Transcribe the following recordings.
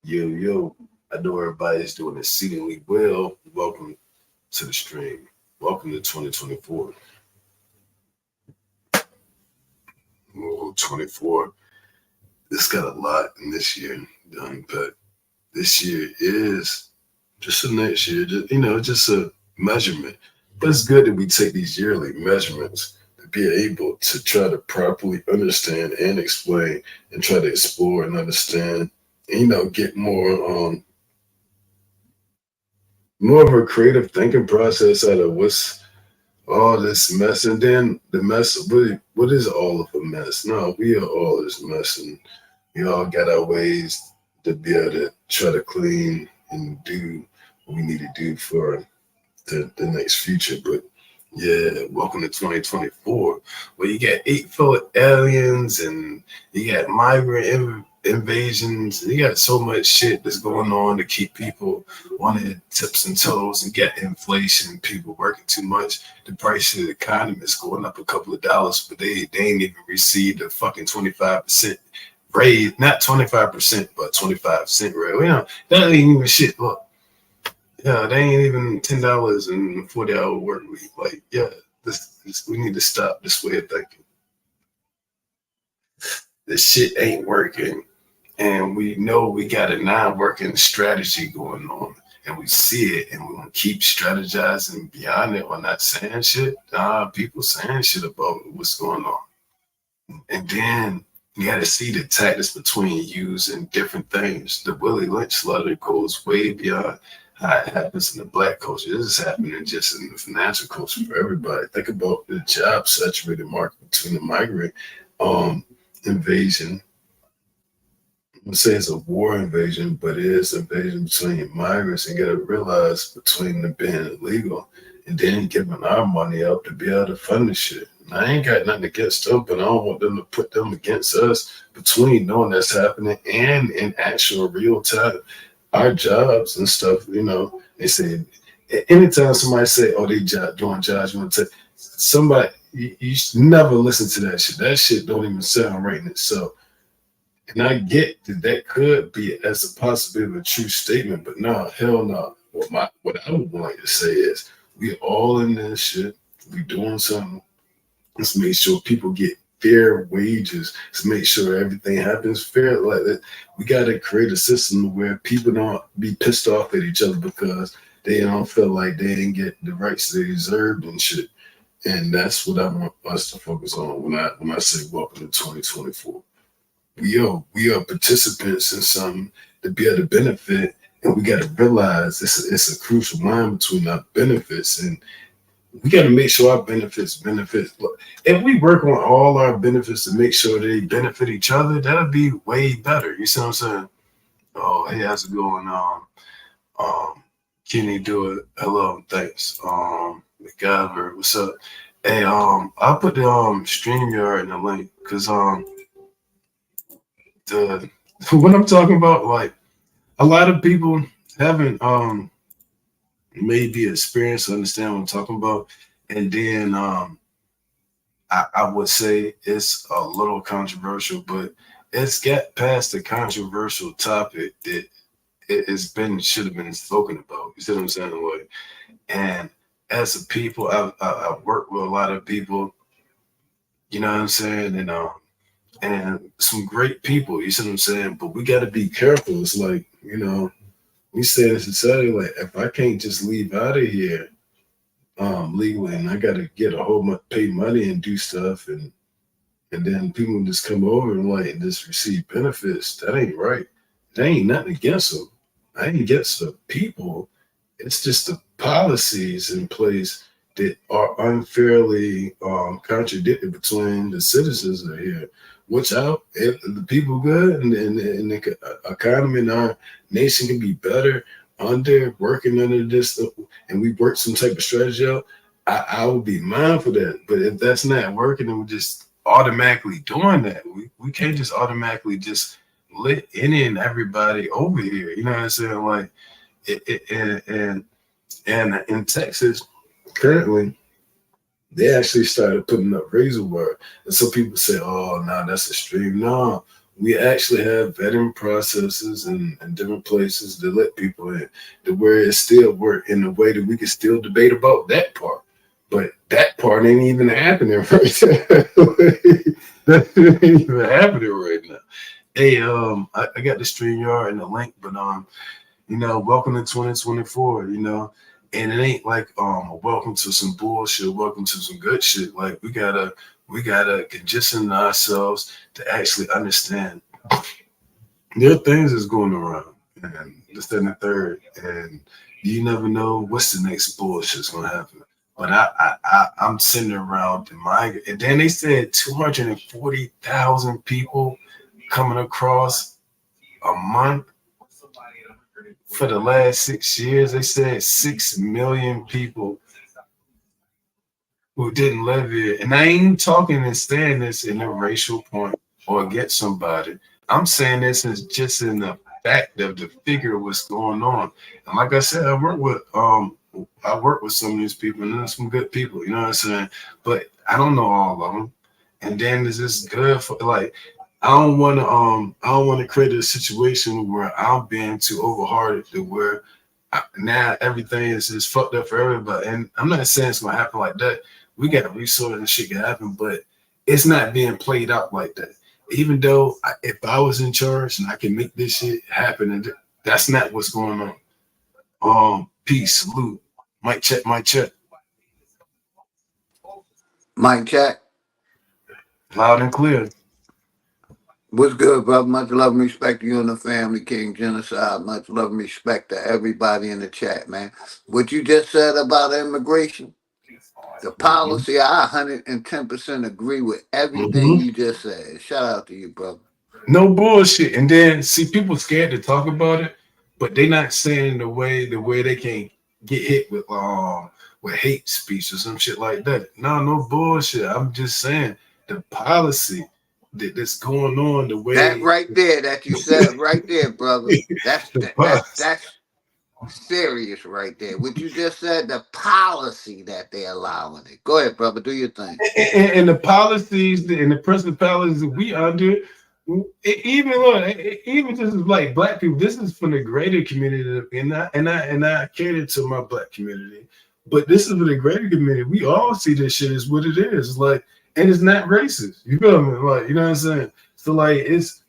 Yo, I know everybody's doing exceedingly well. Welcome to the stream. Welcome to 2024. Oh, 24. It's got a lot in this year done, but this year is just the next year, just a measurement. But it's good that we take these yearly measurements to be able to try to properly understand and explain and try to explore and understand, get more of a creative thinking process out of what's all this mess. And then the mess, what is all of a mess? No, we are all this mess, and we all got our ways to be able to try to clean and do what we need to do for the next future. But yeah, welcome to 2024, where you got 8 foot aliens and you got migrant invasions. You got so much shit that's going on to keep people on their tips and toes and get inflation. People working too much. The price of the economy is going up a couple of dollars, but they ain't even received a fucking 25% raise. Not 25%, but 25-cent raise. That ain't even shit. Look. Yeah, they ain't even $10 in 40-hour work week. Like, yeah, this we need to stop this way of thinking. This shit ain't working, and we know we got a non-working strategy going on, and we see it, and we want to keep strategizing beyond it. We're not saying shit. People saying shit about what's going on, and then you got to see the tactics between using different things. The Willie Lynch letter goes way beyond how it happens in the black culture. This is happening just in the financial culture for everybody. Think about the job saturated market between the migrant invasion. I'm gonna say it's a war invasion, but it is an invasion between migrants. And you gotta realize between them being illegal and then giving our money up to be able to fund the shit. And I ain't got nothing against them, but I don't want them to put them against us between knowing that's happening and in actual real time. Our jobs and stuff, they say anytime somebody say, oh, they doing jobs, you want to take somebody, you never listen to that shit. That shit don't even sound right in itself. And I get that could be as a possibility of a true statement, but no, hell no. What I would want to say is we all in this shit. We doing something. Let's make sure people get fair wages, to make sure everything happens fair. Like that, we got to create a system where people don't be pissed off at each other because they don't feel like they didn't get the rights they deserved and shit. And that's what I want us to focus on when I say welcome to 2024. We are participants in something to be able to benefit, and we got to realize it's a crucial line between our benefits, and we got to make sure our benefits. Look, if we work on all our benefits to make sure they benefit each other, that'll be way better. You see what I'm saying? Oh, hey, how's it going? Kenny, do it. Hello, thanks. McGyver, what's up? Hey, I'll put the StreamYard in the link because the what I'm talking about, like a lot of people haven't maybe experience to understand what I'm talking about. And then I would say it's a little controversial, but it's got past the controversial topic that should have been spoken about. You see what I'm saying? Like, and as a people, I've worked with a lot of people, you know what I'm saying? And some great people, you see what I'm saying? But we got to be careful. It's like, we say in society, like, if I can't just leave out of here legally and I got to get a whole month, pay money and do stuff, and then people just come over and like just receive benefits, that ain't right. That ain't nothing against them. I ain't against the people. It's just the policies in place that are unfairly contradicted between the citizens that are here. Watch out, if the people good and the economy in our nation can be better under working under this, and we work some type of strategy out, I would be mindful of that. But if that's not working and we're just automatically doing that, we can't just automatically just let any and everybody over here. You know what I'm saying? Like, and in Texas, currently, they actually started putting up razor wire. And so people say, oh, no, that's extreme. No, We actually have vetting processes and different places to let people in, to where it still work in a way that we can still debate about that part. But that part ain't even happening right now. That ain't even happening right now. Hey, I got the StreamYard and the link, but welcome to 2024, and it ain't like a welcome to some bullshit, welcome to some good shit. Like we gotta condition ourselves to actually understand there are things that's going around and this, that, and the third, and you never know what's the next bullshit's gonna happen. But I'm sitting around in my, and then they said 240,000 people coming across a month for the last 6 years. They said 6 million people who didn't live here. And I ain't talking and saying this in a racial point or against somebody. I'm saying this is just in the fact of the figure of what's going on. And like I said, I work with some of these people and there's some good people, you know what I'm saying? But I don't know all of them. And then is this good for like I don't want to create a situation where I'm being too overhearted to where now everything is just fucked up for everybody. And I'm not saying it's gonna happen like that. We got resources and shit can happen, but it's not being played out like that. Even though if I was in charge and I can make this shit happen, and that's not what's going on. Peace, salute, mic check, Mike Jack, loud and clear. what's good, brother? Much love and respect to you and the family, King Genocide. Much love and respect to everybody in the chat, man. What you just said about immigration, the Hmm. policy, I 110% agree with everything Hmm. you just said. Shout out to you, brother. No bullshit. And then see people scared to talk about it, but they not saying the way they can get hit with hate speech or some shit like that. No bullshit. I'm just saying the policy that's going on, the That way right there, that you said right there, brother. That's the that, that's policy. that's serious right there. What you just said, the policy that they're allowing it. Go ahead, brother. Do your thing. And the policies and the principalities that we under, even look, even just like black people, this is for the greater community, and I cater to my black community, but this is for the greater community. We all see this shit as what it is, like, and it's not racist. You feel me? Like, you know what I'm saying? So like, it's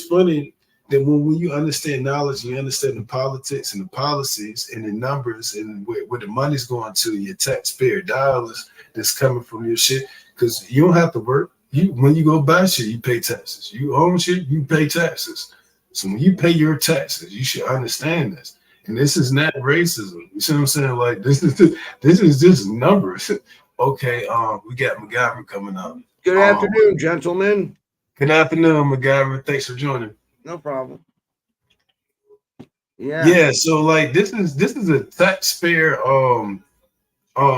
funny that when you understand knowledge, you understand the politics and the policies and the numbers and where the money's going to, your taxpayer dollars that's coming from your shit, because you don't have to work. You when you go buy shit, you pay taxes. You own shit, you pay taxes. So when you pay your taxes, you should understand this. And this is not racism. You see what I'm saying? Like this is just numbers. Okay, we got MacGyver coming up. Good Um, afternoon, gentlemen. Good afternoon, MacGyver. Thanks for joining. No problem. Yeah. Yeah, so like this is a taxpayer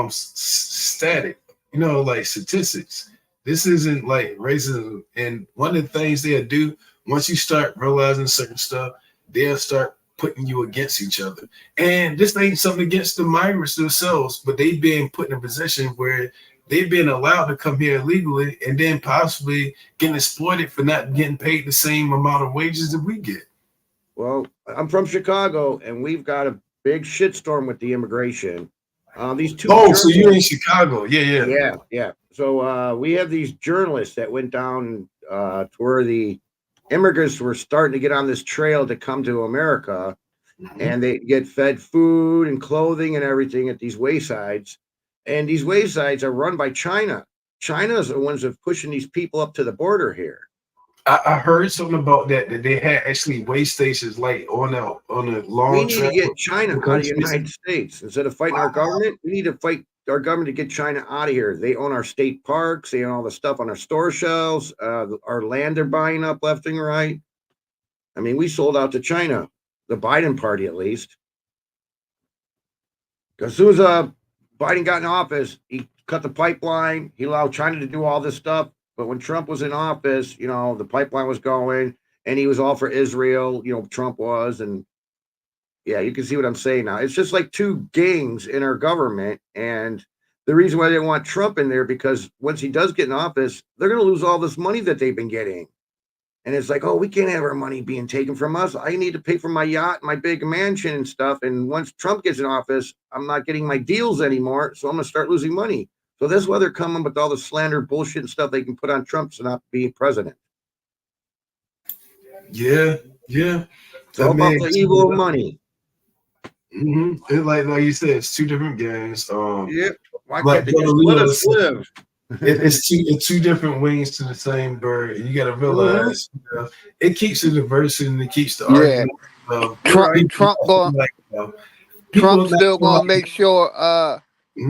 static, like statistics. This isn't like racism. And one of the things they'll do once you start realizing certain stuff, they'll start putting you against each other. And this ain't something against the migrants themselves, but they've been put in a position where they've been allowed to come here illegally and then possibly getting exploited for not getting paid the same amount of wages that we get. Well, I'm from Chicago, and we've got a big shitstorm with the immigration. These two Oh, so you're in journalists. Chicago. Yeah, yeah. Yeah, yeah. So we have these journalists that went down to where the immigrants were starting to get on this trail to come to America, Mhm. and they get fed food and clothing and everything at these waysides. And these waysides are run by China. China is the ones that are pushing these people up to the border here. I heard something about that they had actually way stations like on a We long need to travel get China out of the countries. United States instead of fighting our Wow. government. We need to fight our government to get China out of here. They own our state parks. They own all the stuff on our store shelves. Our land they're buying up left and right. I mean, we sold out to China, the Biden party at least. Because as soon as Biden got in office, he cut the pipeline. He allowed China to do all this stuff. But when Trump was in office, the pipeline was going, and he was all for Israel. Trump was, and yeah, you can see what I'm saying now. It's just like two gangs in our government. And the reason why they want Trump in there, because once he does get in office, they're going to lose all this money that they've been getting. And it's like, oh, we can't have our money being taken from us. I need to pay for my yacht, my big mansion and stuff. And once Trump gets in office, I'm not getting my deals anymore. So I'm going to start losing money. So that's why they're coming with all the slander, bullshit, and stuff they can put on Trump to not being president. Yeah, yeah. It's all about the evil of money. It, like you said, it's two different games. Yep. Why like can't they just let us live? it's two different wings to the same bird. You got to realize, it keeps the diversity and it keeps the argument. Trump's still gonna make sure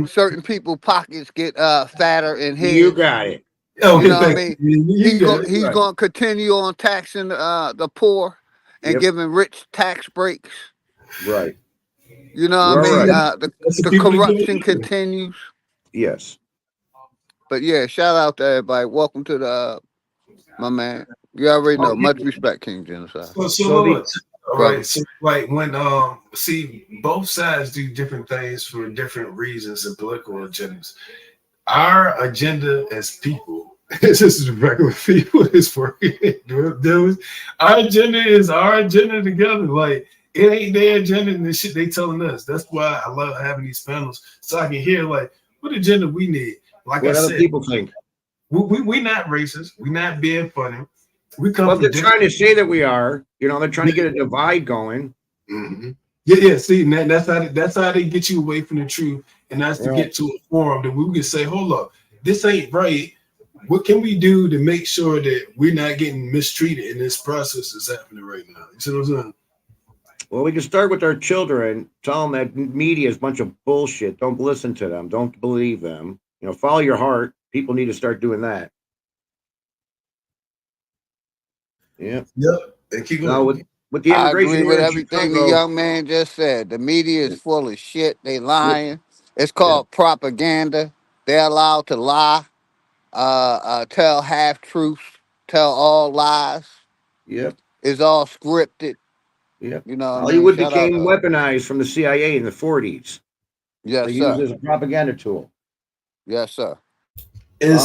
certain people pockets get fatter and heads. You got it. Oh, you know what I mean? He's gonna continue on taxing the poor and giving rich tax breaks. Right. You know what I mean? The corruption continues. Yes. But yeah, shout out to everybody. Welcome to the my man. You already know. Much respect, King Genocide. All right. So like when see, both sides do different things for different reasons and political agendas. Our agenda as people, it's just regular people, is for our agenda is our agenda together. Like, it ain't their agenda and the shit they telling us. That's why I love having these panels, so I can hear like what agenda we need. Like what I other said, people think. We not racist. We not being funny. We come. Well, they're trying to say that we are. You know, they're trying to get a divide going. Mm-hmm. Yeah. See, that's how they get you away from the truth, and that's to get to a forum that we can say, hold up, this ain't right. What can we do to make sure that we're not getting mistreated in this process that's happening right now? You see what I'm saying? Well, we can start with our children, tell them that media is a bunch of bullshit. Don't listen to them. Don't believe them. You know, follow your heart. People need to start doing that. Yeah. Yep. And keep going. Now, with the immigration, I agree with everything the young man just said. The media is full of shit. They lying. It's called propaganda. They're allowed to lie, tell half truths, tell all lies. Yep. It's all scripted. Yep. You know, Hollywood became weaponized from the CIA in the 40s. Yes, they sir. used it as a propaganda tool. Yes, sir. And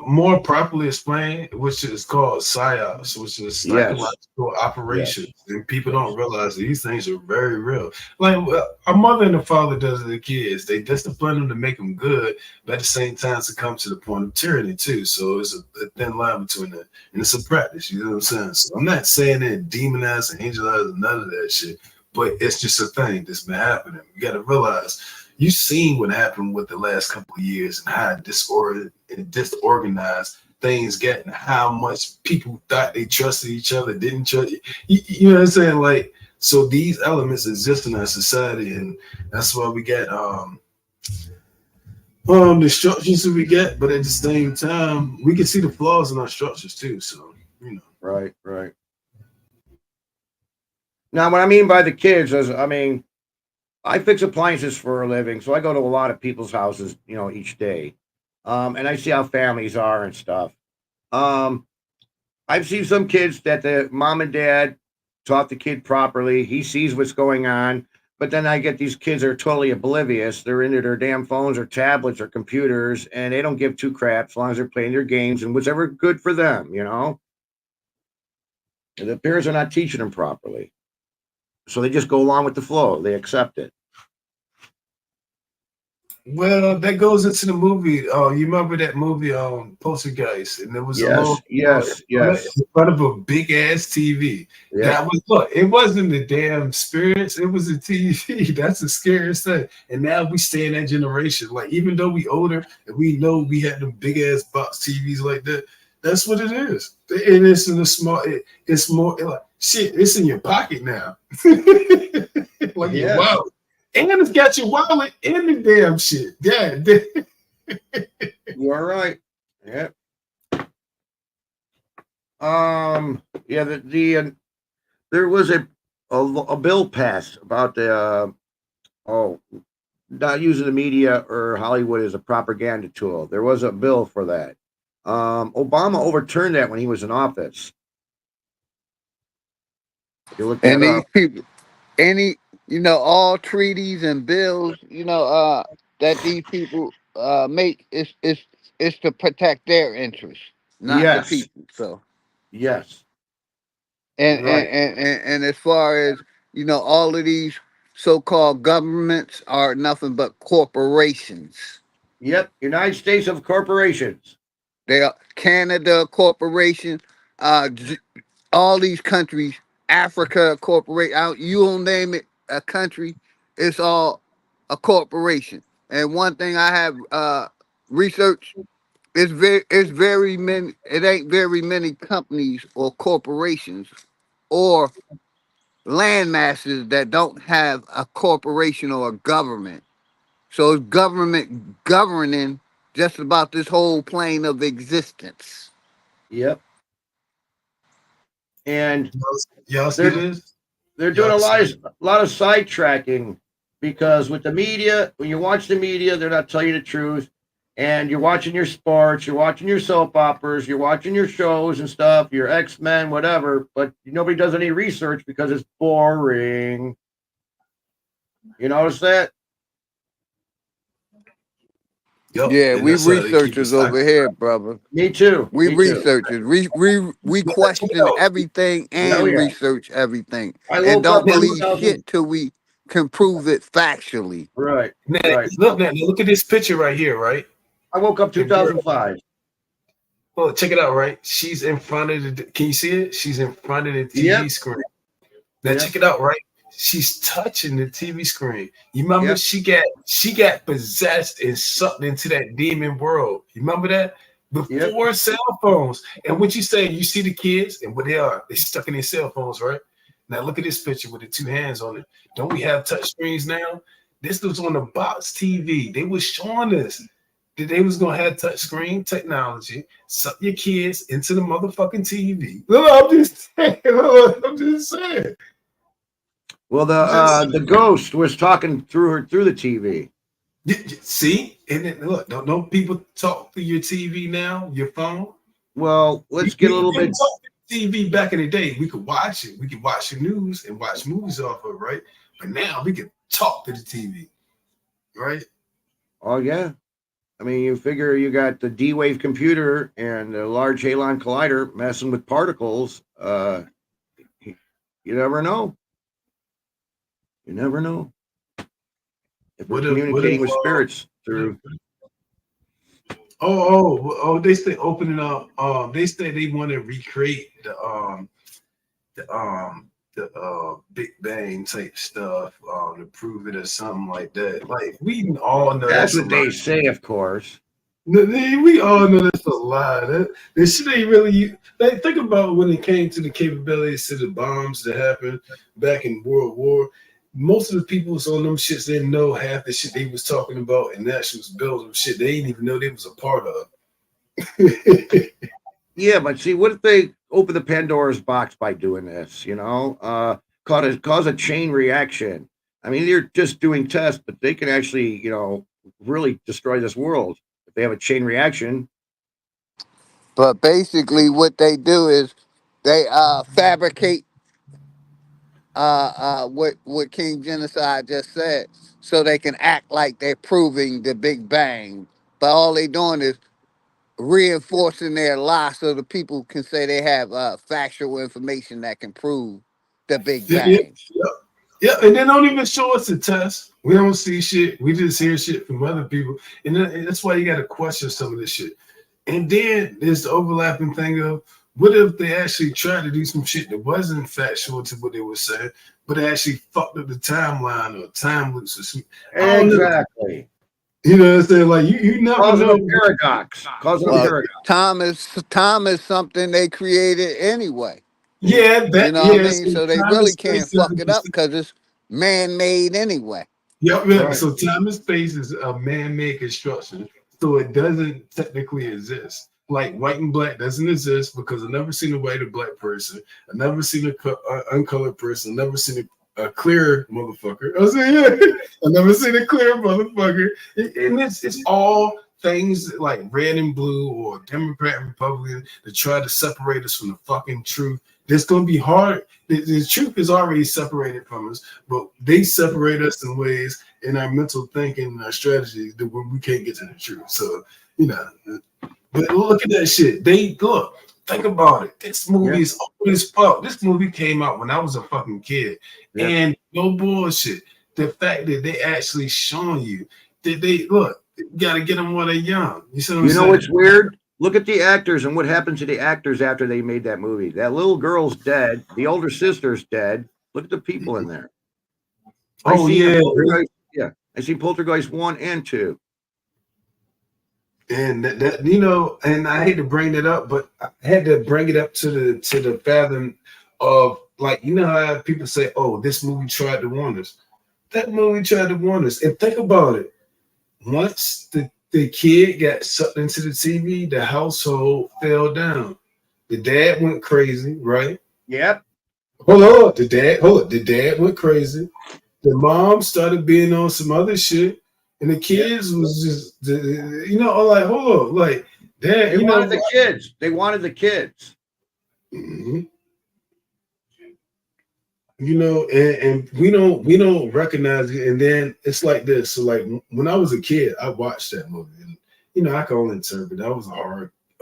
more properly explained, which is called PSYOPs, which is psychological operations. And people don't realize these things are very real. Like a mother and a father does to the kids. They discipline them to make them good, but at the same time succumb to the point of tyranny too. So it's a thin line between that. And it's a practice, you know what I'm saying? So I'm not saying that demonize and angelize and none of that shit, but it's just a thing that's been happening. You got to realize, you've seen what happened with the last couple of years and how disorganized things get and how much people thought they trusted each other, didn't trust. You know what I'm saying? Like, so these elements exist in our society, and that's why we get the structures that we get, but at the same time, we can see the flaws in our structures too. So, you know. Right. Now, what I mean by the kids is, I fix appliances for a living, so I go to a lot of people's houses, you know, each day, and I see how families are and stuff. I've seen some kids that the mom and dad taught the kid properly. He sees what's going on, but then I get these kids that are totally oblivious. They're into their damn phones or tablets or computers, and they don't give two craps as long as they're playing their games and whatever good for them, you know. And the parents are not teaching them properly. So they just go along with the flow. They accept it. Well, that goes into the movie. You remember that movie, Poltergeist, and there was yes, in front of a big ass TV. That was it wasn't the damn spirits, it was the TV. That's the scariest thing. And now we stay in that generation. Like, even though we older and we know we had them big ass box TVs like that, that's what it is. And it's in the small. It's more like shit. It's in your pocket now. Like your wallet. And it's got your wallet in the damn shit. Yeah. You are right. Yeah. There was a bill passed about the not using the media or Hollywood as a propaganda tool. There was a bill for that. Obama overturned that when he was in office. You look that up. People, all treaties and bills, that these people make is to protect their interests, not the people. So Yes. And Right. and as far as all of these so-called governments are nothing but corporations. Yep. United States of corporations. They are Canada corporation, J- all these countries, Africa corporate out. You will name it a country, it's all a corporation. And one thing I have researched, it's very many. It ain't very many companies or corporations or land masses that don't have a corporation or a government. So it's government governing just about this whole plane of existence. Yep. And Y'all see they're this? they're doing Y'all see it? a lot of sidetracking because with the media, when you watch the media, they're not telling you the truth. And you're watching your sports, you're watching your soap operas, you're watching your shows and stuff, your X-Men, whatever, but nobody does any research because it's boring. You notice that? Yup, Yeah, and we that's how they keep it researchers over stocked. here, brother. Me too. We Me too. researchers. We Check it question out. everything Oh and yeah. research everything I and woke don't up Now look, believe 2000. shit till we can prove it factually. Right. now, Right. look at this picture right here, right? I woke up The girl, 2005. well, check it out, right? She's in front of the. Can you see it? She's in front of the TV Yep. screen. Now Yep. check it out, right? She's touching the TV screen. You remember Yep. she got possessed and sucked into that demon world. You remember that? Yep. Before cell phones. And what you say, you see the kids and what they are. They stuck in their cell phones, right? Now look at this picture with the two hands on it. Don't we have touch screens now? This was on the box TV. They was showing us that they was gonna have touch screen technology, suck your kids into the motherfucking TV. No, I'm just saying. I'm just saying. Well, Just the ghost was talking through the TV. see, and then, look, don't people talk through your TV now, your phone? Well, We, let's get a we little didn't bit. talk to TV back in the day. We could watch it. We could watch the news and watch movies off of it, right? But now we can talk to the TV, right? Oh yeah. I mean, you figure you got the D-Wave computer and the Large Hadron Collider messing with particles. You never know. You never know if we're What if communicating with spirits through. they stay opening up. They say they want to recreate the Big Bang type stuff to prove it or something like that. Like we all know That's that's a what lie. they say, of course. We all know that's a lie. That shit ain't really. Like, think about when it came to the capabilities to the bombs that happened back in World War. Most of the people was on them shits didn't know half the shit they was talking about, and that shit was building shit they didn't even know they was a part of. Yeah, but see, what if they open the Pandora's box by doing this? Cause a chain reaction. I mean, they're just doing tests, but they can actually, really destroy this world if they have a chain reaction. But basically, what they do is they fabricate what King Genocide just said, so they can act like they're proving the Big Bang. But all they doing is reinforcing their lie, so the people can say they have factual information that can prove the Big Yeah, yeah, Bang. yeah, yeah, and they don't even show us the test. We don't see shit. We just hear shit from other people, and that's why you got to question some of this shit. And then there's the overlapping thing of what if they actually tried to do some shit that wasn't factual to what they were saying, but they actually fucked up the timeline or time loops or something. I don't know. Exactly. You know what I'm saying? Like you never Causing know. a paradox. Causing a Well, paradox. time is something they created anyway. Yeah, You that know what I yeah. mean? So So they time and really space can't fuck doesn't it up exist. because it's man made anyway. Yep, yep. Right. So time and space is a man-made construction, so it doesn't technically exist. Like white and black doesn't exist because I've never seen a white or black person. I've never seen a uncolored person. I've never seen a clear motherfucker. I was saying, yeah, I've never seen a clear motherfucker. And it's all things like red and blue or Democrat and Republican to try to separate us from the fucking truth. It's gonna be hard. The truth is already separated from us, but they separate us in ways in our mental thinking and our strategies that we can't get to the truth. So, you know, but look at that shit. They look Think about it. This movie is old as fuck. This movie came out when I was a fucking kid. Yeah. And no bullshit. The fact that they actually showing you that they look, you gotta get them while they're young. You see what I'm You know saying? what's weird? Look at the actors and what happened to the actors after they made that movie. That little girl's dead. The older sister's dead. Look at the people in there. Oh, yeah. I see Poltergeist 1 and 2. And that you know, and I hate to bring that up, but I had to bring it up to the fathom of, like, you know how people say, "Oh, this movie tried to warn us." That movie tried to warn us. And think about it. Once the kid got sucked into the TV, the household fell down. The dad went crazy, right? Yep. Hold on. The dad went crazy. The mom started being on some other shit. And the kids was just, you know, like, hold on, like, dad, They you know, wanted the kids. They wanted the kids. mhm. You know, and we don't recognize it. And then it's like this. So, like, when I was a kid, I watched that movie, and you know, I can only interpret. I was a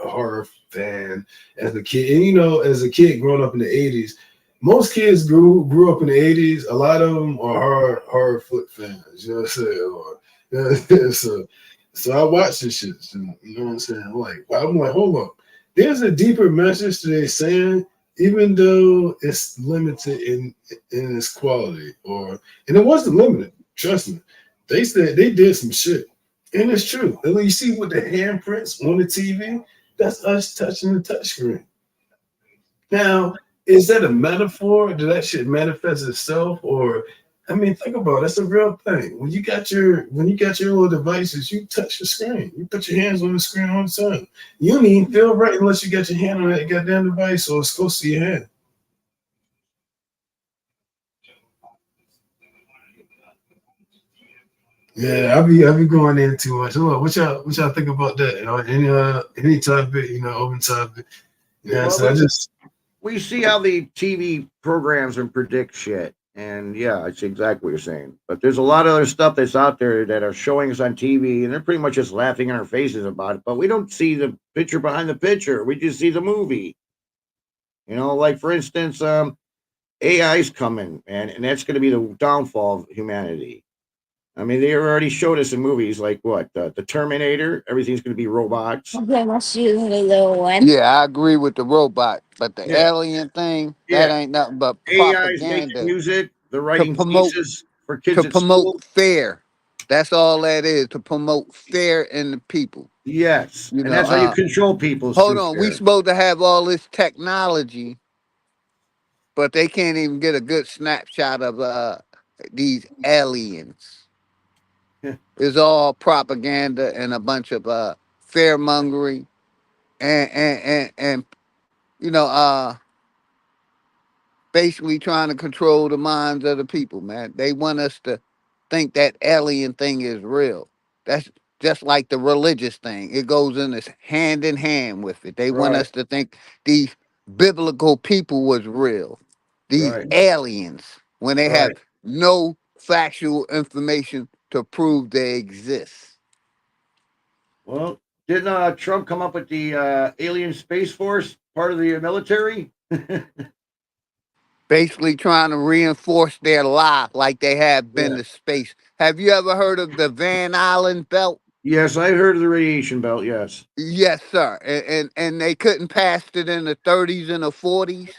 horror fan as a kid, and you know, as a kid growing up in the '80s, most kids grew up in the '80s. A lot of them are horror foot fans. You know what I'm saying? Or, so I watched this shit. You know what I'm saying? I'm like, hold on. There's a deeper message that they're saying, even though it's limited in its quality, and it wasn't limited. Trust me. They said they did some shit, and it's true. And when you see with the handprints on the TV, that's us touching the touchscreen. Now, is that a metaphor? Did that shit manifest itself, or I mean, think about it. That's a real thing. When you got your little devices, you touch the screen. You put your hands on the screen all the time. You don't even feel right unless you got your hand on that goddamn device or it's close to your hand. Yeah, I'll be going in too much. Look, what y'all think about that? You know, any topic, you know, open topic. Yeah, Well, so we see how the TV programs and predict shit. And yeah, I see exactly what you're saying. But there's a lot of other stuff that's out there that are showing us on TV, and they're pretty much just laughing in our faces about it. But we don't see the picture behind the picture. We just see the movie. You know, like for instance, AI's coming, and that's going to be the downfall of humanity. I mean, they already showed us in movies like what the Terminator. Everything's going to be robots. Okay, my shoes are the little one. Yeah, I agree with the robot, but the Yeah, alien thing, that yeah. ain't nothing but AI's making propaganda music. They're to writing promote thesis for kids at school. fear. That's all that is, to promote fear in the people. Yes, You and know, that's how you control people is hold through on, we fear. supposed to have all this technology, but they can't even get a good snapshot of these aliens. It's all propaganda and a bunch of fear mongering and you know basically trying to control the minds of the people, man. They want us to think that alien thing is real. That's just like the religious thing. It goes in hand with it. They want Right, us to think these biblical people was real. These right, aliens, when they have right. no factual information to prove they exist. Well, didn't Trump come up with the alien space force, part of the military? Basically trying to reinforce their lie like they have been Yeah. to space. Have you ever heard of the Van Allen belt? Yes, I heard of the radiation belt. Yes, Yes, sir. And they couldn't pass it in the 30s and the 40s.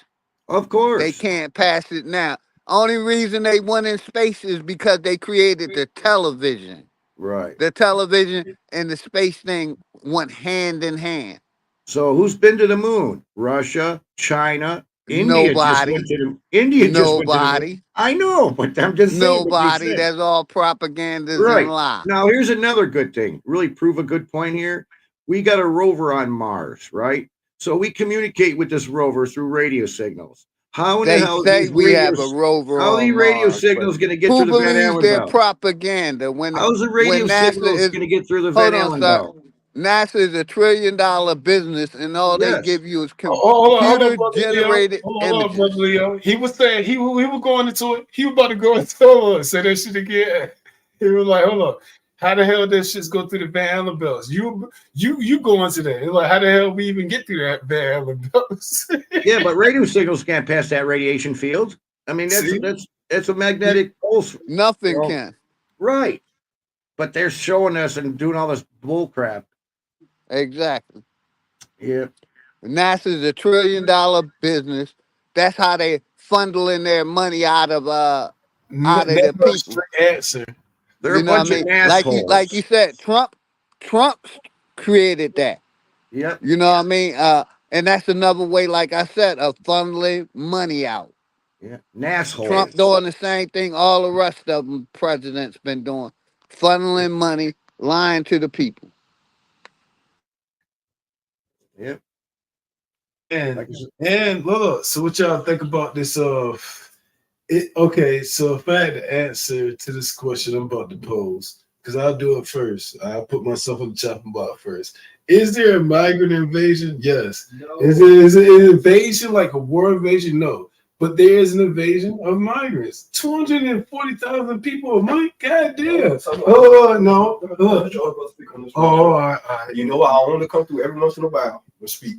of They course. can't pass it now. Only reason they went in space is because they created the television. Right. The television and the space thing went hand in hand. So who's been to the moon? Russia, China, India just went Nobody, to the India just went to the moon. nobody, I know, but I'm just saying what you nobody. said. That's all propagandas and Right. lie. Now, here's another good thing. Really prove a good point here. We got a rover on Mars, right? So we communicate with this rover through radio signals. How in the They hell say these we have a radios? rover How are on the radio Mars, but signals going to get who through the Van believes Allen their belt? propaganda How's the when radio NASA signals is? going to get through the Hold Van on, Allen sir. belt? NASA is $1 trillion business, and all they Yes. give you is hold on, computer brother Leo. generated Hold on, brother images. Leo. He was saying we were going into it. He was about to go into it. Say that shit again. He was like, hold on. How the hell does shit go through the Van Allen belts? You go into that. It's like, how the hell we even get through that Van Allen belts? Yeah, but radio signals can't pass that radiation field. I mean, See? that's a magnetic pulse. Nothing Well, can. Right. But they're showing us and doing all this bull crap. Exactly. Yeah. NASA's $1 trillion business. That's how they funneling their money out of the That's not a people. straight answer. They're You a know what bunch I of mean? assholes. Like you said, Trump created that. Yep. You know what I mean? And that's another way, like I said, of funneling money out. Yeah. Nassholes. Trump doing the same thing all the rest of them presidents been doing. Funneling money, lying to the people. Yep. And look, so what y'all think about this? Okay, so if I had to answer to this question I'm about to pose, because I'll do it first. I'll put myself on the chopping block first. Is there a migrant invasion? Yes. No. Is it an invasion like a war invasion? No. But there is an invasion of migrants. 240,000 people a month? God damn. Oh, no. All right. You know, I only come through every once in a while and speak.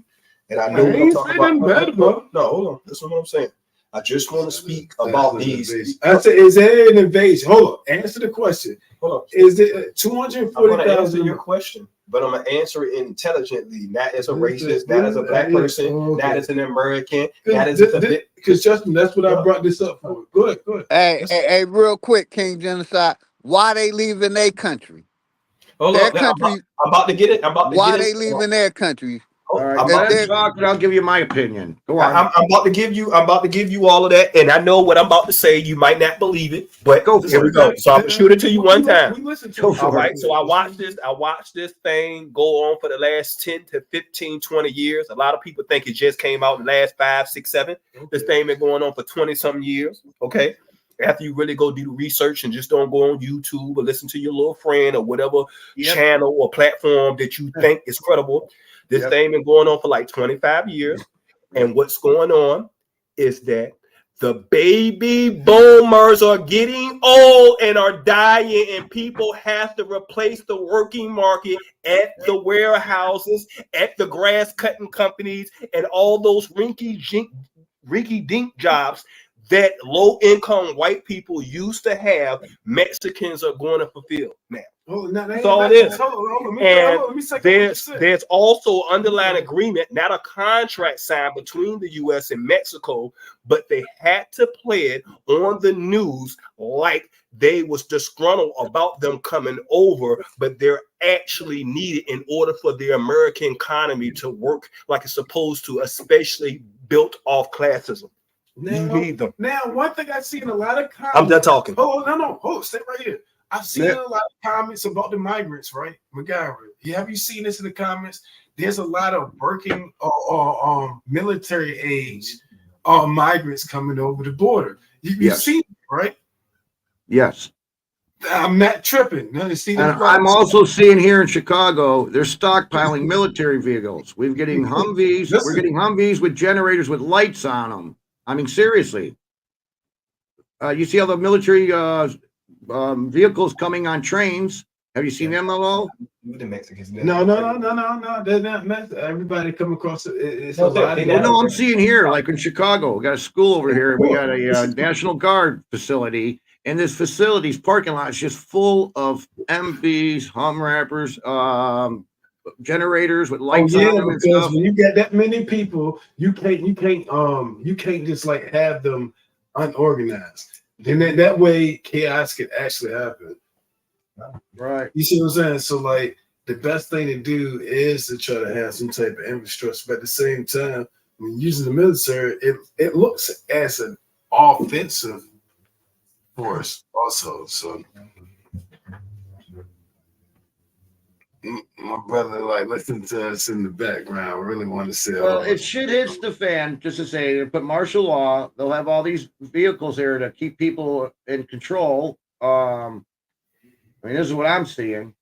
And I know I what I'm ain't talking saying nothing bad about. about it. No, hold on. That's what I'm saying. I just want to speak about these. I said, is there an invasion? Hold on. Answer the question. Hold on. Is it I'm going to answer 240,000? your question, but I'm going to answer it intelligently, not as a racist, not as a black person, not as an American, not as a... Because Justin, that's what I brought this up for. Go ahead. Hey, real quick, King Genocide. Why they leaving their country? Hold Their on. country. I'm about to get it. I'm about to Why get they it. leaving their country? All right. I'm Let about him to- talk, and I'll give you my opinion. Go on. I'm about to give you. I'm about to give you all of that, and I know what I'm about to say. You might not believe it, but Go for here we it. go. So I'm gonna shoot it to you one time. We listen to Go it. for All it. right. So I watched this thing go on for the last 10 to 15, 20 years. A lot of people think it just came out in the last 5, 6, 7. This thing been going on for 20 something years. Okay. After you really go do the research and just don't go on YouTube or listen to your little friend or whatever channel or platform that you think is credible. This thing been going on for like 25 years. And what's going on is that the baby boomers are getting old and are dying, and people have to replace the working market at the warehouses, at the grass cutting companies, and all those rinky dink jobs that low income white people used to have. Mexicans are going to fulfill now. That's all it is. And there's also underlying agreement, not a contract signed between the U.S. and Mexico, but they had to play it on the news like they was disgruntled about them coming over, but they're actually needed in order for the American economy to work like it's supposed to, especially built off classism. You need them. Now, one thing I see in a lot of comments. I'm done talking. Stay right here. I've seen a lot of comments about the migrants, right? McGarry, have you seen this in the comments? There's a lot of working military age migrants coming over the border. You've seen it, right? Yes. I'm not tripping. I'm also seeing here in Chicago, they're stockpiling military vehicles. We're getting Humvees. We're getting Humvees with generators with lights on them. I mean, seriously. You see all the military vehicles coming on trains. Have you seen them at all? The Mexicans. No. They're not. Everybody come across it. It's a lot. No, I'm seeing here, like in Chicago, we got a school over here. We got a National Guard facility, and this facility's parking lot is just full of MVs, hum wrappers, generators with lights on them and because stuff. when you get that many people, you can't just like have them unorganized. Then that way chaos can actually happen. Right. You see what I'm saying? So like the best thing to do is to try to have some type of infrastructure, but at the same time, when using the military, it looks as an offensive force also. So my brother, like, listen to us in the background. I really want to say, Well, if shit hits the fan, just to say, they put martial law. They'll have all these vehicles there to keep people in control. I mean, this is what I'm seeing.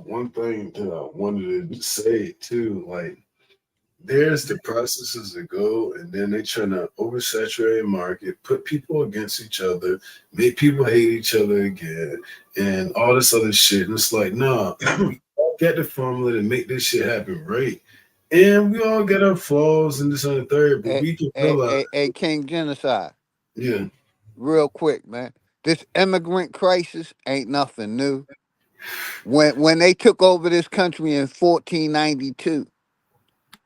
one thing that I wanted to say too, like, there's the processes that go, and then they trying to oversaturate the market, put people against each other, make people hate each other again, and all this other shit. And it's like, nah, we all get the formula to make this shit happen, right? And we all get our flaws and this and the third, but we can realize, King Genocide. yeah, Real quick, man. This immigrant crisis ain't nothing new. When they took over this country in 1492,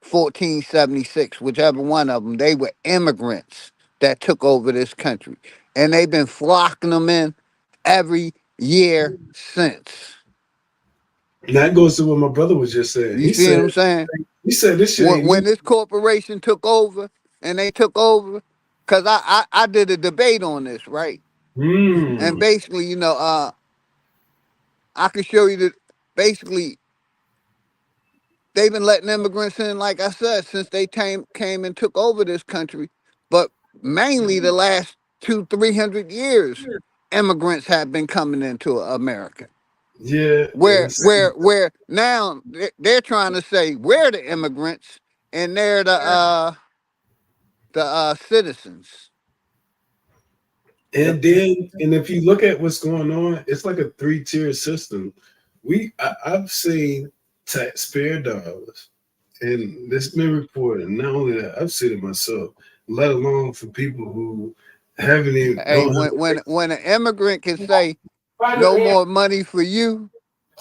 1476, whichever one of them, they were immigrants that took over this country. And they've been flocking them in every year since. and that goes to what my brother was just saying. You see what I'm saying? He said this shit. When this corporation took over, and they took over, because I did a debate on this, right? And basically, you know, I could show you that basically they've been letting immigrants in, like I said, since they came and took over this country. But mainly the last 200-300 years, immigrants have been coming into America. Yeah. Where now they're trying to say we're the immigrants and they're the citizens. And then, and if you look at what's going on, it's like a 3-tier system. I've seen taxpayer dollars, and this been reported. Not only that, I've seen it myself, let alone for people who haven't even. Hey, when an immigrant can say no more money for you.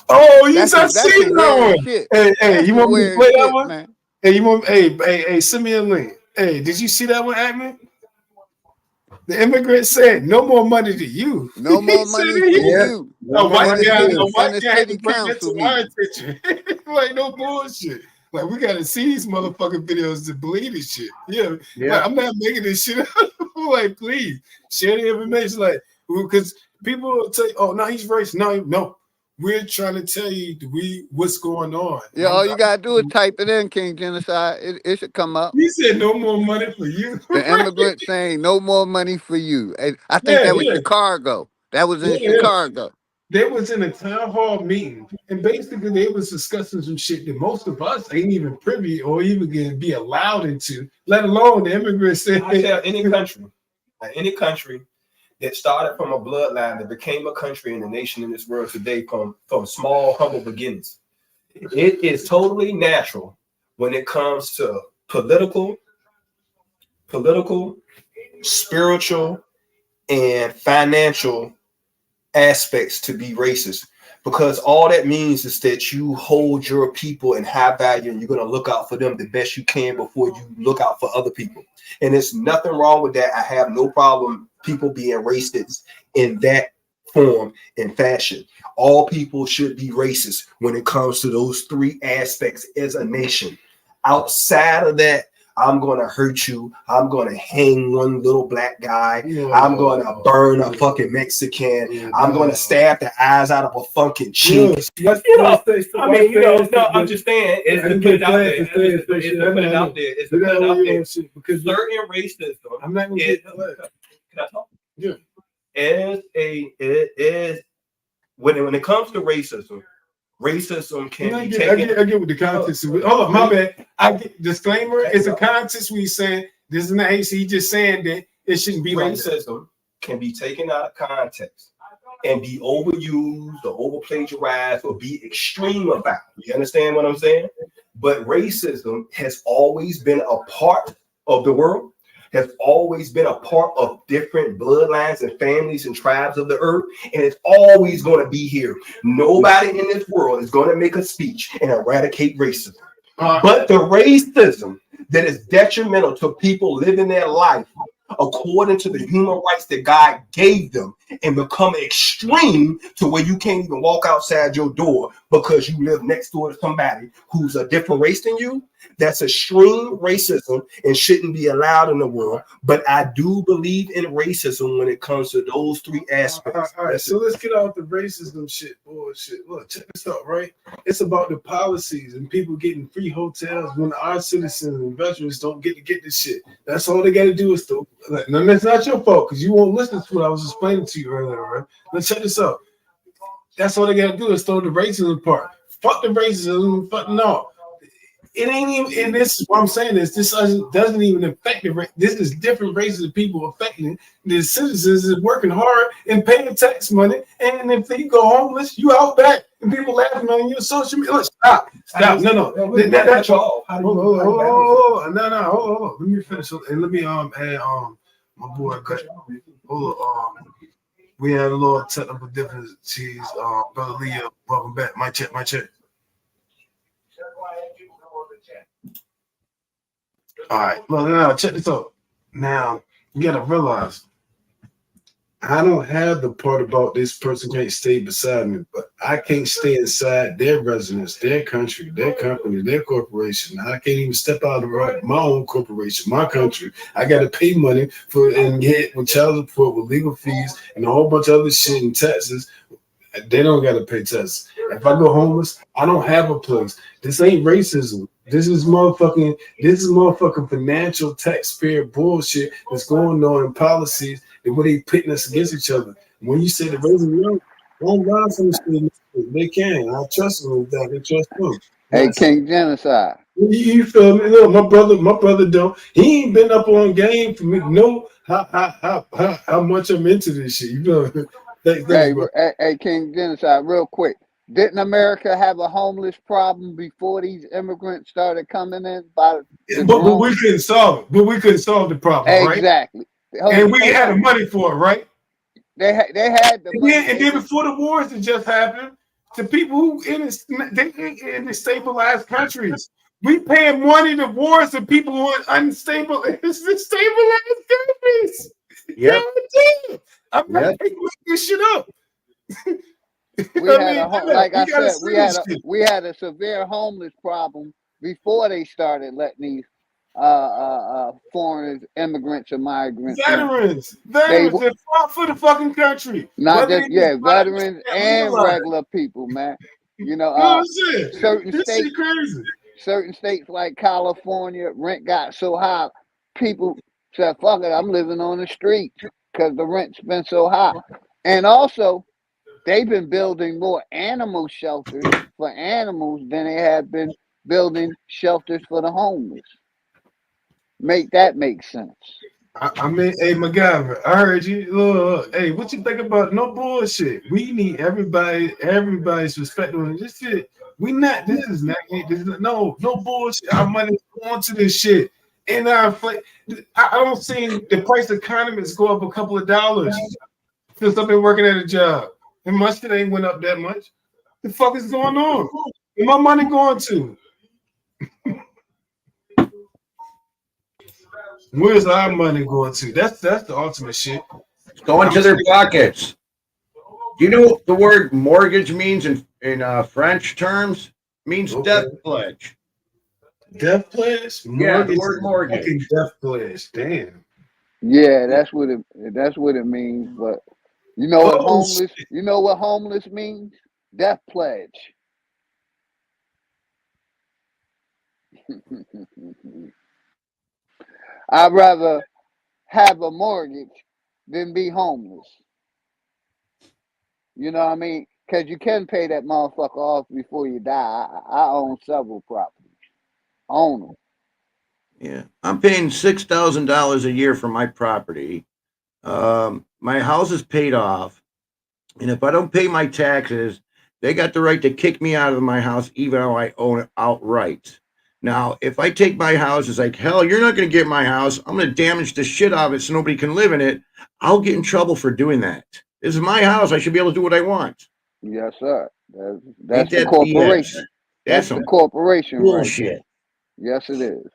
Oh, you just seen that one. Shit. Hey, you want me to play that one? Man. Hey, you want? Hey, send me a link. Hey, did you see that one, Admin? The immigrant said, "No more money to you. No more money to you." A white guy had city to bring that council to our attention. Like, no bullshit. Like, we gotta see these motherfucking videos to believe this shit. Yeah. Like, I'm not making this shit up. Like, please share the information. Like, because people will tell you, "Oh, no, he's racist." No. We're trying to tell you what's going on. Yeah, all you gotta do is type it in, King Genocide. It should come up. He said no more money for you. The immigrant saying no more money for you. And I think that was Chicago. That was in Chicago. They was in a town hall meeting, and basically they was discussing some shit that most of us ain't even privy or even gonna be allowed into, let alone the immigrants say. I tell any country that started from a bloodline that became a country and a nation in this world today from small, humble beginnings. It is totally natural when it comes to political, spiritual, and financial aspects to be racist, because all that means is that you hold your people in high value and you're going to look out for them the best you can before you look out for other people. And there's nothing wrong with that. I have no problem people being racist in that form and fashion. All people should be racist when it comes to those 3 aspects as a nation. Outside of that, I'm going to hurt you. I'm going to hang one little black guy. I'm going to burn a fucking Mexican. I'm going to stab the eyes out of a fucking cheek. I'm just saying. It's to put it out there. It's to put it out there. It's to put it out there. Because certain racism. I'm not going to get that. Can I talk? Yeah. When it comes to racism can be taken. I get what the context is. Hold on, my bad. I get disclaimer. It's a context we saying this is not he just saying that it shouldn't be racism like can be taken out of context and be overused or overplagiarized or be extreme about. You understand what I'm saying? But racism has always been a part of the world, has always been a part of different bloodlines and families and tribes of the earth, and it's always going to be here. Nobody in this world is going to make a speech and eradicate racism. But the racism that is detrimental to people living their life according to the human rights that God gave them and become extreme to where you can't even walk outside your door because you live next door to somebody who's a different race than you, that's extreme racism and shouldn't be allowed in the world. But I do believe in racism when it comes to those 3 aspects. All right, so let's get out the racism shit, bullshit. Look, check this out, right? It's about the policies and people getting free hotels when our citizens and veterans don't get to get this shit. That's all they got to do is to. Now, that's not your fault because you won't listen to what I was explaining to you earlier, right? Let's check this out. That's all they got to do is throw the racism part. Fuck the racism. Fuck no. it ain't even, and this is what I'm saying is this doesn't even affect the race. This is different races of people affecting it. The citizens is working hard and paying tax money, and if you go homeless, you out back, and people laughing on your social media. Look, stop, no, that's all. Hold on. Let me finish, and let me add my boy. Hold on, we had a little technical difficulties. Brother Leo, welcome back. My check. All right, well, now check this out. Now you gotta realize I don't have the part about this person can't stay beside me, but I can't stay inside their residence, their country, their company, their corporation. I can't even step out of my own corporation, my country. I got to pay money for and get with child support, with legal fees, and a whole bunch of other shit and taxes. They don't got to pay taxes. If I go homeless, I don't have a place. This ain't racism. This is motherfucking financial taxpayer bullshit that's going on in policies and what they pitting us against each other. When you say the racism, don't lie from the shit. They can. I trust them with that. They trust them. Hey, Yes. King Genocide. You feel me? Look, my brother don't. He ain't been up on game for me. Know how much I'm into this shit. You know. Hey, King Genocide, real quick. Didn't America have a homeless problem before these immigrants started coming in? But we couldn't solve it. But we couldn't solve the problem, exactly. Right? And we had the money for it, right? They had the money. And then before the wars that just happened, to people who in the stabilized countries, we paying money to wars to people who are unstable, stabilized countries. Yeah, I'm not making this shit up. We had a severe homeless problem before they started letting these foreigners, immigrants, and migrants. Veterans that fought for the fucking country. Not just veterans and regular people, man. You know, certain states like California, rent got so high, people said, "Fuck it, I'm living on the street because the rent's been so high," and also. They've been building more animal shelters for animals than they have been building shelters for the homeless. Make sense. I mean, hey, MacGyver, I heard you. Look, hey, what you think about no bullshit? We need everybody's respect on this shit. No bullshit. Our money's going to this shit. And I don't see the price of condoms go up a couple of dollars since I've been working at a job. And my shit ain't went up that much. The fuck is going on? Where my money going to? Where's our money going to? That's the ultimate shit. It's going to their pockets. Do you know what the word mortgage means in French terms? It means death pledge. Death pledge? Yeah, the word mortgage. Death pledge. Damn. Yeah, that's what it means. But you know what homeless? You know what homeless means? Death pledge. I'd rather have a mortgage than be homeless. You know what I mean? Because you can pay that motherfucker off before you die. I own several properties. Own them. Yeah, I'm paying $6,000 a year for my property. My house is paid off, and if I don't pay my taxes, they got the right to kick me out of my house, even though I own it outright. Now, if I take my house, it's like, hell, you're not going to get my house. I'm going to damage the shit out of it so nobody can live in it. I'll get in trouble for doing that. This is my house. I should be able to do what I want. Yes, sir. That's the corporation. That's the corporation. Bullshit. Right. Yes, it is.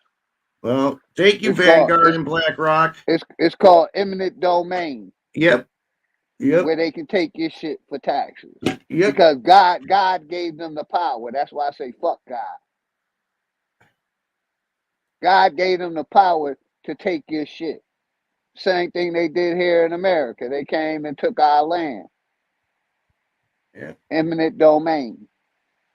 Well, thank you, Vanguard and BlackRock. It's called eminent domain. Yep. Where they can take your shit for taxes. Yep. Because God gave them the power. That's why I say fuck God. God gave them the power to take your shit. Same thing they did here in America. They came and took our land. Yeah. Eminent domain.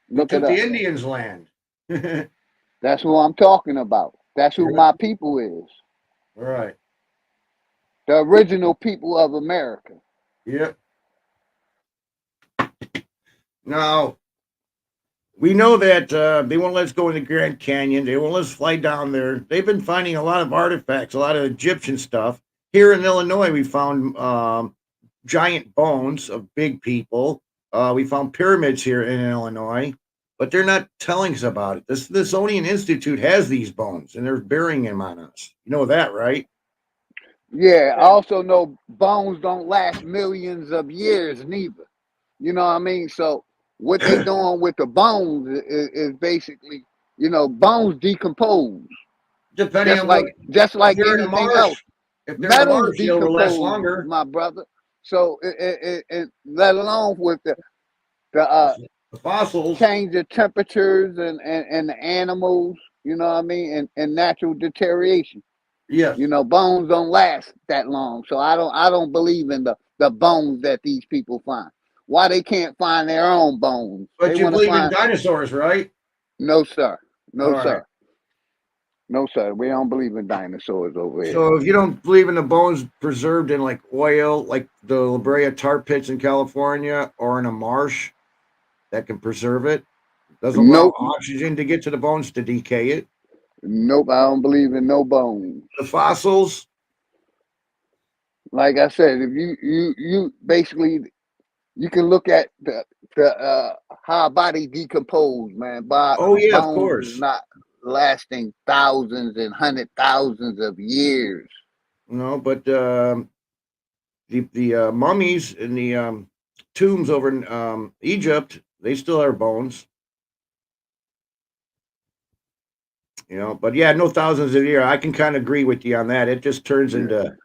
Look at the Indians' land. That's who I'm talking about. That's who my people is. Right. The original people of America. Yep. Now, We know that they won't let us go in the Grand Canyon. They won't let us fly down there. They've been finding a lot of artifacts, a lot of Egyptian stuff. Here in Illinois, we found giant bones of big people. We found pyramids here in Illinois, but they're not telling us about it. The Smithsonian Institute has these bones, and they're burying them on us. You know that, right? Yeah, I also know bones don't last millions of years neither. You know what I mean? So what they doing with the bones is basically, bones decompose. Depending Just on like if they're in the anything marsh. else. If they're in the Metals marsh, it'll last decompose, longer. my brother. So it let alone with the The fossils. change of temperatures and the animals, you know what I mean, and natural deterioration. Yes. Bones don't last that long. So I don't believe in the bones that these people find. Why they can't find their own bones? But They you want to believe in find. dinosaurs, right? No, sir. No, All sir. right. No, sir. We don't believe in dinosaurs over here. So if you don't believe in the bones preserved in like oil, like the La Brea tar pits in California, or in a marsh that can preserve it, doesn't allow Nope. oxygen to get to the bones to decay it. Nope. I don't believe in no bones. The fossils, Like I said, if you basically you can look at the how a body decompose, man. oh yeah, of Bones course. is not lasting thousands and hundred thousands of years. No, but the mummies in the tombs over in Egypt, they still are bones. But yeah, no thousands of years. I can kind of agree with you on that. It just turns into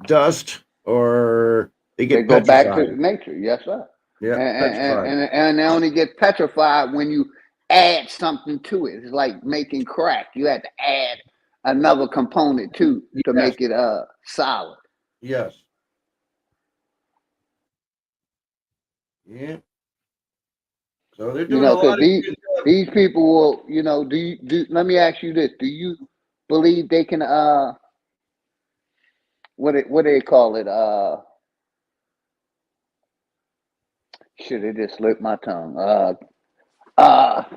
dust, or they They get go back to petrified. nature, yes, sir. Yeah, petrified. And they only get petrified when you add something to it. It's like making crack. You had to add another component to Yes. make it solid. Yes. Yeah. So they're doing a Because lot of good stuff. these people will, let me ask you this. Do you believe they can what do they call it? Shit, it just slipped my tongue.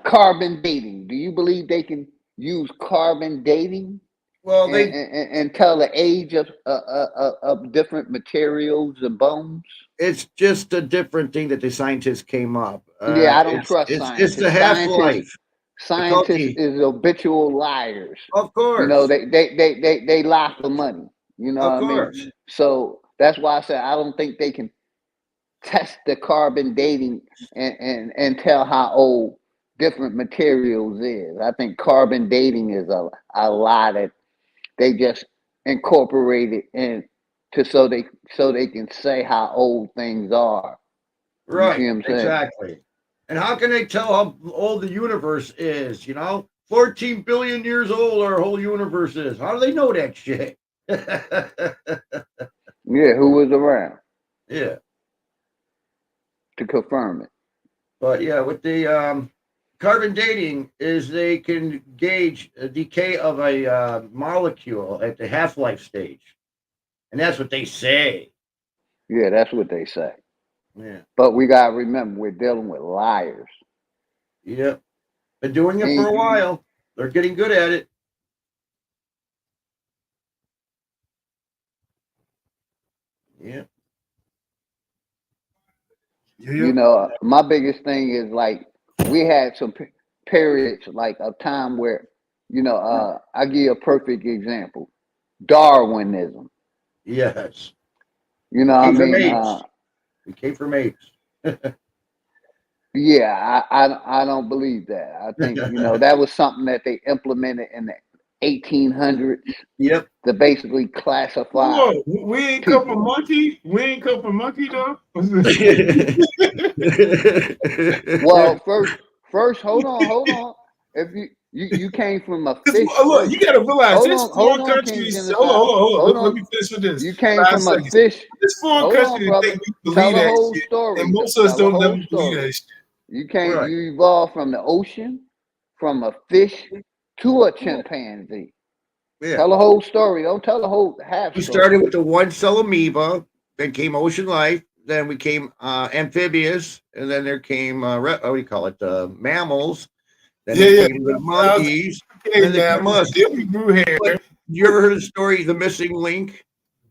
Carbon dating. Do you believe they can use carbon dating Well, and tell the age of different materials and bones? it's just a different thing that the scientists came up. Yeah, I don't trust It's scientists. the half-life. Scientists is habitual liars. Of course. They lie for money. You know Of what I course. mean? So that's why I said I don't think they can test the carbon dating and tell how old different materials is. I think carbon dating is a lie that they just incorporated in so they can say how old things are. Right. You see what I'm saying? Exactly. And how can they tell how old the universe is? 14 billion years old our whole universe is. How do they know that shit? Yeah, who was around Yeah. to confirm it? But yeah, with the carbon dating is they can gauge a decay of a molecule at the half-life stage. And that's what they say. Yeah, that's what they say. Yeah. But we gotta remember we're dealing with liars. Yep. Been doing it for a while. They're getting good at it. Yeah. My biggest thing is like we had some periods like a time where, I give you a perfect example. Darwinism. Yes. You know what I Came from mean? apes. We came from apes. Yeah, I don't believe that. I think, that was something that they implemented in the 1800s Yep. to basically classify. Whoa, we ain't come from monkey. We ain't come from monkey though. Well, first, hold on. If you came from a fish, Look, you gotta realize hold this on, foreign King country. Genocide. Hold on. Let me finish with this. You came 5 from seconds. a fish. This foreign Hold country on, brother. think we Tell believe the that whole shit, story. and most of us Tell the don't never whole believe story. that shit. You came. Right. You evolved from the ocean, from a fish to a chimpanzee. Yeah. Tell the whole story. Don't tell the whole half We story. started with the one cell amoeba, then came ocean life, then we came amphibious, and then there came what do you call it? Mammals. Then there came the monkeys. Okay, then there man, came us. still we grew hair. But you ever heard the story, the missing link?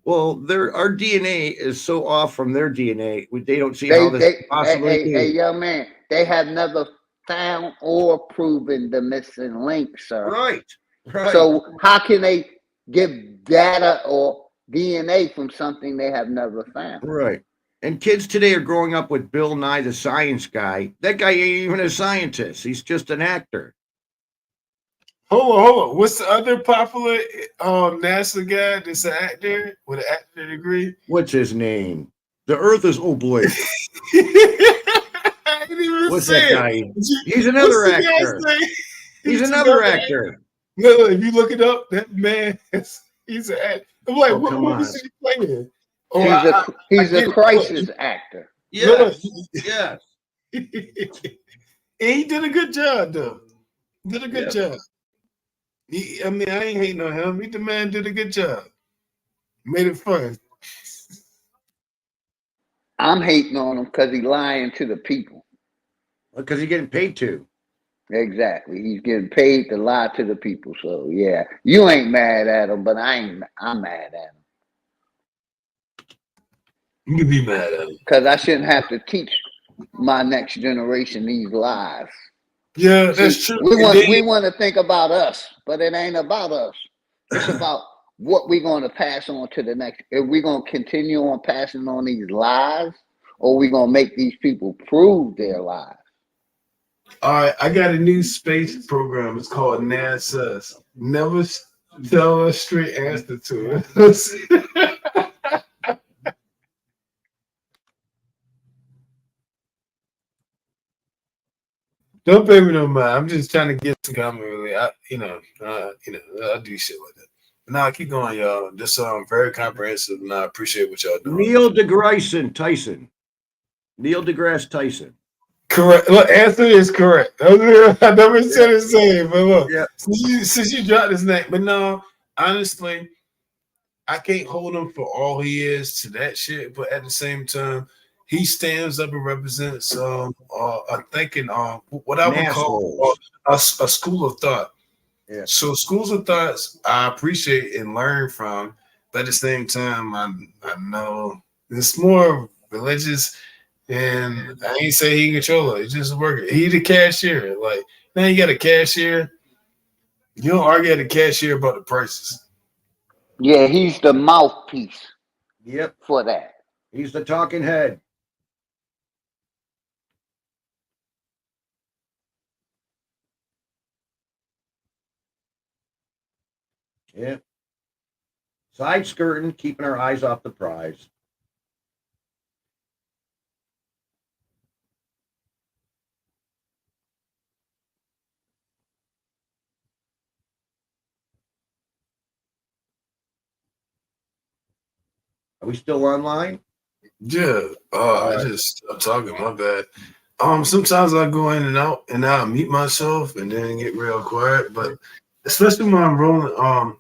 Well, our DNA is so off from their DNA. They don't see how this could possibly be. Hey, young man, they have never found or proven the missing link, sir. Right. So how can they give data or DNA from something they have never found? Right. And kids today are growing up with Bill Nye the Science Guy. That guy ain't even a scientist. He's just an actor. Hold on. What's the other popular NASA guy that's an actor with an actor degree? What's his name? The Earth is, oh boy. I didn't even What's say that guy? it. He's another What's the guy's actor. name? He's another actor. No, if you look it up, that man, he's an actor. I'm like, what was he playing? Oh, he's a crisis actor. Yes. Yes. And he did a good job, though. Did a good job. I mean, I ain't hating on him. The man did a good job. Made it fun. I'm hating on him because he's lying to the people. Because he's getting paid to. Exactly. He's getting paid to lie to the people. So yeah, you ain't mad at him, but I'm mad at him. You can be mad at him. Because I shouldn't have to teach my next generation these lies. Yeah, that's true. We want to think about us, but it ain't about us. It's about what we're going to pass on to the next. If we're going to continue on passing on these lies, or we're going to make these people prove their lies. All right, I got a new space program. It's called NASA. Never tell a straight answer to it. Don't pay me no mind. I'm just trying to get some comment. Really, I do shit like that. But now keep going, y'all. This very comprehensive, and I appreciate what y'all doing. Neil deGrasse Tyson. Neil deGrasse Tyson. Correct. Look, answer is correct. I never said the same, but look, since you dropped his name, but no, honestly, I can't hold him for all he is to that shit. But at the same time, he stands up and represents a thinking, what I would call a school of thought. Yeah. So schools of thoughts I appreciate and learn from, but at the same time, I know it's more religious. And I ain't say he can control it. He's just a worker. He the cashier. Like, now you got a cashier. You don't argue at the cashier about the prices. Yeah, he's the mouthpiece. Yep. For that. He's the talking head. Yeah. Side skirting, keeping our eyes off the prize. Are we still online? Yeah. I just stopped talking. My bad. Sometimes I go in and out mute myself and then get real quiet. But especially when I'm rolling an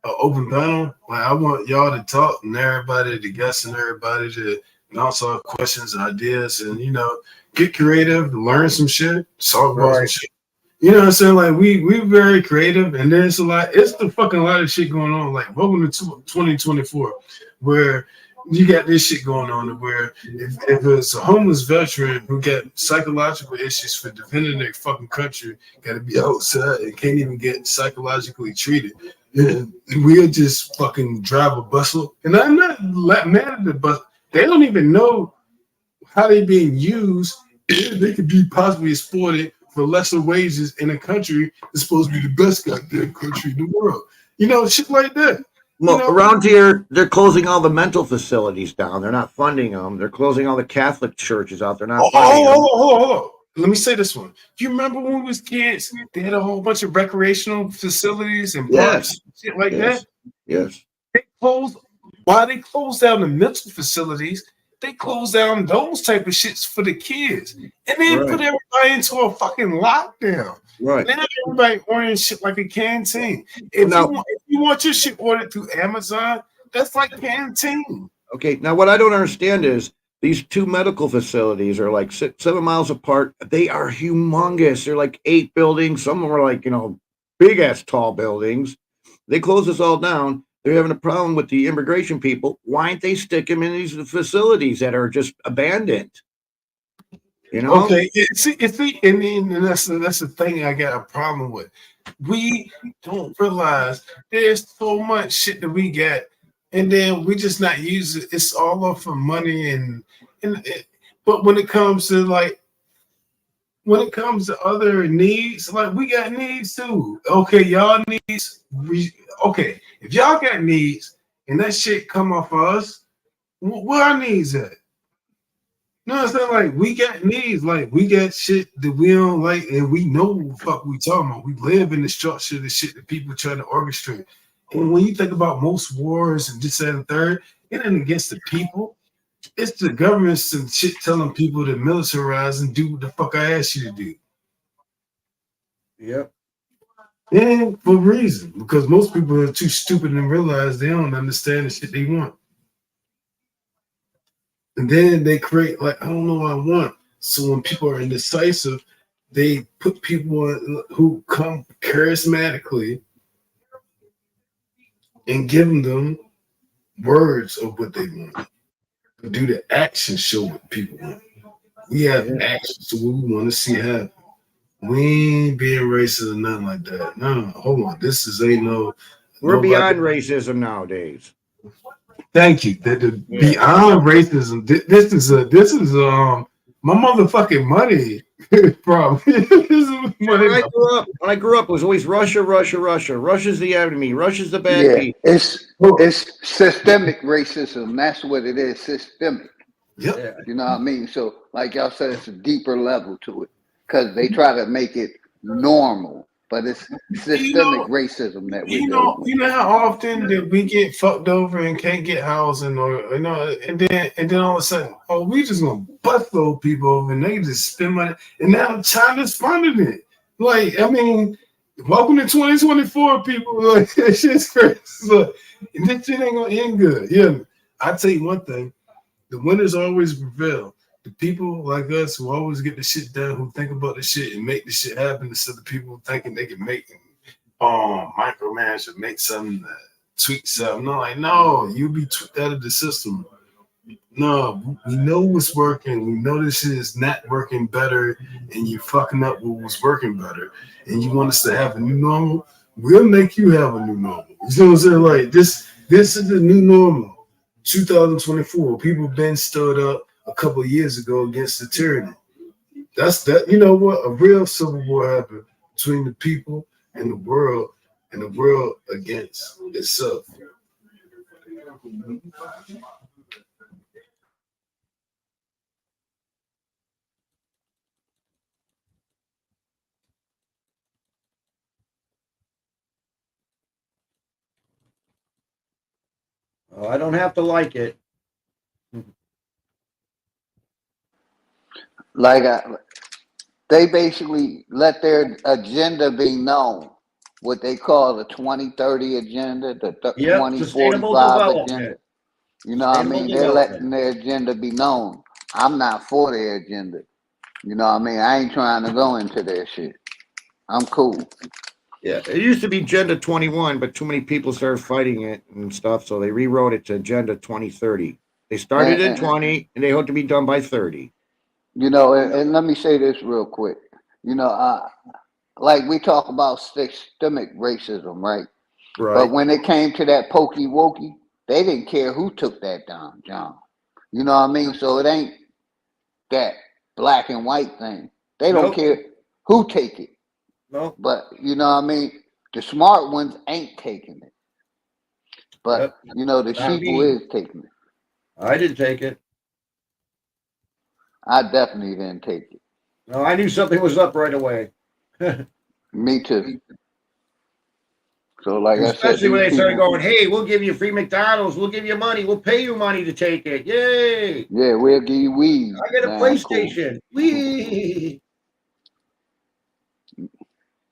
open panel, like I want y'all to talk and everybody to guess and everybody to bounce off questions and ideas and get creative, learn some shit, talk about some shit. You know what I'm saying? Like we very creative, and there's the fucking lot of shit going on. Like welcome to 2024, where you got this shit going on where if it's a homeless veteran who got psychological issues for defending their fucking country, got to be outside and can't even get psychologically treated, and we'll just fucking drive a bustle. And I'm not mad at the bus. They don't even know how they're being used. They could be possibly exploited for lesser wages in a country that's supposed to be the best goddamn country in the world. Shit like that. Well, around here, they're closing all the mental facilities down. They're not funding them. They're closing all the Catholic churches out. They're not funding them. Hold on. Let me say this one. Do you remember when we was kids? They had a whole bunch of recreational facilities and parks and shit like that. Yes. Why they closed down the mental facilities? They closed down those type of shits for the kids, and then put everybody into a fucking lockdown. Right. Now everybody ordering shit like a canteen. If you want your shit ordered through Amazon, that's like canteen. Okay. Now, what I don't understand is These two medical facilities are like 7 miles apart. They are humongous. They're like 8 buildings. Some of them are like, big ass tall buildings. They close this all down. They're having a problem with the immigration people. Why don't they stick them in these facilities that are just abandoned? Okay, see, and then that's the thing I got a problem with. We don't realize there's so much shit that we got, and then we just not use it. It's all off for money but when it comes to other needs, like we got needs too. Okay, y'all needs. Okay, if y'all got needs and that shit come off of us, where our needs at? No, it's not like we got needs. Like we got shit that we don't like, and we know what the fuck we talking about. We live in the structure of the shit that people try to orchestrate. And when you think about most wars and this and the third, it ain't against the people. It's the governments and shit telling people to militarize and do what the fuck I asked you to do. Yep. And for a reason, because most people are too stupid and realize they don't understand the shit they want. And then they create like, I don't know what I want. So when people are indecisive, they put people who come charismatically and give them words of what they want. Do the action show what people want. We have action, so what we want to see happen. We ain't being racist or nothing like that. No, hold on. We're beyond racism nowadays. Thank you. Beyond racism. This is my motherfucking money problem. When I grew up, it was always Russia, Russia, Russia. Russia's the enemy. Russia's the bad people. It's systemic racism. That's what it is. Systemic. Yep. You know what I mean? So, like y'all said, it's a deeper level to it because they try to make it normal, but it's systemic racism that we do. You know how often that we get fucked over and can't get housing, and then all of a sudden, we just gonna bust those people over and they just spend money, and now China's funding it. Like, I mean, welcome to 2024, people. Like, that shit's crazy. Look, and this shit ain't gonna end good. Yeah, I tell you one thing: the winners always prevail. The people like us who always get the shit done, who think about the shit and make the shit happen, instead of people thinking they can make micromanage or make something, tweak something. No, you be tweaked out of the system. No, we know what's working. We know this shit is not working better, and you're fucking up what was working better. And you want us to have a new normal? We'll make you have a new normal. You know what I'm saying? Like this is the new normal. 2024. People been stood up a couple of years ago against the tyranny. That's that. You know what? A real civil war happened between the people and the world against itself. I don't have to like it. They basically let their agenda be known. What they call the 2030 agenda, the 2045 agenda. You know what I mean? They're letting their agenda be known. I'm not for their agenda. You know what I mean? I ain't trying to go into their shit. I'm cool. Yeah, it used to be Agenda 21, but too many people started fighting it and stuff, so they rewrote it to Agenda 2030. They started in 20, and they hope to be done by 30. You know, and let me say this real quick. You know, like we talk about systemic racism, right? Right. But when it came to that pokey wokey, they didn't care who took that down, John. You know what I mean? So it ain't that black and white thing. They don't care who take it. No. But you know what I mean? The smart ones ain't taking it. But you know, the sheeple is taking it. I didn't take it. I definitely didn't take it. No, I knew something was up right away. Me too. So like especially I said, when they started going, hey, we'll give you free McDonald's, we'll give you money, we'll pay you money to take it. Yay! Yeah, we'll give you weed. I get a PlayStation. Cool. Wee!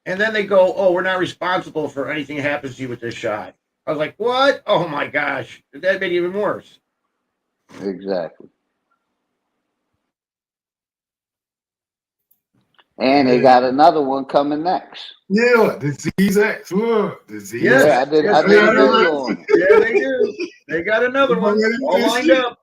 And then they go, oh, we're not responsible for anything that happens to you with this shot. I was like, what? Oh my gosh. That made it even worse. Exactly. And they got another one coming next. Yeah, Disease X. What? Disease Yes, Yeah, I X. did yes, a they video do. on it. Yeah, they do. They got another one all lined up.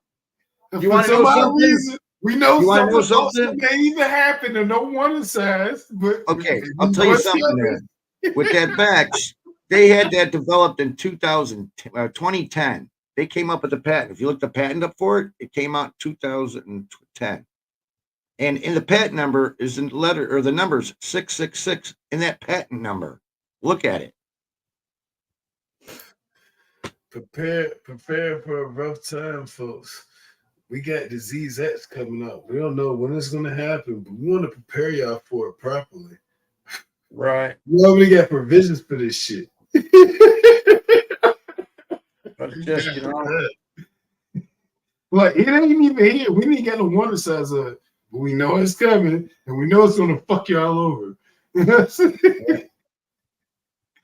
And You for wanna know some odd something? reason, we know You wanna know something else something? that may even happen and no one says, but Okay, we I'll tell know you it's something coming. there. With that Vex, they had that developed in 2010. They came up with the patent. If you look the patent up for it, it came out in 2010. And in the patent number is in the letter or the numbers 666 in that patent number. Look at it. Prepare for a rough time, folks. We got Disease X coming up. We don't know when it's going to happen, but we want to prepare y'all for it properly. Right. We already got provisions for this shit. But it's just, you know, Like, it ain't even here. We ain't got no one size of it, but we know it's coming, and we know it's going to fuck you all over.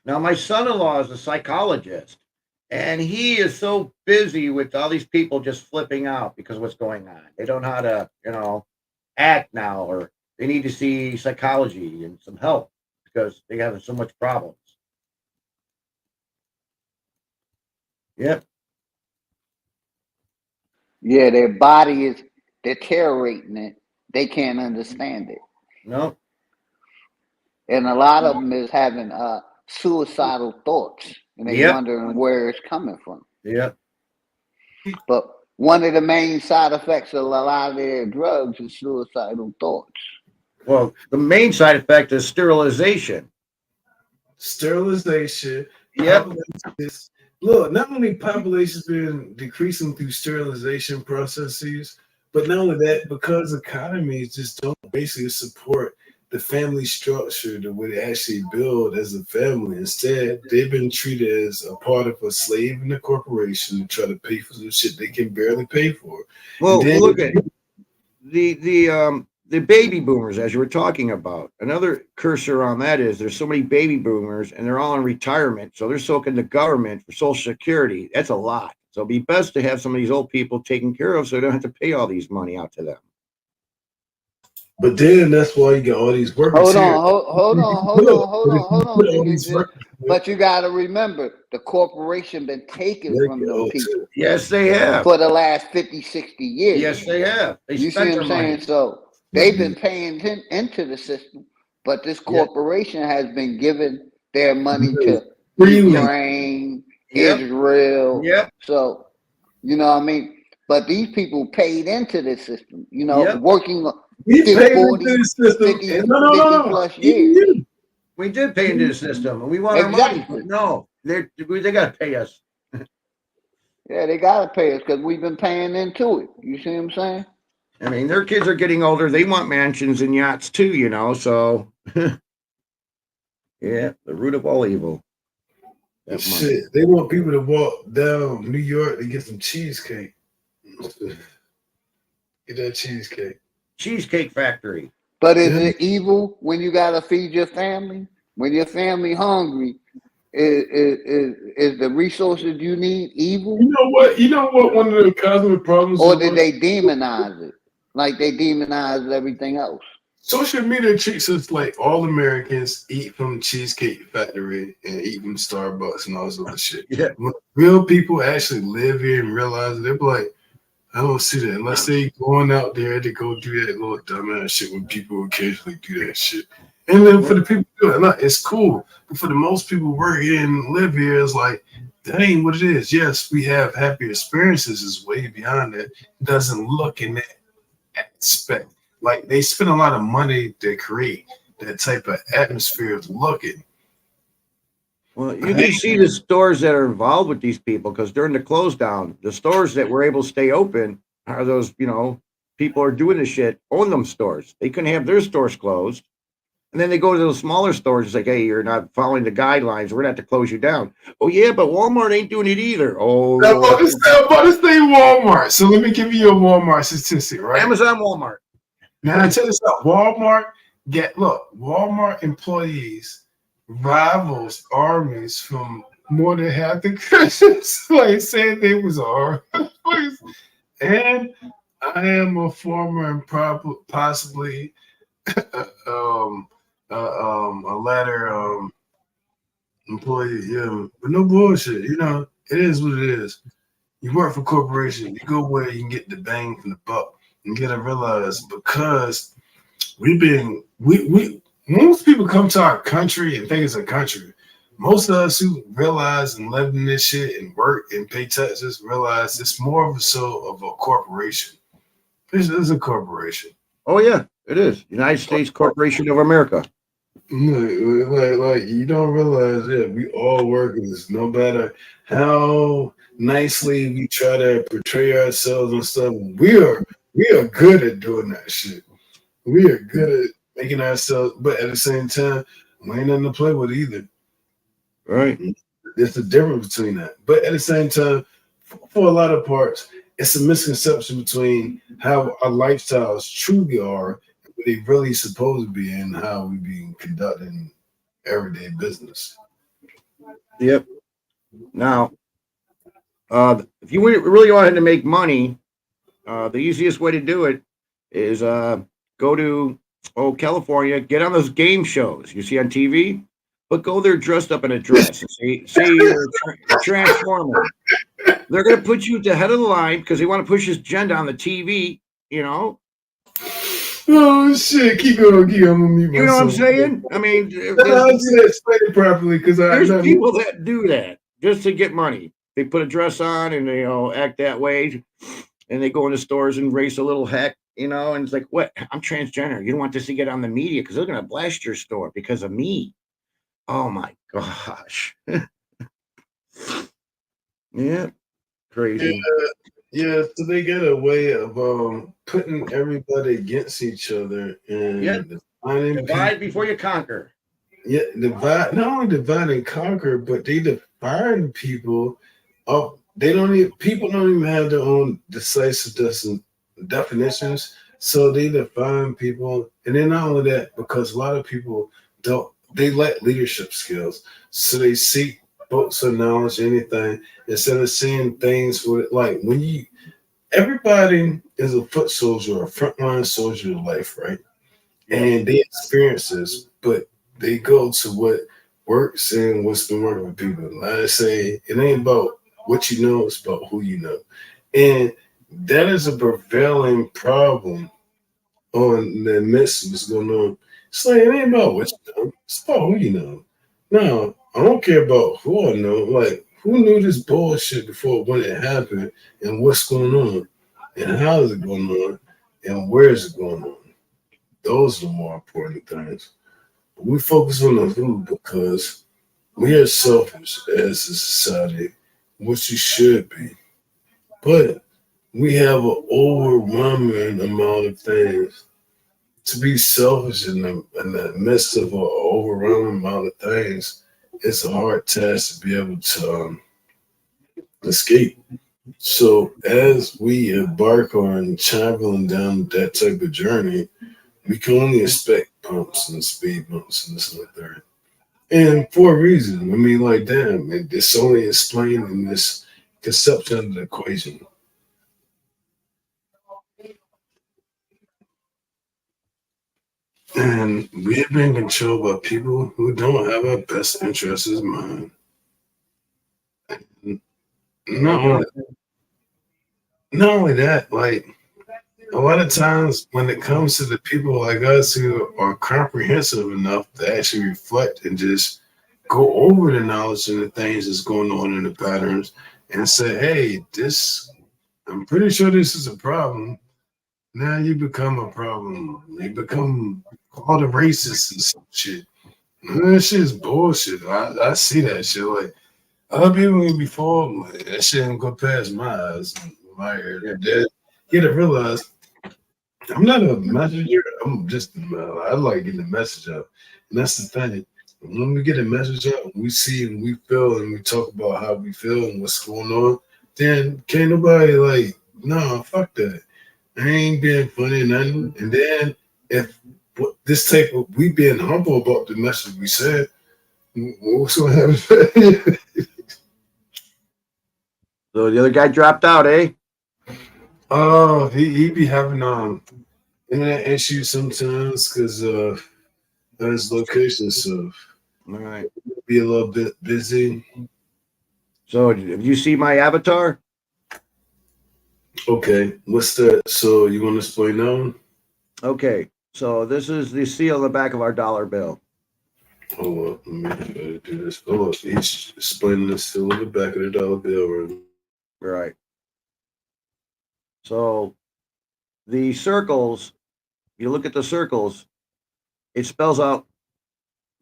now my son-in-law is a psychologist, and he is so busy with all these people just flipping out because of what's going on. They don't know how to, you know, act now, or they need to see psychology and some help because they have so much problems. Yep. Yeah, their body is deteriorating it. They can't understand it. No. And a lot of them is having suicidal thoughts, and they Yep. wondering where it's coming from. Yep. But one of the main side effects of a lot of their drugs is suicidal thoughts. Well, the main side effect is sterilization. Sterilization. Yep. Populations. Look, not only population's been decreasing through sterilization processes, but not only that, because economies just don't basically support the family structure the way they actually build as a family. Instead, they've been treated as a part of a slave in the corporation to try to pay for some shit they can barely pay for. Well, And then- look at the baby boomers, as you were talking about. Another cursor on that is there's so many baby boomers and they're all in retirement, so they're soaking the government for Social Security. That's a lot. So it'd be best to have some of these old people taken care of so they don't have to pay all these money out to them. But then that's why you got all these workers Hold here. on, hold on, All these nigga. workers- But you got to remember, the corporation been taken from them people Yes, they have. for the last 50, 60 years. Yes, they have. They You see spent what their I'm money. saying? So they've been paying into the system, but this corporation has been giving their money to Freely. Ukraine, Yep. Israel. Yep. So, you know what I mean? But these people paid into the system, you know, Yep. working We 50, paid 40, into the system. 50, And no. 50 plus years. We did pay into the system, and we want our money. Exactly. But no, they got to pay us. Yeah, they got to pay us because we've been paying into it. You see what I'm saying? I mean, their kids are getting older. They want mansions and yachts too, you know. So, yeah, the root of all evil. That money. Shit, they want people to walk down New York to get some cheesecake. Get that cheesecake. Cheesecake Factory. But is it evil when you got to feed your family? When your family hungry, is the resources you need evil? You know what? One of the cosmic problems. Or did they demonize it? Like they demonized everything else. Social media treats us like all Americans eat from Cheesecake Factory and eat from Starbucks and all this other shit. Yeah. When real people actually live here and realize it, they're like, I don't see that unless they going out there to go do that little dumbass shit when people occasionally do that shit. And then for the people who do it, it's cool. But for the most people work here and live here, it's like, that ain't what it is. Yes, we have happy experiences, is way beyond that. It doesn't look in that aspect. Like they spend a lot of money to create that type of atmosphere of looking. Well, you can see the stores that are involved with these people because during the close down, the stores that were able to stay open are those, you know, people are doing this shit, own them stores. They couldn't have their stores closed. And then they go to those smaller stores. It's like, hey, you're not following the guidelines. We're going to have to close you down. Oh, yeah, but Walmart ain't doing it either. Oh, But it's Walmart. So let me give you a Walmart statistic, right? Amazon, Walmart. Now, I tell you something. Walmart employees rivals armies from more than half the Christians. Like saying they was armed. And I am a former and possibly a ladder employee, yeah, but no bullshit. You know, it is what it is. You work for a corporation, you go where you can get the bang from the buck. You gotta realize because we most people come to our country and think it's a country. Most of us who realize and live in this shit and work and pay taxes realize it's more of a corporation. This is a corporation. Oh yeah, it is. United States Corporation of America. Like you don't realize that we all workers, no matter how nicely we try to portray ourselves and stuff. We are good at doing that shit. We are good at making ourselves, but at the same time, we ain't nothing to play with either. Right. There's a difference between that. But at the same time, for a lot of parts, it's a misconception between how our lifestyles truly are, what they really supposed to be, and how we be conducting everyday business. Yep. Now, if you really wanted to make money, the easiest way to do it is go to California, get on those game shows you see on TV, but go there dressed up in a dress and say you're a transformer. They're going to put you at the head of the line because they want to push this agenda on the TV, you know. Oh shit! Keep going. I'm gonna mute myself. You know what I'm saying? I mean, explain it properly because there's people that do that just to get money. They put a dress on and they act that way, and they go into stores and race a little heck, and it's like, what? I'm transgender. You don't want this to get on the media because they're going to blast your store because of me. Oh my gosh. Yeah. Crazy. Yeah, so they get a way of putting everybody against each other and divide before you conquer. Yeah, divide, not only divide and conquer, but they define people. People don't even have their own decisive definitions. So they define people, and then not only that, because a lot of people they lack leadership skills. So they seek books or knowledge, anything, instead of seeing things with like everybody is a foot soldier or a frontline soldier of life, right? And they experience this, but they go to what works and what's been working with people. Like I say, it ain't about what you know, it's about who you know. And that is a prevailing problem on the midst of what's going on. It's like, it ain't about what you know, it's about who you know. No, I don't care about who I know. Like, who knew this bullshit before when it happened and what's going on and how is it going on and where is it going on? Those are the more important things. But we focus on the who because we are selfish as a society, which you should be. But we have an overwhelming amount of things. To be selfish in the midst of an overwhelming amount of things, it's a hard task to be able to escape. So as we embark on traveling down that type of journey, we can only expect bumps and speed bumps and this and that. And for a reason. I mean, like, damn, it's only explained in this conception of the equation. And we have been controlled by people who don't have our best interests in mind. Not only that, like a lot of times when it comes to the people like us who are comprehensive enough to actually reflect and just go over the knowledge and the things that's going on in the patterns and say, hey, I'm pretty sure this is a problem. Now you become a problem. You become called a racist and some shit. That shit is bullshit. I see that shit. Like, other people before, like, that shit didn't go past my eyes. Like, you gotta realize, I'm not a messenger. I'm just, I like getting the message out. And that's the thing. When we get a message out, we see and we feel and we talk about how we feel and what's going on, then can't nobody like, no, fuck that. I ain't being funny or nothing. And then if this type of, we being humble about the message we said, what's going to happen? So the other guy dropped out, eh? Oh, he be having internet issues sometimes because of his location, so All right. be a little bit busy. So, do you see my avatar? Okay, what's that? So you want to explain now? Okay. So, this is the seal on the back of our dollar bill. Hold on, let me try to do this. Hold on, he's explaining this still in the back of the dollar bill. Right? Right. So, the circles, you look at the circles, it spells out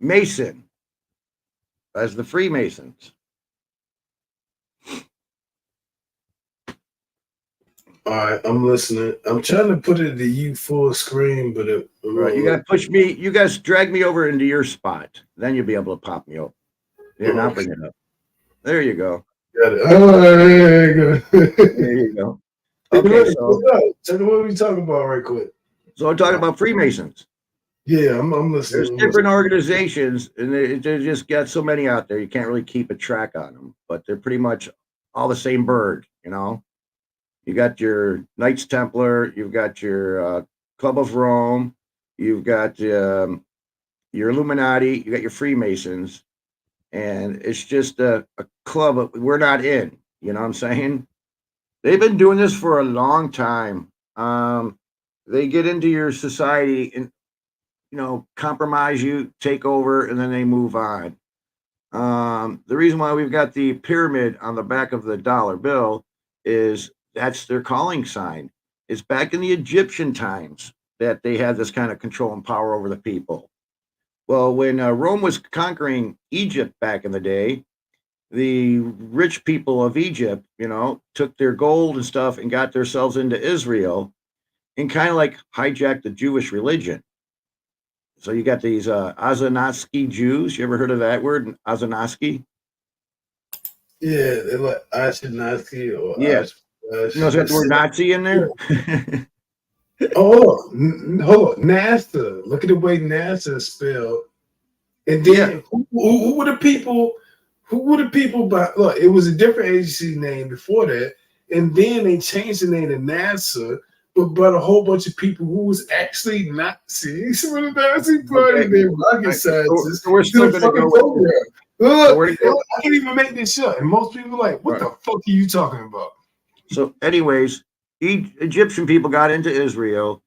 Mason as the Freemasons. All right, I'm listening. I'm trying to put it to you full screen, but it Right. You got to push me. You guys drag me over into your spot. Then you'll be able to pop me up. Here, now bring it up. There you go. got it. Oh, there you go. There you go. Okay. So, tell me what we talking about right quick. so I'm talking about Freemasons. Yeah, I'm listening. There's different organizations, and they just got so many out there. You can't really keep a track on them, but they're pretty much all the same bird. You know, you got your Knights Templar, you've got your Club of Rome, you've got your Illuminati, you got your Freemasons, and it's just a club we're not in. You know what I'm saying? They've been doing this for a long time. They get into your society and compromise you, take over, and then they move on. The reason why we've got the pyramid on the back of the dollar bill is that's their calling sign. It's back in the Egyptian times that they had this kind of control and power over the people. Well, when Rome was conquering Egypt back in the day, the rich people of Egypt, took their gold and stuff and got themselves into Israel and kind of like hijacked the Jewish religion. So you got these Azanaski Jews. You ever heard of that word, Azanaski? Yeah, they're like Ashkenazi or Yeah. You know, got the word Nazi in there? hold on. NASA. Look at the way NASA is spelled. And then who were the people? Who were the people? Look, it was a different agency name before that, and then they changed the name to NASA. But a whole bunch of people who was actually Nazis from the Nazi party, they rocket scientists. So we're still going to go with it. Look, I can't even make this up. And most people are like, what the fuck are you talking about? So, anyways, Egyptian people got into Israel.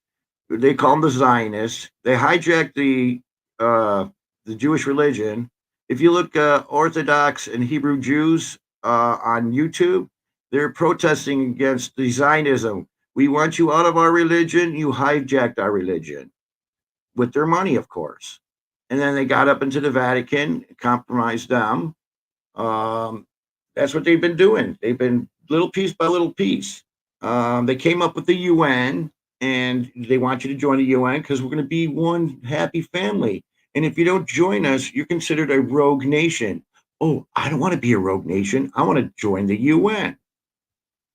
They call them the Zionists. They hijacked the Jewish religion. If you look Orthodox and Hebrew Jews on YouTube, they're protesting against the Zionism. We want you out of our religion. You hijacked our religion with their money, of course. And then they got up into the Vatican, compromised them. That's what they've been doing. They've been little piece by little piece. They came up with the UN, and they want you to join the UN because we're going to be one happy family. And if you don't join us, you're considered a rogue nation. Oh, I don't want to be a rogue nation. I want to join the UN.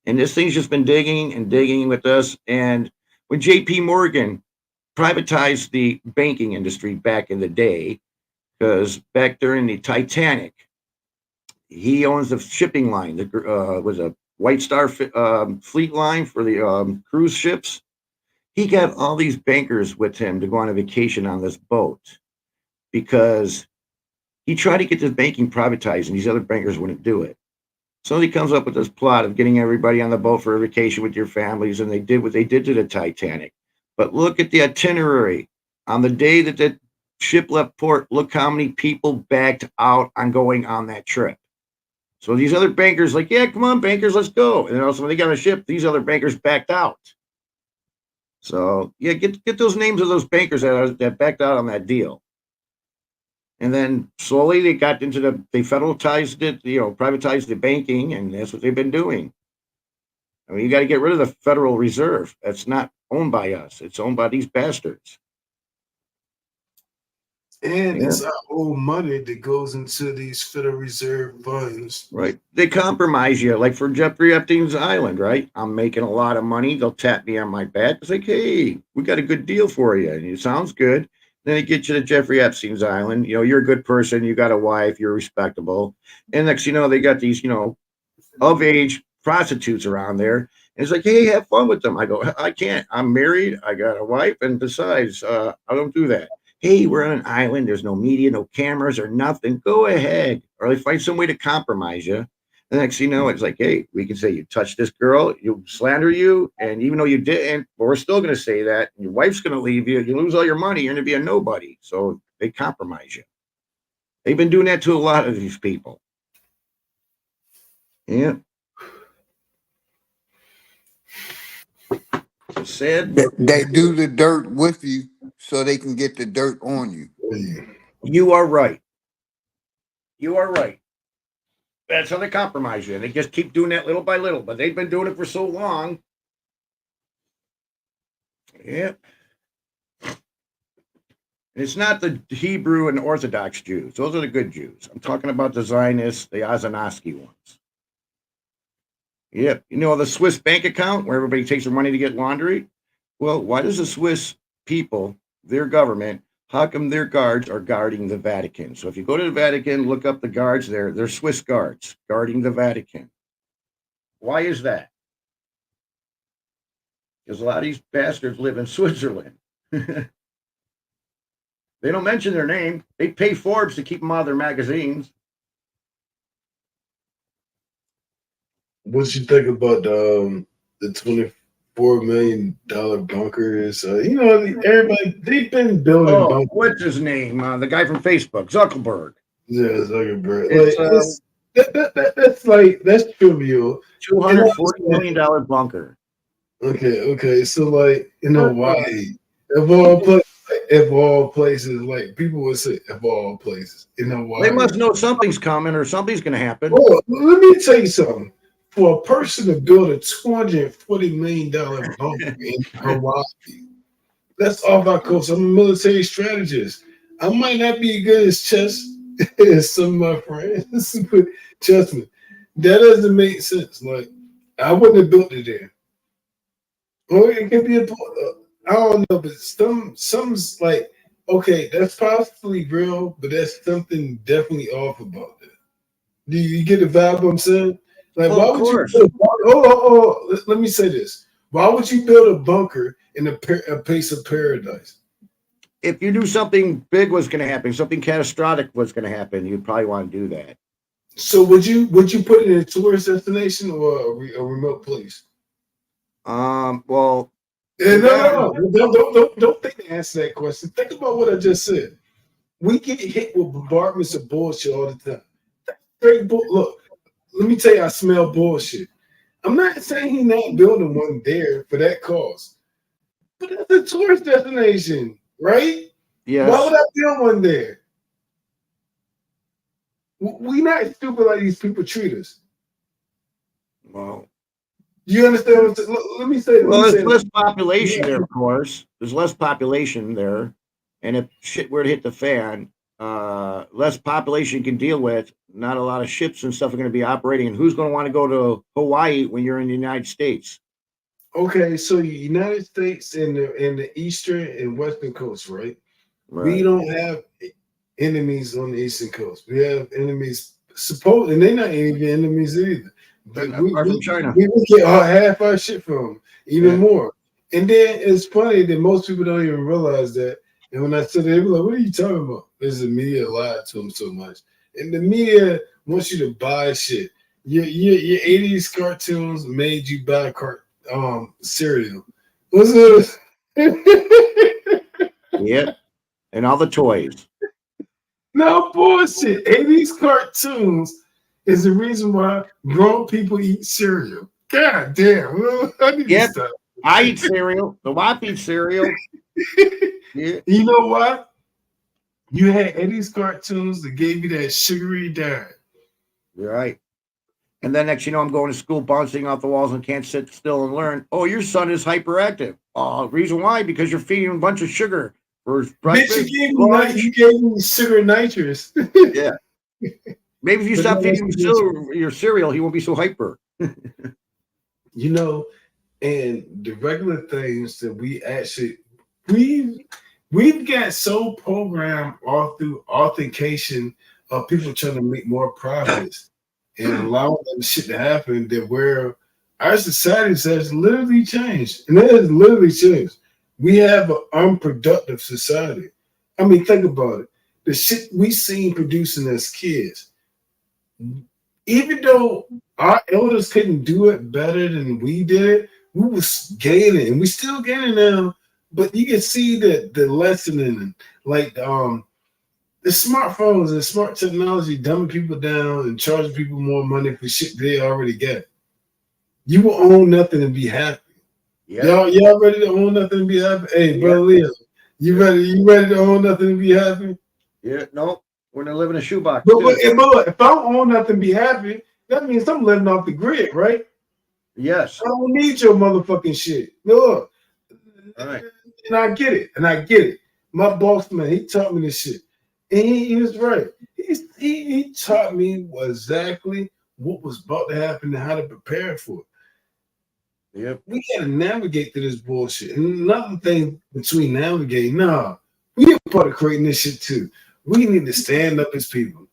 And this thing's just been digging and digging with us. And when JP Morgan privatized the banking industry back in the day, because back during the Titanic, he owns the shipping line. Was a White Star fleet line for the cruise ships. He got all these bankers with him to go on a vacation on this boat because he tried to get this banking privatized, and these other bankers wouldn't do it. So he comes up with this plot of getting everybody on the boat for a vacation with your families, and they did what they did to the Titanic. But look at the itinerary. On the day that the ship left port, look how many people backed out on going on that trip. So these other bankers like, yeah, come on, bankers, let's go. And then also when they got on a ship, these other bankers backed out. So yeah, get those names of those bankers that backed out on that deal. And then slowly they got into they federalized it, privatized the banking, and that's what they've been doing. I mean, you got to get rid of the Federal Reserve. That's not owned by us. It's owned by these bastards. And it's our old money that goes into these Federal Reserve funds. Right. They compromise you. Like for Jeffrey Epstein's island, right? I'm making a lot of money. They'll tap me on my back. It's like, hey, we got a good deal for you. And it sounds good. Then they get you to Jeffrey Epstein's island. You're a good person. You got a wife. You're respectable. And next, they got these, of age prostitutes around there. And it's like, hey, have fun with them. I go, I can't. I'm married. I got a wife. And besides, I don't do that. Hey, we're on an island. There's no media, no cameras or nothing. Go ahead. Or they find some way to compromise you. The next thing you know, it's like, hey, we can say you touched this girl, you slander you. And even though you didn't, but we're still going to say that. Your wife's going to leave you. You lose all your money. You're going to be a nobody. So they compromise you. They've been doing that to a lot of these people. Yeah. It's sad. They do the dirt with you so they can get the dirt on you. You are right. You are right. That's how they compromise you. And they just keep doing that little by little. But they've been doing it for so long. Yep. And it's not the Hebrew and Orthodox Jews. Those are the good Jews. I'm talking about the Zionists, the Azanowski ones. Yep. You know the Swiss bank account where everybody takes their money to get laundry? Well, why does the Swiss people, their government, how come their guards are guarding the Vatican? So if you go to the Vatican, look up the guards there. They're Swiss guards guarding the Vatican. Why is that? Because a lot of these bastards live in Switzerland. They don't mention their name. They pay Forbes to keep them out of their magazines. What you think about the $24 million bunkers? Everybody they've been building bunkers. What's his name? The guy from Facebook, Zuckerberg. Yeah, Zuckerberg. That's trivial. $240 million bunker. Okay. So why? Of all places, like people would say, of all places, why? They must know something's coming or something's going to happen. Oh, let me tell you something. For a person to build a $240 million bunker in Hawaii, that's off my coast. I'm a military strategist. I might not be good as chess as some of my friends, but trust me, that doesn't make sense. Like, I wouldn't have built it there. Or it could be I don't know, but some's like, okay, that's possibly real, but that's something definitely off about that. Do you get the vibe I'm saying? Like, why would you build let me say this. Why would you build a bunker in a place of paradise? If you knew something big was going to happen, something catastrophic was going to happen, you'd probably want to do that. So would you put it in a tourist destination or a remote place? Well, no. Don't think to answer that question. Think about what I just said. We get hit with bombardments of bullshit all the time. Straight look. Let me tell you, I smell bullshit. I'm not saying he's not building one there for that cause, but that's a tourist destination, right? Yes. Why would I build one there? We not stupid like these people treat us. Well, you understand what I'm saying? Let me say. Well, there's less population there, of course. There's less population there, and if shit were to hit the fan, less population can deal with. Not a lot of ships and stuff are going to be operating. And who's going to want to go to Hawaii when you're in the United States? Okay, so the United States and the eastern and western coast, right? We don't have enemies on the eastern coast. We have enemies, and they're not even enemies either. But from China. We get half our shit from them, even more. And then it's funny that most people don't even realize that. And when I said that, they were like, what are you talking about? Because the media lied to them so much. And the media wants you to buy shit. Your 80s cartoons made you buy cereal. What's this? Yep. And all the toys. No bullshit. 80s cartoons is the reason why grown people eat cereal. God damn. I need to stop. I eat cereal. The wife eats cereal. Yeah. You know what? You had 80s cartoons that gave you that sugary diet. Right. And then next, I'm going to school, bouncing off the walls and can't sit still and learn. Oh, your son is hyperactive. Reason why? Because you're feeding him a bunch of sugar for breakfast. Bitch, you gave me sugar nitrous. Yeah. Maybe if you stop feeding him your cereal, he won't be so hyper. And the regular things that we actually we've got so programmed all through authentication of people trying to make more profits and allowing that shit to happen that we're our society has literally changed, and it has literally changed. We have an unproductive society. I mean, think about it. The shit we seen producing as kids, even though our elders couldn't do it better than we did it, we was gaining, and we still gaining now. But you can see that the lessening, like the smartphones and smart technology, dumbing people down and charging people more money for shit they already get. You will own nothing and be happy. Yeah. Y'all ready to own nothing and be happy? Hey, brother Leo, you ready? You ready to own nothing and be happy? Yeah. No, we're gonna live in a shoebox. But, Too. but look, if I don't own nothing and be happy, that means I'm living off the grid, right? Yes. I don't need your motherfucking shit. Look, All right. and I get it, and I get it. My boss man, he taught me this shit, and he was right. He taught me exactly what was about to happen and how to prepare for it. Yep. We gotta navigate through this bullshit. And another thing between navigating, nah, we are part of creating this shit too. We need to stand up as people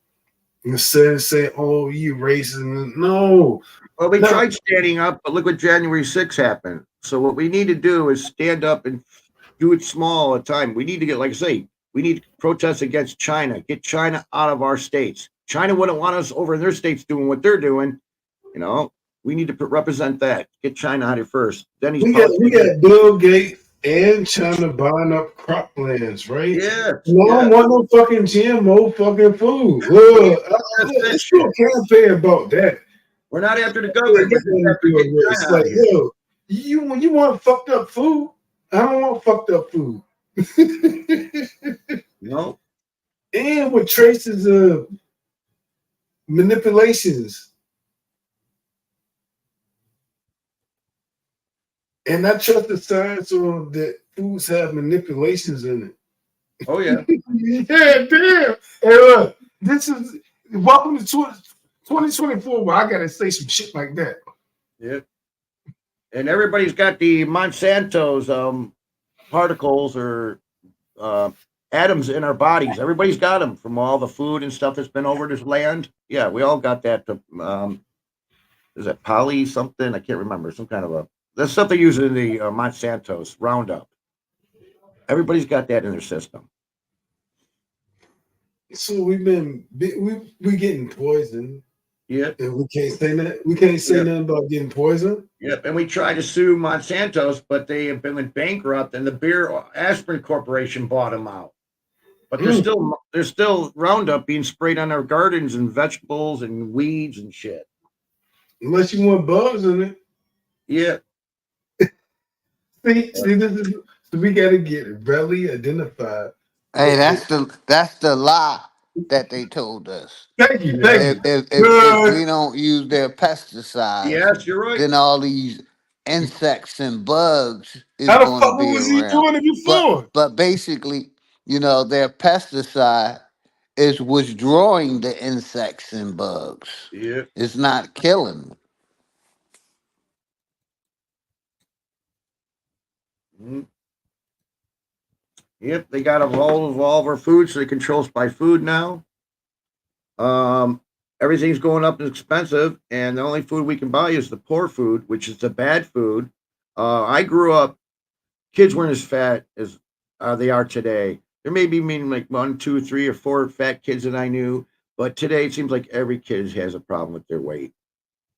instead of saying, "Oh, you racist." No, Well, we no. tried standing up, but look what January 6th happened. So what we need to do is stand up and do it small at a time. We need to get, like I say, we need to protest against China. Get China out of our states. China wouldn't want us over in their states doing what they're doing. You know, we need to represent that. Get China out of here first. Then he's We got Bill Gates and China buying up croplands, right? Yeah. No, I don't want no fucking GMO fucking food. Look, let's do a campaign about that. We're not after the government. We're just after getting It's China out like, of here. yo, you want fucked up food? I don't want fucked up food. No. And with traces of manipulations. And I trust the science on that foods have manipulations in it. Oh yeah. Yeah, damn. Hey, look, this is welcome to 2024 where I gotta say some shit like that. Yeah. And everybody's got the Monsanto's particles or atoms in our bodies. Everybody's got them from all the food and stuff that's been over this land. Yeah, we all got that. Is it poly something? I can't remember. Some kind of that's stuff they use in the Monsanto's Roundup. Everybody's got that in their system. So we getting poisoned. Yep. And we can't say that. We can't say nothing about getting poisoned. Yep. And we tried to sue Monsanto's, but they have been bankrupt, and the Beer Aspirin Corporation bought them out. But there's still Roundup being sprayed on our gardens and vegetables and weeds and shit. Unless you want bugs in it. Yeah. See, this is so we gotta get it really identified. Hey, that's the lie that they told us. Thank you, thank If you. we don't use their pesticides, Yes, you're right. then all these insects and bugs is How the going fuck to be was he around. doing it before? But basically, their pesticide is withdrawing the insects and bugs. Yeah. It's not killing them. Mm-hmm. Yep, they got all of our food, so they control us by food now. Everything's going up and expensive, and the only food we can buy is the poor food, which is the bad food. I grew up, kids weren't as fat as they are today. There may be like 1, 2, 3, or 4 fat kids that I knew, but today it seems like every kid has a problem with their weight.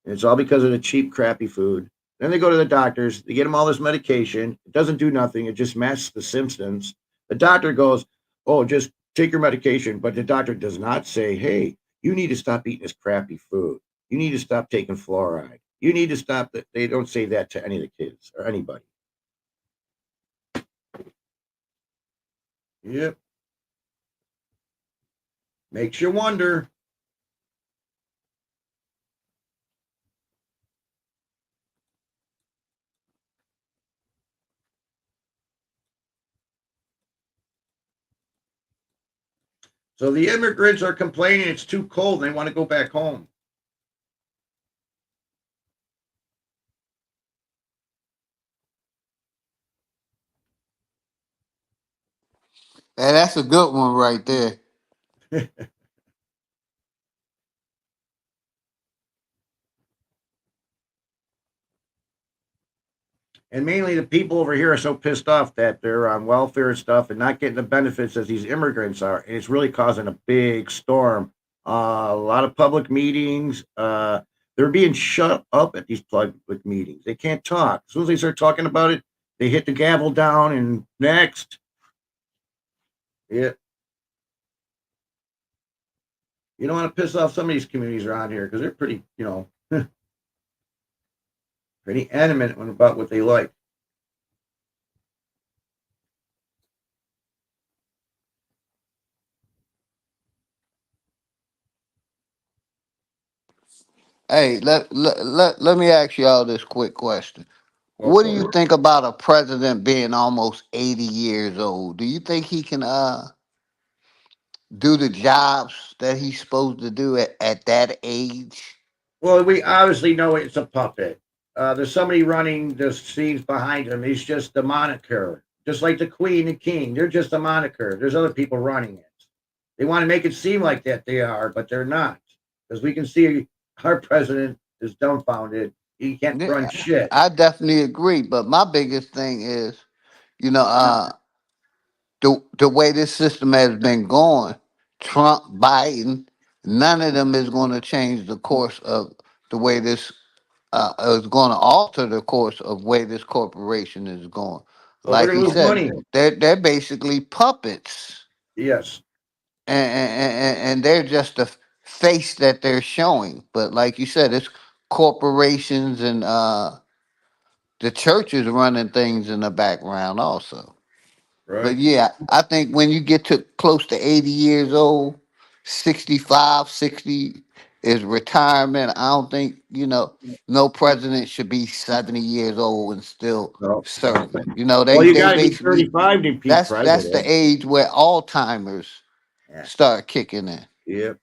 And it's all because of the cheap, crappy food. Then they go to the doctors, they get them all this medication. It doesn't do nothing, it just masks the symptoms. The doctor goes, "Oh, just take your medication." But the doctor does not say, "Hey, you need to stop eating this crappy food. You need to stop taking fluoride. You need to stop that." They don't say that to any of the kids or anybody. Yep. Makes you wonder. So the immigrants are complaining it's too cold and they want to go back home. And that's a good one right there. And mainly the people over here are so pissed off that they're on welfare and stuff and not getting the benefits as these immigrants are. And it's really causing a big storm. A lot of public meetings. They're being shut up at these public meetings. They can't talk. As soon as they start talking about it, they hit the gavel down and next. Yeah. You don't want to piss off some of these communities around here because they're pretty, pretty adamant about what they like. Hey, let me ask y'all this quick question. What do you think about a president being almost 80 years old? Do you think he can do the jobs that he's supposed to do at that age? Well, we obviously know it's a puppet. There's somebody running the scenes behind him. He's just a moniker, just like the Queen and King. They're just a moniker. There's other people running it. They want to make it seem like that they are, but they're not. Because we can see our president is dumbfounded. He can't run shit. I definitely agree, but my biggest thing is, you know, the way this system has been going, Trump, Biden, none of them is going to change the course of the way this is going to alter the course of way this corporation is going. Well, they're Like going he to lose said, money. they're basically puppets, Yes. and they're just a face that they're showing. But like you said, it's corporations and the church is running things in the background also. Right. But yeah, I think when you get to close to 80 years old, 65, 60 is retirement. I don't think, no president should be 70 years old and still No. serving. They, Well, you they got to be basically, 35 to be that's president. the age where Alzheimer's Yeah. start kicking in. Yep.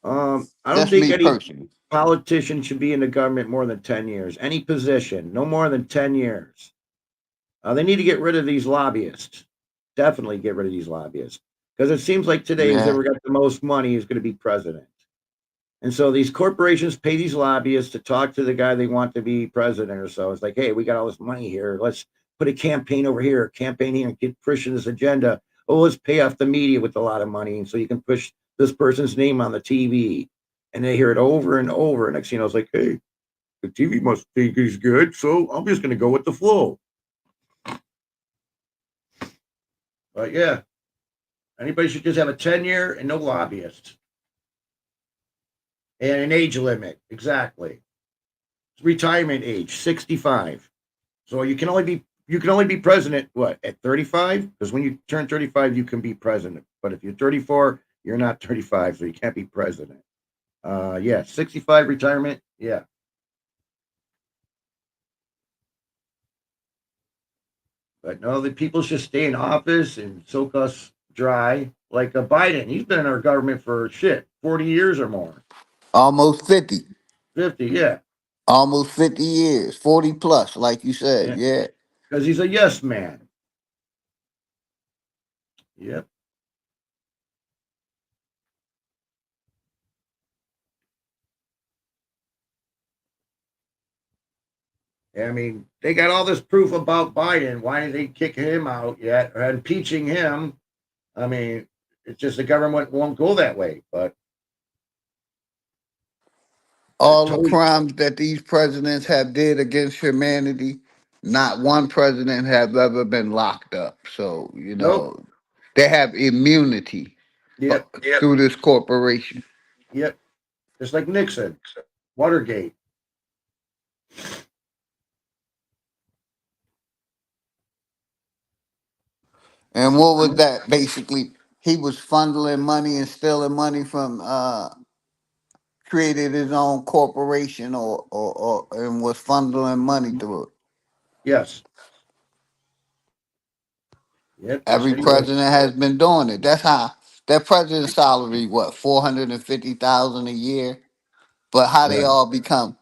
I don't That's think me any personally. politician should be in the government more than 10 years. Any position, no more than 10 years. They need to get rid of these lobbyists. Definitely get rid of these lobbyists. Because it seems like today who's Yeah. ever got the most money is going to be president. And so these corporations pay these lobbyists to talk to the guy they want to be president or so. It's like, hey, we got all this money here. Let's put a campaign over here, campaign here, and get pushing this agenda. Oh, let's pay off the media with a lot of money. And so you can push this person's name on the TV. And they hear it over and over. And next thing you know, it's like, hey, the TV must think he's good. So I'm just going to go with the flow. But yeah, anybody should just have a 10-year and no lobbyists. And an age limit, exactly. Retirement age, 65. So you can only be president, what, at 35? Because when you turn 35, you can be president. But if you're 34, you're not 35, so you can't be president. 65 retirement, yeah. But no, the people should stay in office and soak us dry. Like Biden, he's been in our government for 40 years or more. Almost 50. 50, yeah. Almost 50 years. 40 plus, like you said. Yeah. Because he's a yes man. Yep. I mean, they got all this proof about Biden. Why didn't they kick him out yet or impeaching him? I mean, it's just the government won't go that way. But all the crimes that these presidents have did against humanity, not one president have ever been locked up. So, they have immunity through this corporation. Yep. Just like Nixon, Watergate. And what was that? Basically, he was funneling money and stealing money from created his own corporation or and was funneling money through it. Yes. Yep. Every president has been doing it. That's how that president's salary, what, 450,000 a year? But how they all become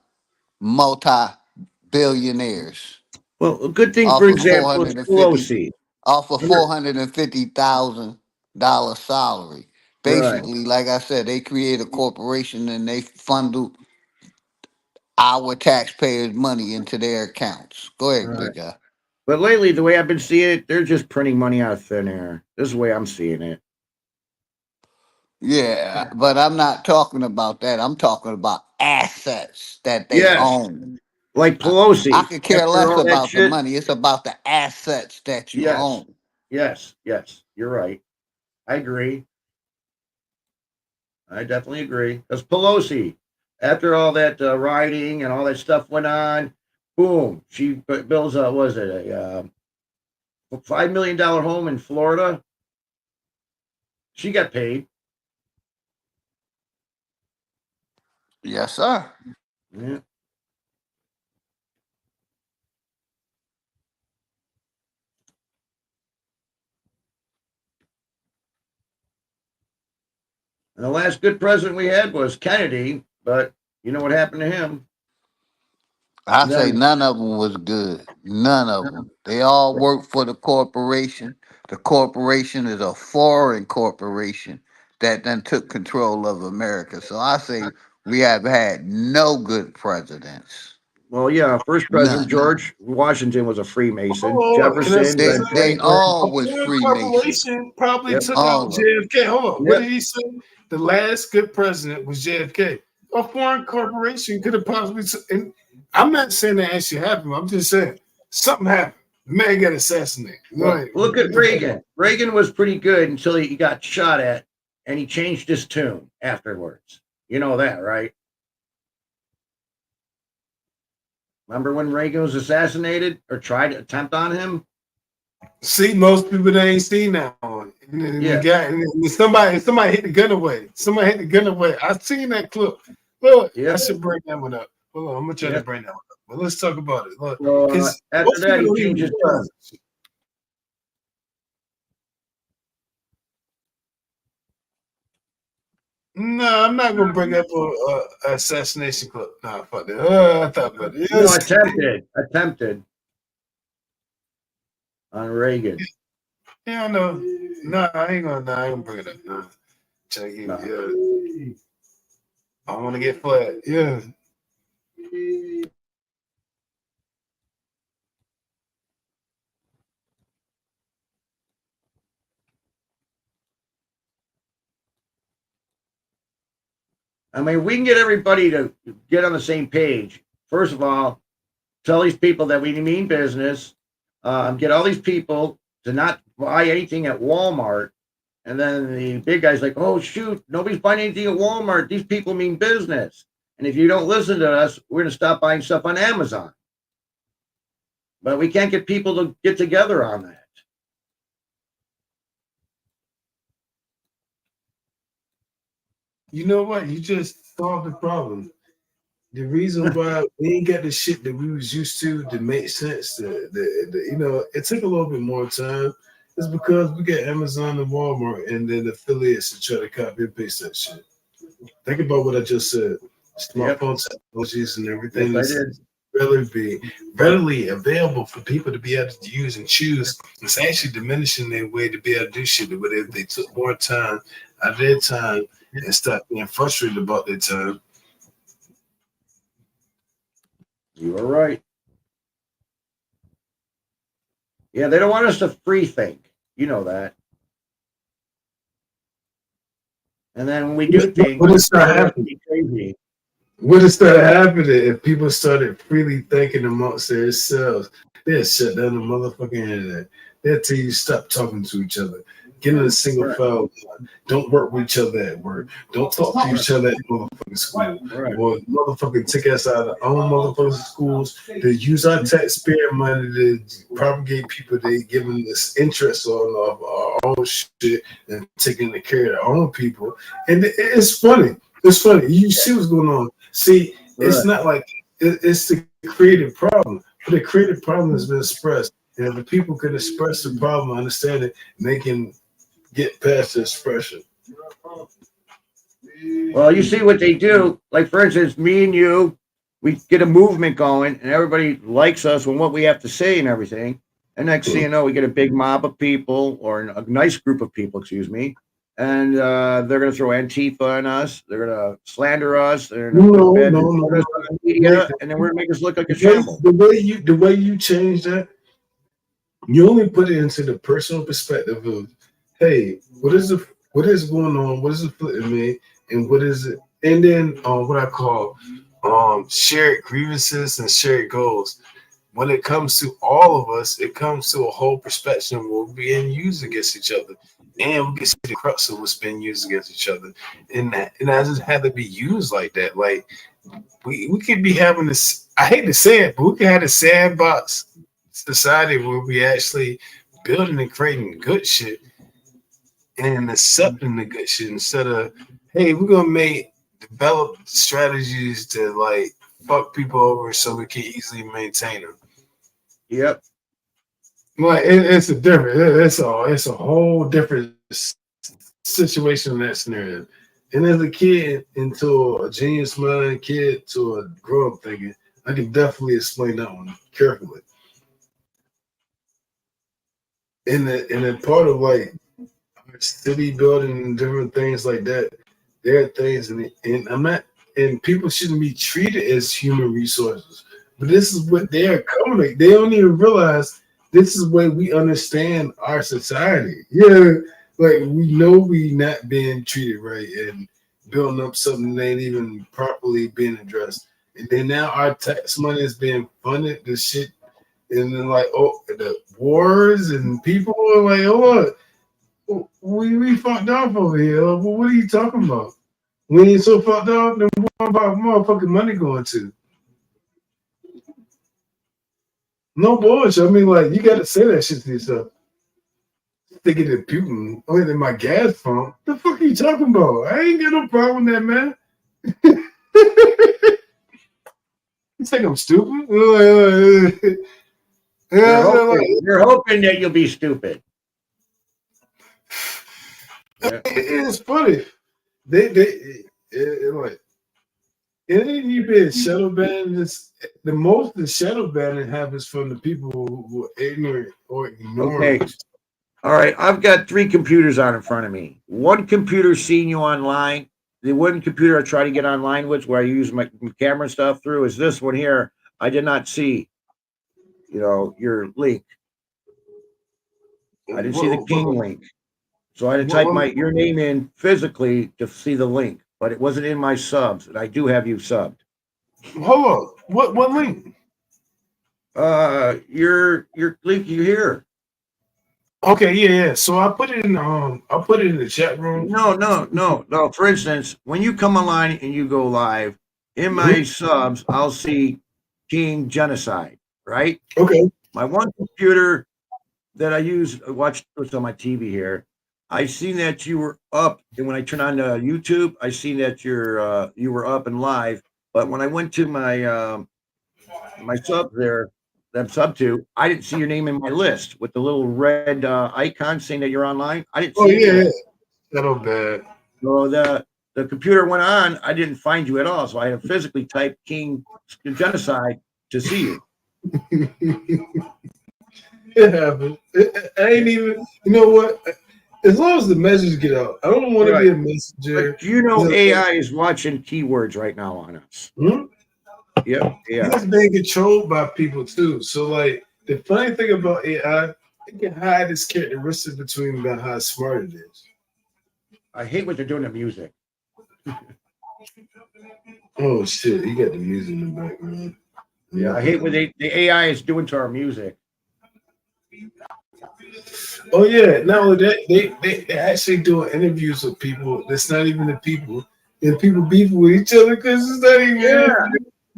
multi-billionaires. Well, a good thing, for example, is Pelosi. Off a $450,000 salary. Basically, like I said, they create a corporation and they funnel our taxpayers' money into their accounts. Go ahead, Right. big guy. But lately, the way I've been seeing it, they're just printing money out of thin air. This is the way I'm seeing it. Yeah, but I'm not talking about that. I'm talking about assets that they Yes, own. like I, I Pelosi. could care After less all that about the shit. money. It's about the assets that you Yes, own. yes. You're right. I agree. I definitely agree. Because Pelosi, after all that rioting and all that stuff went on, boom, she builds a was it a $5 million home in Florida. She got paid. Yes, sir. Yeah. And the last good president we had was Kennedy, but you know what happened to him? I And say then none of them was good. None of them. They all work for the corporation. The corporation is a foreign corporation that then took control of America. So I say we have had no good presidents. well, yeah, first president None. George Washington was a Freemason. Oh, can I Jefferson, say Ben They something? Franklin. all A was foreign Freemasons. corporation probably Yep. took out All of them. JFK. Hold on. What Yep. did he say? The last good president was JFK. A foreign corporation could have possibly. And I'm not saying that actually happened. I'm just saying something happened. The man got assassinated. Well, look at Reagan. Reagan was pretty good until he got shot at, and he changed his tune afterwards. You know that, right? Remember when Reagan was assassinated or tried to attempt on him? See, most people they ain't seen that one. And then Yeah. the guy, and then somebody hit the gun away. Somebody hit the gun away. I seen that clip. Look, Yeah. I should bring that one up. Hold on, I'm gonna try Yeah. to bring that one up. But let's talk about it. Look, So because after most that, he people don't changed even his realize tune. it. No, I'm not gonna bring up a assassination clip. Nah, fuck that. I thought about it. No, Yes. attempted on Reagan. Yeah, I know. No, I ain't gonna bring it up. No. Check it. No. Yeah. I want to get flat. Yeah. I mean, we can get everybody to get on the same page. First of all, tell these people that we mean business. Get all these people to not buy anything at Walmart. And then the big guy's like, oh, shoot, nobody's buying anything at Walmart. These people mean business. And if you don't listen to us, we're going to stop buying stuff on Amazon. But we can't get people to get together on that. You know what? You just solved the problem. The reason why we ain't got the shit that we was used to make sense, it took a little bit more time. It's because we got Amazon and Walmart and then affiliates to try to copy and paste that shit. Think about what I just said. Smartphone technologies and everything Yes, is readily available for people to be able to use and choose. It's actually diminishing their way to be able to do shit. But if they took more time out of their time and stop being frustrated about their time. You are right. Yeah, they don't want us to free think. You know that. And then when we do think, what is not happening? Crazy. What is started happening if people started freely thinking amongst themselves? They'll shut down the motherfucking internet. They'll tell you stop talking to each other. Get in a single file. Don't work with each other at work. Don't talk to each other at motherfucking school. Right. Or motherfucking take us out of our own motherfucking schools. They use our taxpayer money to propagate people. They giving us interest on our own shit and taking care of our own people. And it's funny. It's funny. You see what's going on. See, it's not like it's the creative problem. But the creative problem has been expressed. And if the people can express the problem, understand it, and they can get past the expression. Well, you see what they do. Like, for instance, me and you, we get a movement going, and everybody likes us and what we have to say and everything. And next thing you know, we get a big mob of people or a nice group of people, excuse me, and they're going to throw Antifa on us. They're going to slander us. They're No, going to no, put no, us no. on the media, and then we're going to make us look like a shambles. The way you change that, you only put it into the personal perspective of, hey, what is going on? What is afflicting me? And what is it? And then what I call shared grievances and shared goals. When it comes to all of us, it comes to a whole perspective where we're being used against each other. And we can see the crux of what's being used against each other. And that just had to be used like that. Like we could be having this, I hate to say it, but we could have a sandbox society where we actually building and creating good shit and accepting the good shit instead of, hey, we're gonna develop strategies to like fuck people over so we can easily maintain them. Yep. Like it's a whole different situation in that scenario. And as a kid into a genius mind kid to a grown up thinking, I can definitely explain that one carefully. And then part of like city building and different things like that, there are things and I'm not, and people shouldn't be treated as human resources. But this is what they are coming. They don't even realize this is the way we understand our society. Yeah, like we know we not being treated right and building up something that ain't even properly being addressed. And then now our tax money is being funded to shit, and then like the wars and people are like, oh, we fucked off over here. Well, what are you talking about? We ain't so fucked up. Then what about motherfucking money going to? No bullshit. I mean, like, you got to say that shit to yourself. Thinking that Putin, in my gas pump. The fuck are you talking about? I ain't got no problem with that, man. You think I'm stupid? You're hoping that you'll be stupid. Yeah. It's funny. Like, it ain't even shadow banning. The shadow banning happens from the people who are ignorant or ignorant. Okay. All right. I've got 3 computers on in front of me. One computer seeing you online. The one computer I try to get online with, where I use my camera stuff through, is this one here. I did not see, your link. I didn't see the King link. So I had to type your name in physically to see the link, but it wasn't in my subs, and I do have you subbed. Hold on. What link? Your link you here. Okay, yeah. So I put it in the chat room. No. For instance, when you come online and you go live, in my subs, I'll see King Genocide, right? Okay. My one computer that I use, watch what's on my TV here. I seen that you were up, and when I turn on YouTube, I seen that you were up and live. But when I went to my my sub there, that I'm sub to, I didn't see your name in my list with the little red icon saying that you're online. I didn't see it. That'll bad. So the computer went on. I didn't find you at all. So I had to physically type King Genocide to see you. It happened. I ain't even. You know what? As long as the message get out, I don't want to be a messenger. But AI is watching keywords right now on us. Yep. Yeah. It's being controlled by people too. So like the funny thing about AI, it can hide its characteristics between how smart it is. I hate what they're doing to music. Oh shit! You got the music in the background. Yeah, I hate what the AI is doing to our music. Oh yeah, not only that, they actually doing interviews with people that's not even the people, and people beef with each other because it's not even.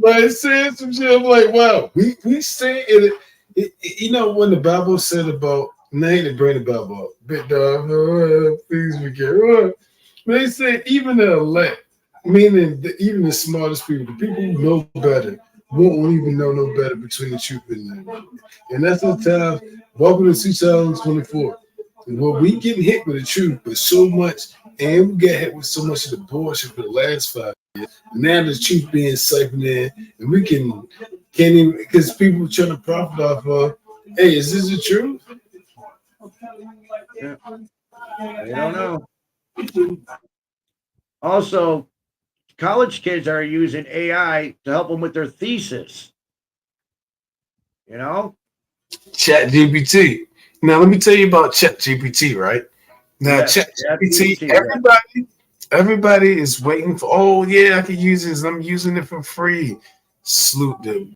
Like saying some shit, I'm like, wow, we say it. When the Bible said about, now I hate to bring the Bible up, bit dog, please be careful. They said even the elect, meaning even the smartest people, the people who know better, won't even know no better between the truth and the. And that's the time. Welcome to 2024. Well, we getting hit with the truth, but so much, and we get hit with so much of the bullshit for the last 5 years. Now the truth being siphoned in, and we can't even, because people trying to profit off of, hey, is this the truth? Yeah. I don't know. Also, college kids are using AI to help them with their thesis. You know? Chat GPT. Now let me tell you about Chat GPT, right? Now Yes, Chat GPT, ChatGPT, yeah. everybody is waiting for, oh yeah, I can use this. I'm using it for free. Salute the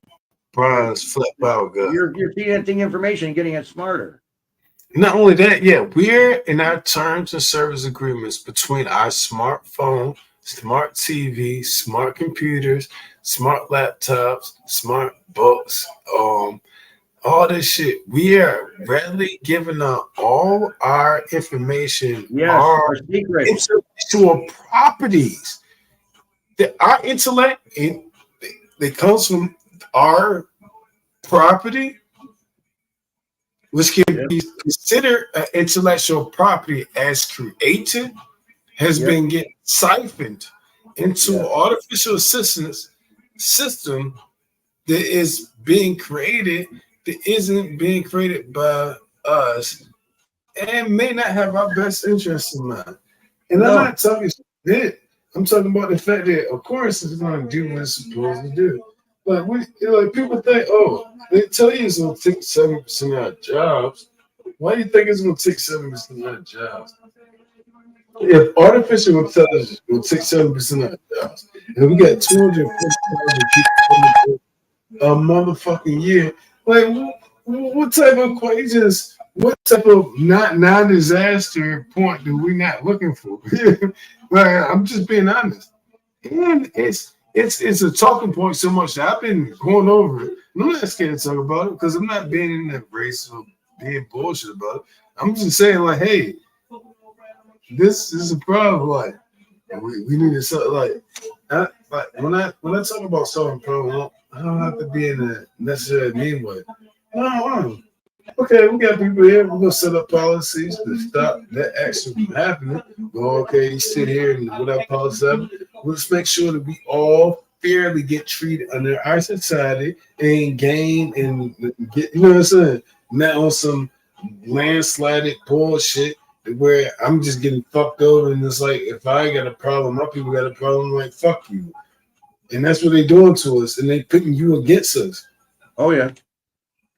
bronze flip out guy. You're feeding information and getting it smarter. Not only that, yeah, we're in our terms and service agreements between our smartphone, smart TV, smart computers, smart laptops, smart books, all this shit. We are readily giving up all our information, Yes, our our secrets. intellectual properties. Our intellect, it comes from our property, which can be considered an intellectual property as created, has been getting siphoned into an artificial assistance system that is being created that isn't being created by us and may not have our best interests in mind. And I'm not talking shit. I'm talking about the fact that, of course, it's going to do what it's supposed to do. Like people think, oh, they tell you it's going to take 7% of our jobs. Why do you think it's going to take 7% of our jobs? If artificial intelligence will take 7% of our jobs, and we got 250,000 people a motherfucking year, like what type of equations? What type of non-disaster point do we not looking for? Like, I'm just being honest, and it's a talking point so much that I've been going over it. And I'm not scared to talk about it because I'm not being in that race of being bullshit about it. I'm just saying, like, hey, this is a problem. Like, we need to like when I talk about solving problems, I don't have to be in a necessarily mean way. No. Okay, we got people here. We're gonna set up policies to stop that action from happening. Well, okay, you sit here and whatever policy happen, let's make sure that we all fairly get treated under our society and gain and get, you know what I'm saying? Not on some landslided bullshit where I'm just getting fucked over and it's like if I got a problem, my people got a problem, like fuck you. And that's what they're doing to us, and they putting you against us. Oh yeah.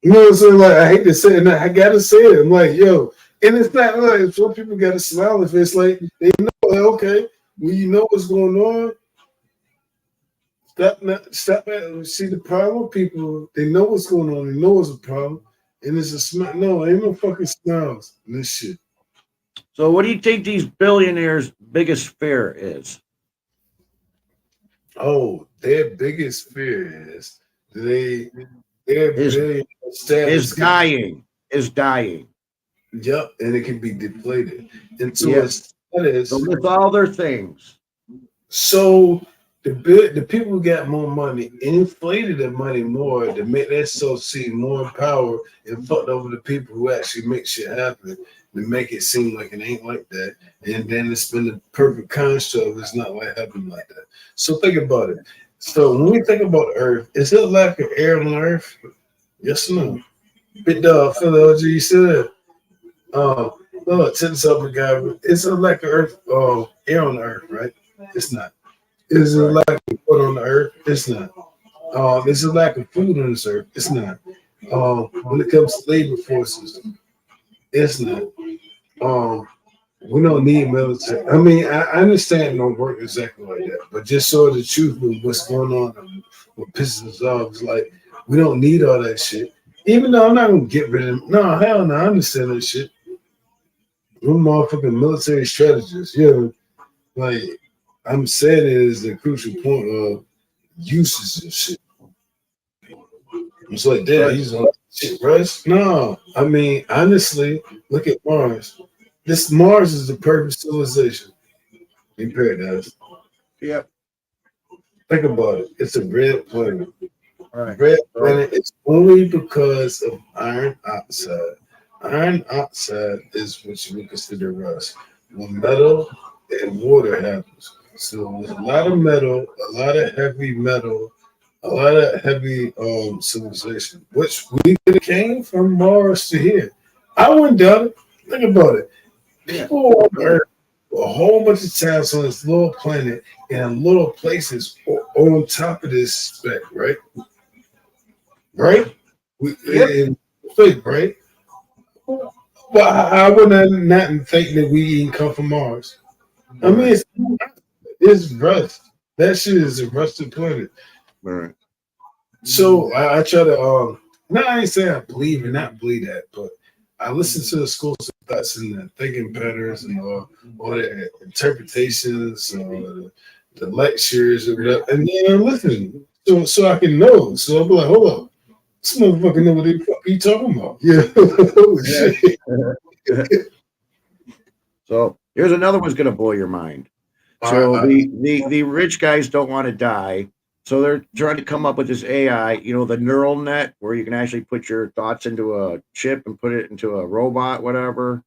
You know what I'm saying? Like, I hate to say it, I gotta say it. I'm like, yo, and it's not like some people gotta smile if it's like they know, like, okay, when you know what's going on, stop at see the problem. People, they know what's going on, they know it's a problem, and it's a smile. No, ain't no fucking smiles in this shit. So, what do you think these billionaires' biggest fear is? Oh, their biggest fear is is dying. Is dying. Yep, and it can be deflated into a status. So with all their things. So the people who got more money inflated their money more to make that so see more power and fucked over the people who actually make shit happen to make it seem like it ain't like that. And then it's been the perfect construct. It's not like happening like that. So think about it. So when we think about Earth, is it lack of air on Earth? Yes or no? Big dog, Phil LG, you said, no, check this out, guy. It's a lack of Earth, air on the Earth, right? It's not. Is it a lack of food on the Earth? It's not. It's a lack of food on this Earth. It's not. When it comes to labor forces, it's not. We don't need military. I mean, I understand it don't work exactly like that, but just so the truth of what's going on and what pisses us off is like, we don't need all that shit. Even though I'm not gonna get rid of them. No, hell no, I understand that shit. We're motherfucking military strategists. Yeah, like I'm saying it is the crucial point of uses of shit. It's like, damn, he's on shit, right? No, I mean, honestly, look at Mars. This Mars is the perfect civilization in paradise. Yep. Think about it. It's a red planet. Right. Red planet is only because of iron oxide. Iron oxide is what you would consider rust. When metal and water happens. So there's a lot of metal, a lot of heavy metal, a lot of heavy civilization, which we came from Mars to here. I wouldn't doubt it. Think about it. People on Earth a whole bunch of times on this little planet and little places on top of this speck, right? Right? Yep. And fake, right? Well, I would not think that we even come from Mars. I mean, it's rust. That shit is a rusted planet. Right. So I try to now I ain't saying I believe and not believe that, but I listen to the schools of thoughts and the thinking patterns and all the interpretations, the lectures and whatever, and then I'm listening so I can know. So I'll be like, hold up, this motherfucker know what the fuck you talking about. Yeah. Oh, shit. So here's another one's gonna blow your mind. So the rich guys don't want to die. So they're trying to come up with this AI, you know, the neural net where you can actually put your thoughts into a chip and put it into a robot, whatever.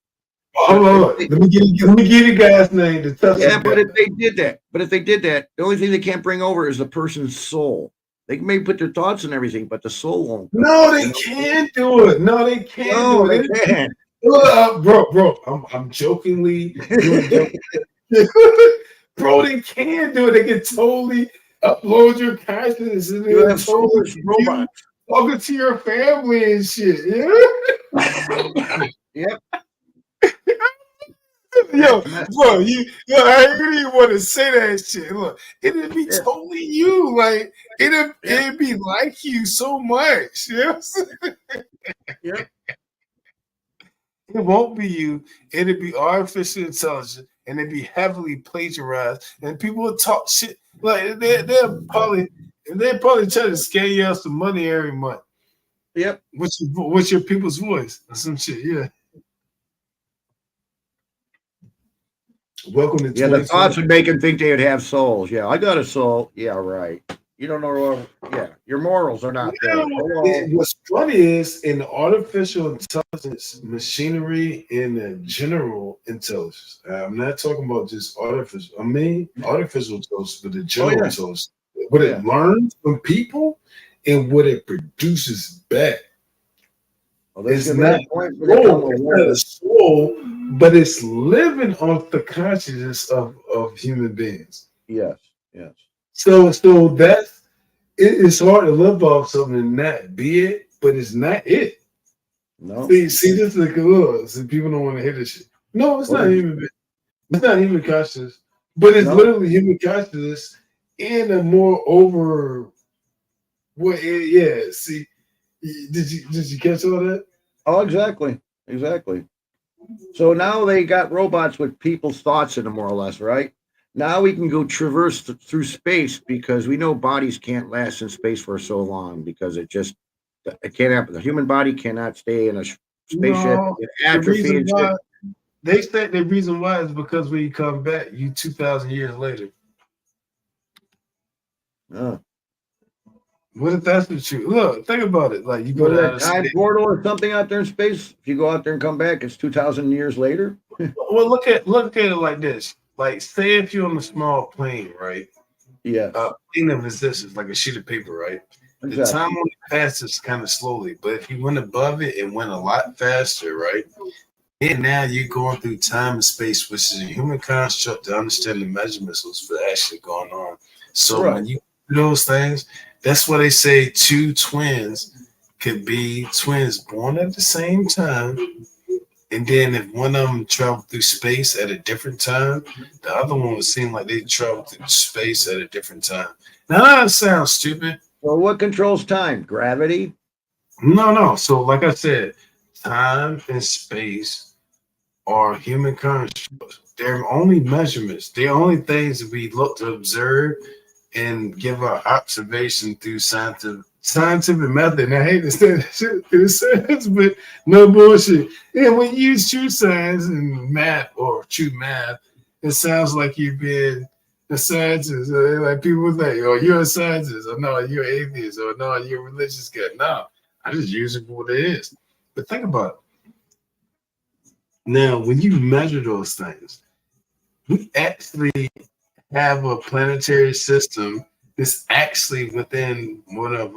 Hold on. Let me give you guys' name to tell Yeah, but if they did that, the only thing they can't bring over is the person's soul. They can maybe put their thoughts and everything, but the soul won't. No, they can't do it. No, they can't No, do they it. can't. Bro, I'm jokingly doing bro, they can do it. They can totally upload your consciousness and You then have totally soulless robots. talking to your family and shit. Yeah. Yep. Yo, bro, I really want to say that shit. Look, it'd be totally you. Like it'd be like you so much. You know what I'm saying? Yep. It won't be you. It'll be artificial intelligence, and it'd be heavily plagiarized. And people will talk shit like they'll probably try to scare you out some money every month. Yep. What's your people's voice or some shit? Yeah. Welcome to the thoughts would make them think they would have souls. Yeah, I got a soul. Yeah, right. You don't know. Your morals are not there. What's funny is in the artificial intelligence machinery in the general intelligence. I'm not talking about just artificial. I mean artificial intelligence, but the general intelligence. What it learns from people and what it produces back. Well, it's not a soul, but it's living off the consciousness of human beings. Yes. So that's it's hard to live off something and not be it, but it's not it. No. See, this is like so people don't want to hear this shit. No, it's not human. It's not human consciousness, but it's literally human consciousness in a more over. What? Yeah. See, did you catch all that? Oh, exactly. So now they got robots with people's thoughts in them, more or less, right? Now we can go traverse through space because we know bodies can't last in space for so long because it can't happen. The human body cannot stay in a spaceship. No, they said the reason why is because when you come back, you 2,000 years later. What if that's the truth? Look, think about it. Like you go to a time portal or something out there in space. If you go out there and come back, it's 2,000 years later. Well, look at it like this. Like, say if you're on a small plane, right? Yeah. Plane of existence, like a sheet of paper, right? Exactly. The time only passes kind of slowly, but if you went above it, it went a lot faster, right? And now you're going through time and space, which is a human construct to understand the measurements what's actually going on. So when you do those things, that's why they say two twins could be twins born at the same time. And then if one of them traveled through space at a different time, the other one would seem like they traveled through space at a different time. Now that sounds stupid. Well, what controls time? Gravity? No. So like I said, time and space are human constructs. They're only measurements. They're only things that we look to observe and give our observation through scientific method. And I hate to say that shit in a sense, but no bullshit. And when you use true science and math or true math, it sounds like you've been a scientist. Like people think, oh, you're a scientist, or no, you're an atheist, or no, you're a religious guy. No, I just use it for what it is. But think about it. Now, when you measure those things, we actually have a planetary system that's actually within one of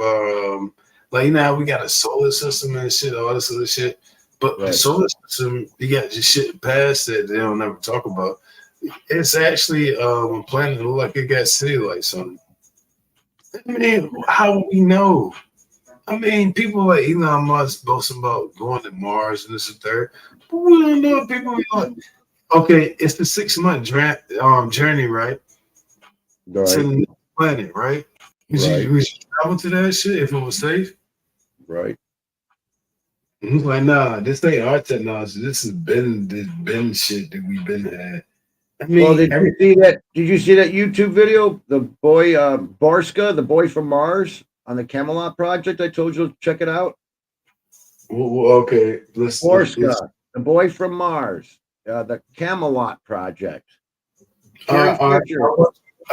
like now we got a solar system and shit, all this other shit. But the solar system, you got just shit past that they don't ever talk about. it's actually a planet that look like it got city lights on it. I mean, how would we know? I mean, people like Elon Musk boasting about going to Mars and this and third. But we don't know if people be like, okay, it's the 6 month journey, right? To Right, the next planet, right? Would Right. you travel to that shit if it was safe? right. And he's like, nah, this ain't our technology. This been shit that we've been had. I mean, Well, did you see that? Did you see that YouTube video? The boy Borska, the boy from Mars, on the Camelot project. I told you to check it out. okay, let's Borska, the boy from Mars, the Camelot project. Carrie I Fisher.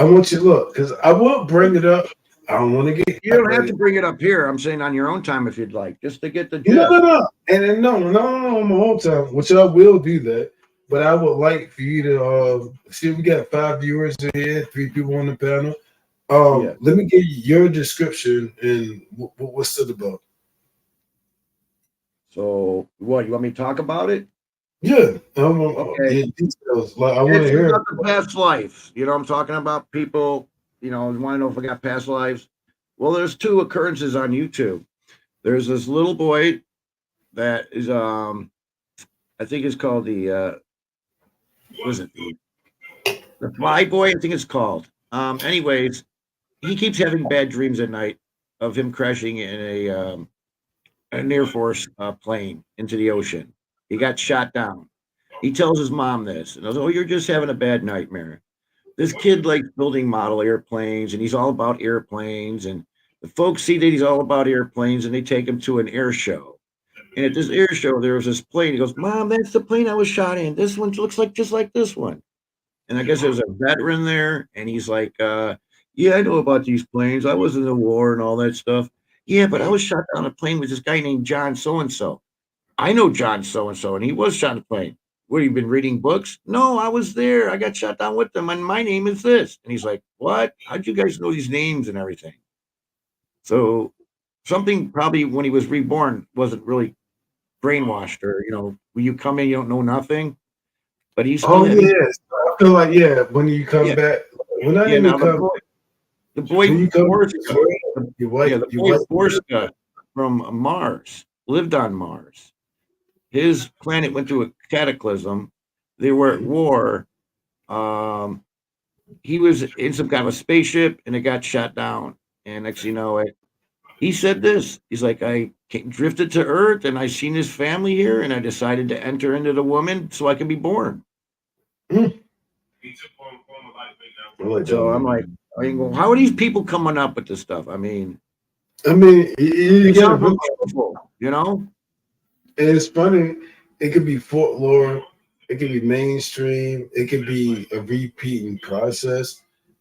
want you to look because I will bring it up. I don't want to get You don't have to bring it up here. I'm saying on your own time if you'd like, just to get the gist. no, and then no, my whole time, which I will do that. But I would like for you to see. We got 5 viewers here, 3 people on the panel. Yeah. Let me get your description and what's it about. So, what you want me to talk about it? Yeah, Okay. details. Like I want to It's hear. about the past life. You know, I'm talking about people. You know, want to know if I got past lives. Well, there's 2 occurrences on YouTube. There's this little boy that is I think it's called the what is it? The Fly Boy, I think it's called. Anyways, he keeps having bad dreams at night of him crashing in an Air Force plane into the ocean. He got shot down. He tells his mom this, and I was, oh, you're just having a bad nightmare. This kid likes building model airplanes, and he's all about airplanes. And the folks see that he's all about airplanes, and they take him to an air show. And at this air show, there was this plane. He goes, Mom, that's the plane I was shot in. This one looks like just like this one. And I guess there's a veteran there, and he's like, yeah, I know about these planes. I was in the war and all that stuff. Yeah, but I was shot down a plane with this guy named John so-and-so. I know John so-and-so, and he was shot on a plane. What, you been reading books? No, I was there. I got shot down with them, and my name is this. And he's like, what? How'd you guys know these names and everything? So something probably when he was reborn wasn't really brainwashed, or, you know, when you come in, you don't know nothing. But he's still Oh yes, I feel like when you come Yeah. back, when I Yeah, even now come, the boy when you come, Borska, your wife, the boy Borska from Mars lived on Mars. His planet went through a cataclysm. They were at war. He was in some kind of a spaceship, and it got shot down. And next thing you know, he said this. He's like, drifted to Earth, and I seen his family here, and I decided to enter into the woman so I can be born. So I'm like, how are these people coming up with this stuff? I mean, you it get sounds it. unbelievable, you know? And it's funny. It could be folklore. It could be mainstream. It could be a repeating process.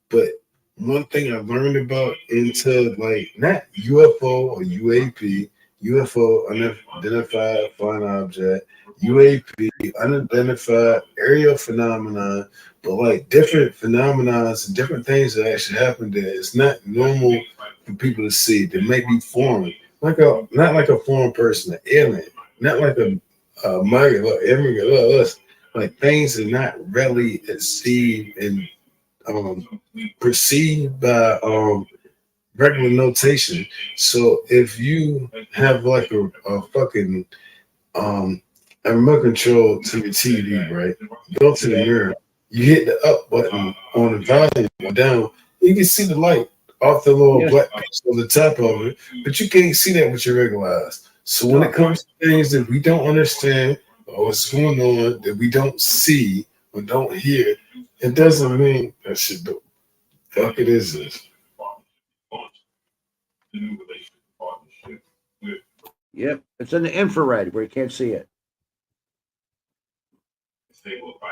But one thing I learned about into like not UFO or UAP, UFO unidentified flying object, UAP unidentified aerial phenomenon, but like different phenomena and different things that actually happen there. It's not normal for people to see. They may be foreign, not like a foreign person, an alien, not like a migrant or immigrant or us. Like things are not really perceived and perceived by regular notation. So if you have like a fucking a remote control to your TV, right? Go to the mirror, you hit the up button on the volume or down, you can see the light off the little black piece on the top of it, but you can't see that with your regular eyes. So when it comes to things that we don't understand or what's going on that we don't see or don't hear, it doesn't mean that shit do. Fuck it is this. Yep. It's in the infrared where you can't see it.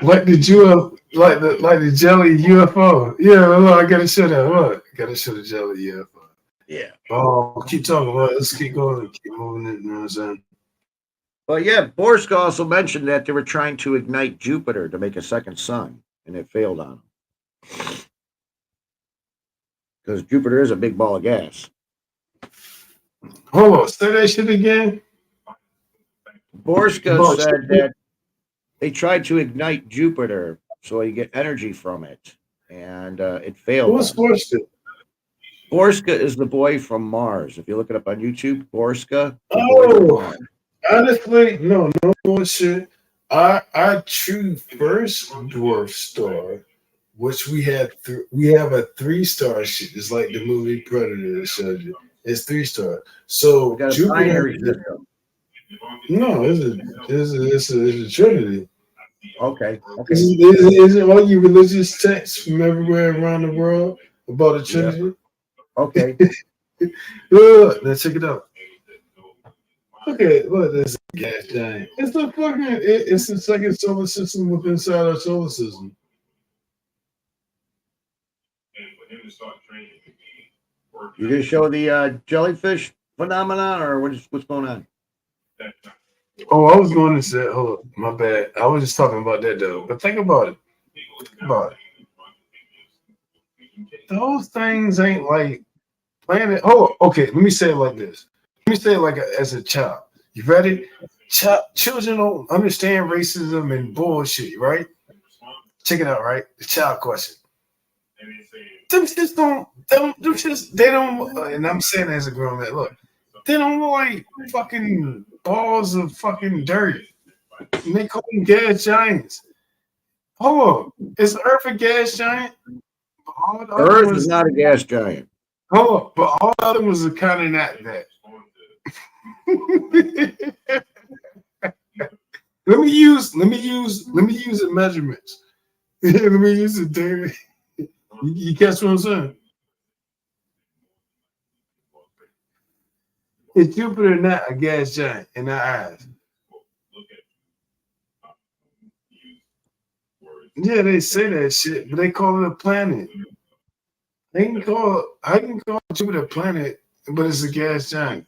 Like the jelly UFO. Yeah, look, I gotta show that. Look, gotta show the jelly UFO. Yeah. Oh, keep talking about it. Let's keep going, keep moving it, you know what I'm saying? But yeah, Borska also mentioned that they were trying to ignite Jupiter to make a second sun, and it failed on them. Because Jupiter is a big ball of gas. Hold on, say that shit again. Borska said that they tried to ignite Jupiter so you get energy from it, and it failed. What's Borska? Borska is the boy from Mars. If you look it up on YouTube, Borska. The boy from Oh, Mars. honestly, no bullshit. Our true first dwarf star, which we have a 3-star shit. It's like the movie Predator that showed you. It's 3-star. So We got a Jupiter. binary system. No, it's a trinity. Okay. Is it all you religious texts from everywhere around the world about a trinity? Okay. Look, now check it out. Okay, look, this is a gas giant. It's the fucking. It's the second solar system within inside our solar system. You gonna show the jellyfish phenomenon, or what's going on? Oh, I was going to say, hold up, my bad. I was just talking about that though. But think about it. Think about it. Those things ain't like planet. Oh, okay. Let me say it like this. Let me say it like as a child. You ready? Children don't understand racism and bullshit, right? Check it out, right? The child question. Them just don't. They don't. And I'm saying as a grown man, look, they don't look like fucking balls of fucking dirt. And they call them gas giants. Hold on, is Earth a gas giant? All the other Earth ones- is not a gas giant. Hold on, but all the other ones are kind of not that. Let me use the measurements. Let me use the data. You catch what I'm saying? Is Jupiter not a gas giant in our eyes? Yeah, they say that shit, but they call it a planet. I can call Jupiter a planet, but it's a gas giant.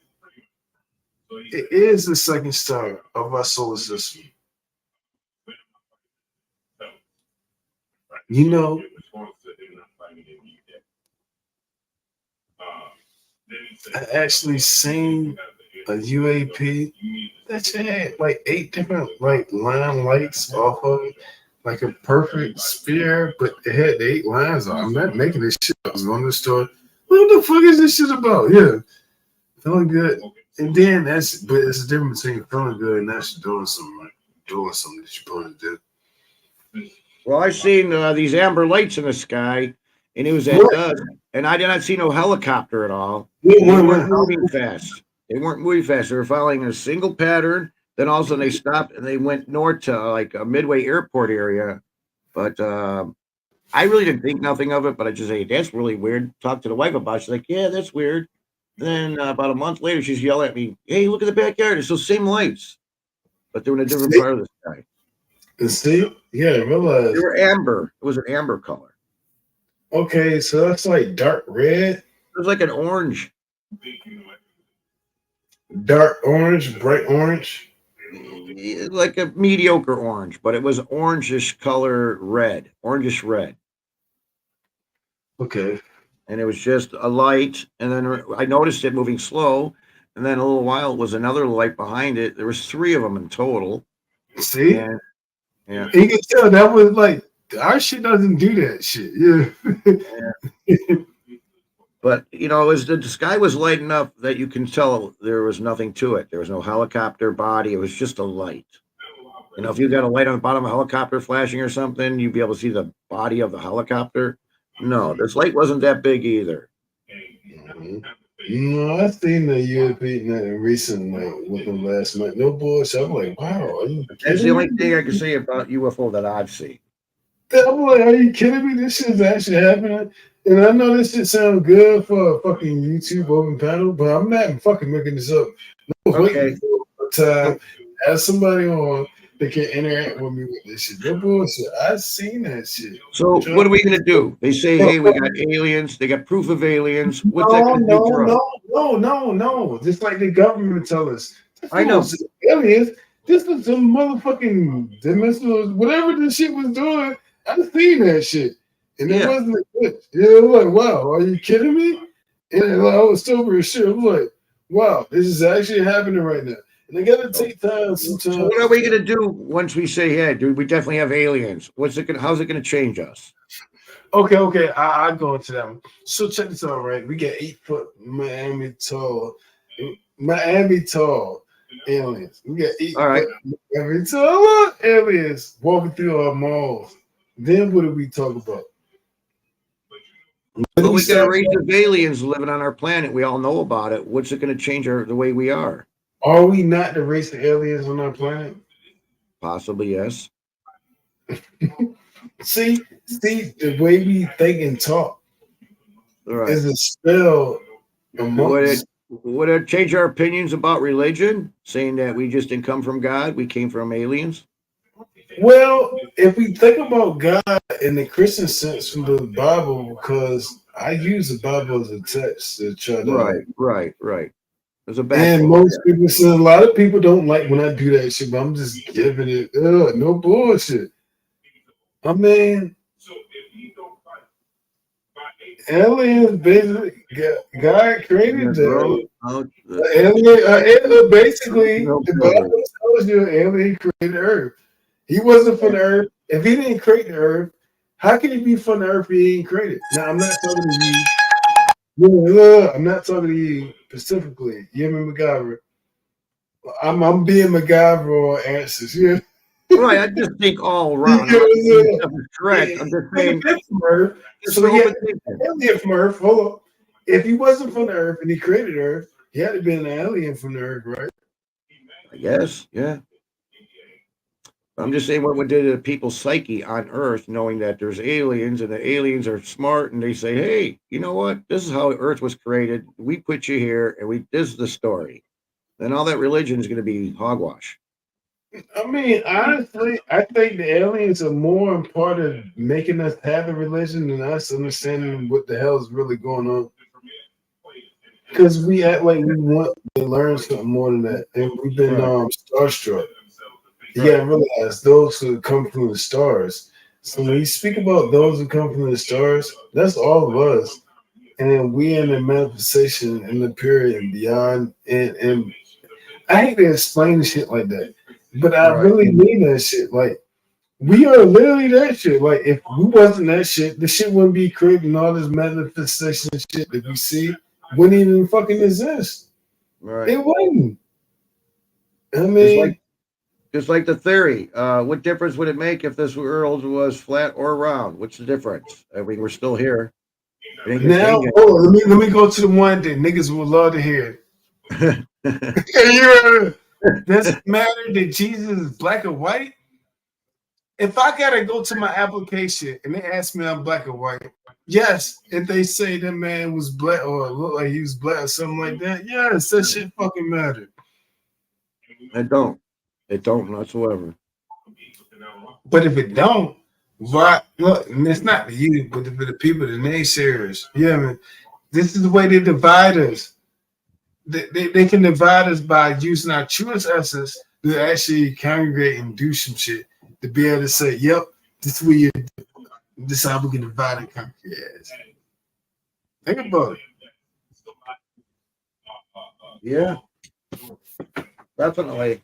It is the second star of our solar system. You know, I actually seen a UAP that shit had like 8 different like line lights off of it, like a perfect sphere, but it had 8 lines on it. I'm not making this shit. I was going to the store. What the fuck is this shit about? Yeah, feeling good. And then but it's a difference between feeling good and actually doing something that you're supposed to do. Well, I seen these amber lights in the sky, and it was at dusk, and I did not see no helicopter at all. They weren't moving fast. They weren't moving fast. They were following a single pattern. Then all of a sudden they stopped and they went north to like a Midway Airport area. But I really didn't think nothing of it. But I just say that's really weird. Talked to the wife about it. She's like, yeah, that's weird. Then about a month later, she's yelling at me, hey, look at the backyard. It's those same lights, but they're in a different part of the sky. And see, yeah, realize They were amber. It was an amber color. Okay, so that's like dark red, It was like an orange. dark orange, bright orange. Like a mediocre orange, but it was orangish color red, orangish red. Okay. And it was just a light. And then I noticed it moving slow. And then a little while was another light behind it. There was 3 of them in total. See? And, yeah. You can tell that was like our shit doesn't do that shit. Yeah. But you know, it was the sky was light enough that you can tell there was nothing to it. There was no helicopter body. It was just a light. You know, if you got a light on the bottom of a helicopter flashing or something, you'd be able to see the body of the helicopter. No, this light wasn't that big either. Mhm. No, I seen the European recent like within last month. No bullshit. I'm like, wow, are you That's kidding the only me? thing I can say about UFO that I've seen. I'm like, are you kidding me? This shit's actually happening. And I know this shit sounds good for a fucking YouTube open panel, but I'm not fucking making this up. No, Okay. waiting for a time. Have somebody on that can interact with me with this shit. No bullshit. I've seen that shit. So what are we gonna do? They say, hey, we got aliens. They got proof of aliens. What's that gonna do for us? No. Just like the government tell us. I know. Aliens. This was some motherfucking dimensional, whatever this shit was doing. I've seen that shit. And it Yeah. wasn't a glitch. It was like, wow, are you kidding me? And like, I was sober as shit. I was like, wow, this is actually happening right now. They gotta take time So sometimes. what are we gonna do once we say, yeah, dude, we definitely have aliens? How's it gonna change us? Okay. I go into that one. So check this out, right? We got 8 foot Miami tall aliens. We got eight All right. foot Miami tall aliens walking through our malls. Then what do we talk about? But we got a race of aliens living on our planet. We all know about it. What's it gonna change the way we are? Are we not the race of aliens on our planet? Possibly, yes. See, the way we think and talk All right. is a spell Would amongst. it change our opinions about religion, saying that we just didn't come from God, we came from aliens? Well, if we think about God in the Christian sense from the Bible, because I use the Bible as a text to try to. Right. There's a back. And most people say a lot of people don't like when I do that shit, but I'm just giving it no bullshit. I mean, aliens basically God created them. Alien, basically, the Bible tells you an alien created Earth. He wasn't from the Earth. If he didn't create the Earth, how can he be from the Earth if he ain't created? Now, I'm not talking to you. I'm not talking to you specifically. You hear me, MacGyver? I'm being MacGyver or answers. Yeah. Right, I just think all around. Correct. I'm just saying. So yeah, alien from Earth. Hold on. If he wasn't from the Earth and he created Earth, he had to be an alien from the Earth, right? I guess, yeah. I'm just saying what would do to people's psyche on Earth, knowing that there's aliens and the aliens are smart and they say, hey, you know what? This is how Earth was created. We put you here and this is the story. Then all that religion is going to be hogwash. I mean, honestly, I think the aliens are more a part of making us have a religion than us understanding what the hell is really going on. Because we act like we want to learn something more than that. And we've been starstruck. You gotta realize those who come from the stars. So when you speak about those who come from the stars, that's all of us. And we in the manifestation in the period and beyond. And I hate to explain shit like that. But I really mean that shit. Like, we are literally that shit. Like, if we wasn't that shit, the shit wouldn't be creating all this manifestation shit that we see. Wouldn't even fucking exist. Right. It wouldn't. I mean, just like the theory. What difference would it make if this world was flat or round? What's the difference? I mean, we're still here. Now, let me go to the one that niggas would love to hear. Does it matter that Jesus is black or white? If I gotta go to my application and they ask me I'm black or white, yes. If they say that man was black or looked like he was black or something like that, yes, that shit fucking matter. It don't whatsoever. But if it don't, why? Look, and it's not for you, but for the people, the naysayers. Yeah, man. This is the way they divide us. They can divide us by using our truest essence to actually congregate and do some shit to be able to say, "Yep, this is where you. This is how we can divide and conquer." Yes. Think about it. Yeah, definitely.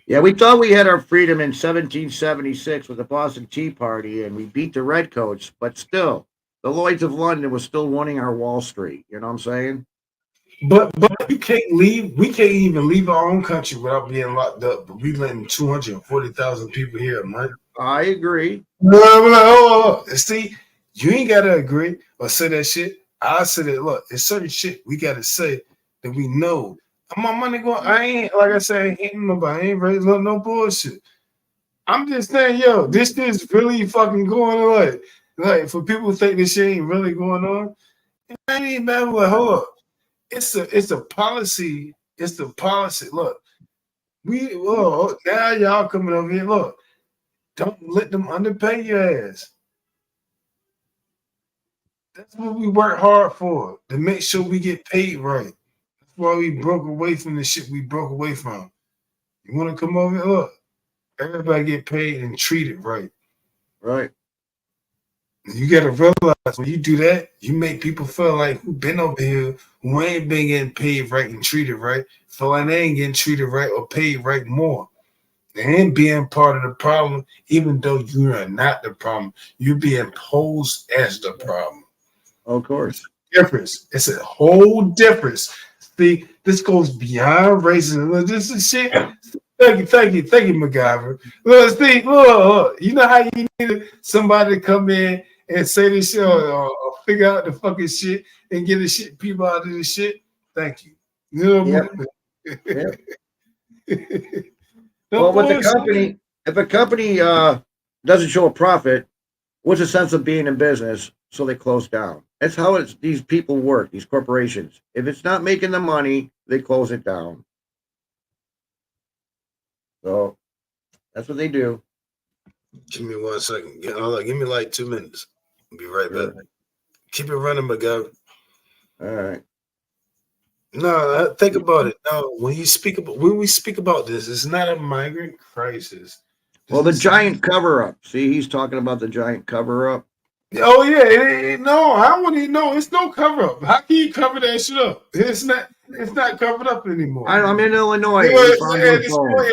Yeah, we thought we had our freedom in 1776 with the Boston Tea Party, and we beat the Redcoats, but still, the Lloyds of London was still running our Wall Street. You know what I'm saying? But you can't leave. We can't even leave our own country without being locked up. But we letting 240,000 people here, man. I agree. See, you ain't gotta agree or say that shit. I say that. Look, it's certain shit we gotta say that we know. My money going. I ain't like I said. I ain't hating nobody. I ain't raising no bullshit. I'm just saying, yo, this is really fucking going on. Like for people who think this shit ain't really going on, it ain't matter. Like, hold up. It's a policy. It's the policy. Look, now y'all coming over here. Look, don't let them underpay your ass. That's what we work hard for, to make sure we get paid right. That's why we broke away from the shit we broke away from. You want to come over here? Look, everybody get paid and treated right. Right. You you gotta realize when you do that, you make people feel like who been over here, who ain't been getting paid right and treated right, feel like they ain't getting treated right or paid right more. And being part of the problem, even though you are not the problem, you're being posed as the problem. Of course. Difference. It's a whole difference. See, this goes beyond racism. This is shit. Thank you, MacGyver. Look, Steve, look, you know how you need somebody to come in and say this shit or figure out the fucking shit and get the shit people out of this shit? Thank you. You know what I mean? Well, with the company, if a company doesn't show a profit, what's the sense of being in business? So they close down. That's how these people work, these corporations. If it's not making the money, they close it down. So that's what they do. Give me 1 second. Give me like 2 minutes. I'll be right Sure. back. Keep it running, MacGyver. All right. No, think about it. No, when we speak about this, it's not a migrant crisis. Well, the giant cover up. See, he's talking about the giant cover up. Oh yeah, no, I want to know. It's no cover up. How can you cover that shit up? It's not covered up anymore. I'm in Illinois. We found those phones.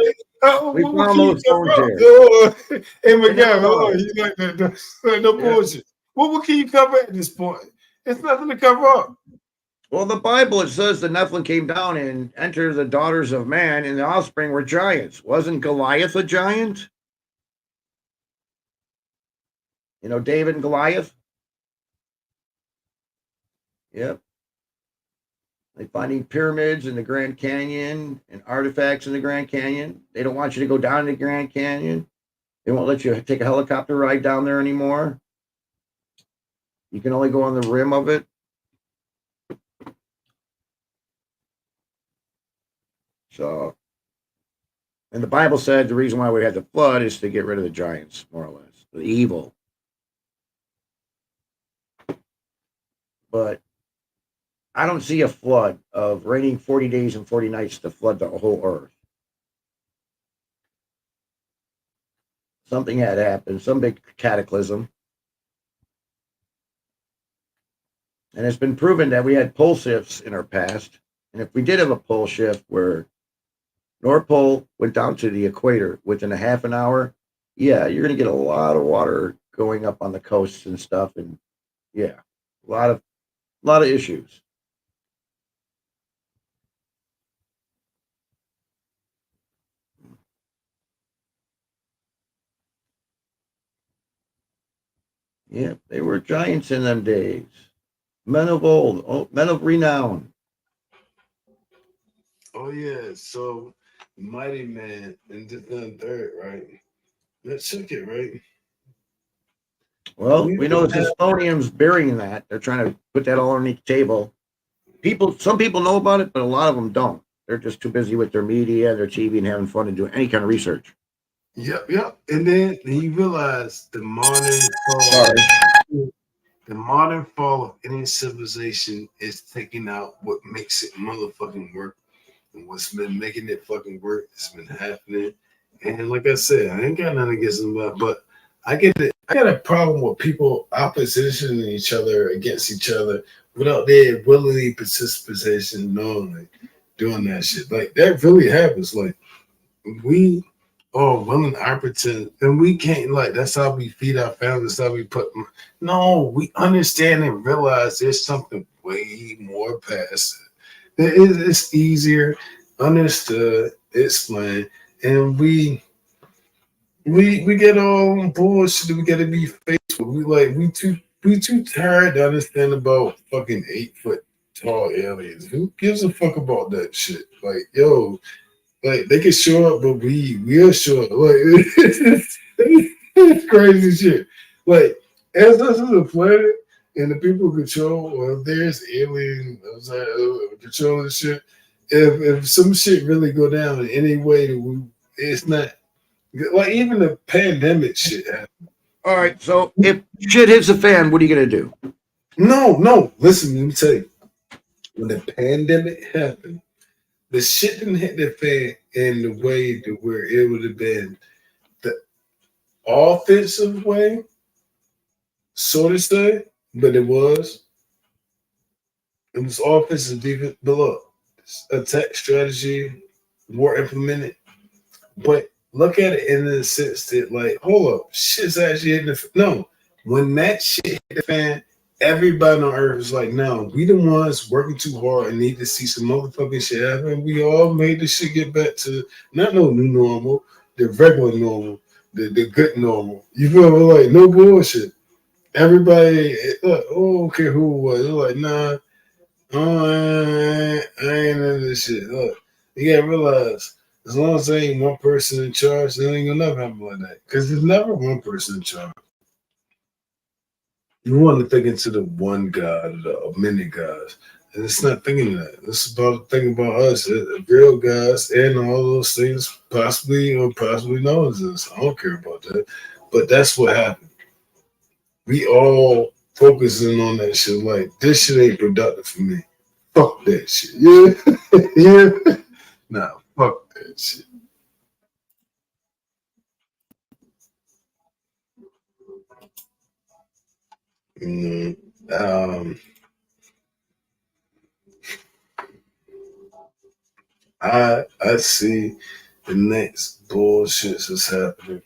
We what found can you those cover phones up? here. Oh, hey, In MacGyver, Illinois. you like that? No Yeah. bullshit. What can you cover at this point? It's nothing to cover up. Well, the Bible, it says the Nephilim came down and entered the daughters of man, and the offspring were giants. Wasn't Goliath a giant? You know, David and Goliath? Yep. They finding pyramids in the Grand Canyon and artifacts in the Grand Canyon. They don't want you to go down to the Grand Canyon. They won't let you take a helicopter ride down there anymore. You can only go on the rim of it. So, and the Bible said the reason why we had the flood is to get rid of the giants, more or less, the evil. But I don't see a flood of raining 40 days and 40 nights to flood the whole earth. Something had happened, some big cataclysm. And it's been proven that we had pole shifts in our past. And if we did have a pole shift where North Pole went down to the equator within a half an hour, yeah, you're going to get a lot of water going up on the coasts and stuff. And yeah, a lot of issues. Yeah, they were giants in them days. Men of old, men of renown. Oh yeah, so Mighty Man and this and third, right? Let's check it, right? Well, we know the Smithsonian's burying that. They're trying to put that all underneath the table. Some people know about it, but a lot of them don't. They're just too busy with their media, their TV, and having fun and doing any kind of research. Yep. And then you realize the modern fall of any civilization is taking out what makes it motherfucking work. And what's been making it fucking work has been happening. And like I said, I ain't got nothing against them, but I got a problem with people oppositioning each other against each other without their willingly participation, knowingly doing that shit. Like that really happens. Like we are willing to pretend, and we can't. Like that's how we feed our families. That's how we put. No, we understand and realize there's something way more past it. It's easier, understood, explained, and we get all bullshit. We got to be faithful. We too tired to understand about fucking 8 foot tall aliens. Who gives a fuck about that shit? Like, yo, like they can show up, but we'll show up. Like it's crazy shit. Like as us as a planet and the people who control, or if there's alien controlling shit. If some shit really go down in any way that it's not. Like even the pandemic shit happened. All right, so if shit hits the fan, what are you gonna do? No. Listen, let me tell you. When the pandemic happened, the shit didn't hit the fan in the way that where it would have been the offensive way. sort of say, but it was. It was offensive defense, but look, attack strategy, war implemented. But look at it in the sense that, like, hold up, shit's actually hitting the no. When that shit hit the fan, everybody on earth was like, no, we the ones working too hard and need to see some motherfucking shit happen. We all made this shit get back to not no new normal, the regular normal, the good normal. You feel me? Like, no bullshit. Everybody, look, oh, okay, who it was? They're like, nah, oh, I ain't into this shit. Look, you gotta realize, as long as there ain't one person in charge, there ain't gonna never happen like that. Because there's never one person in charge. You want to think into the one God or the many gods. And it's not thinking that. It's about thinking about us, real guys, and all those things possibly or possibly known as us. I don't care about that. But that's what happened. We all focusing on that shit like this shit ain't productive for me. Fuck that shit. Yeah. Yeah. Nah, fuck that shit. I see the next bullshit that's happening.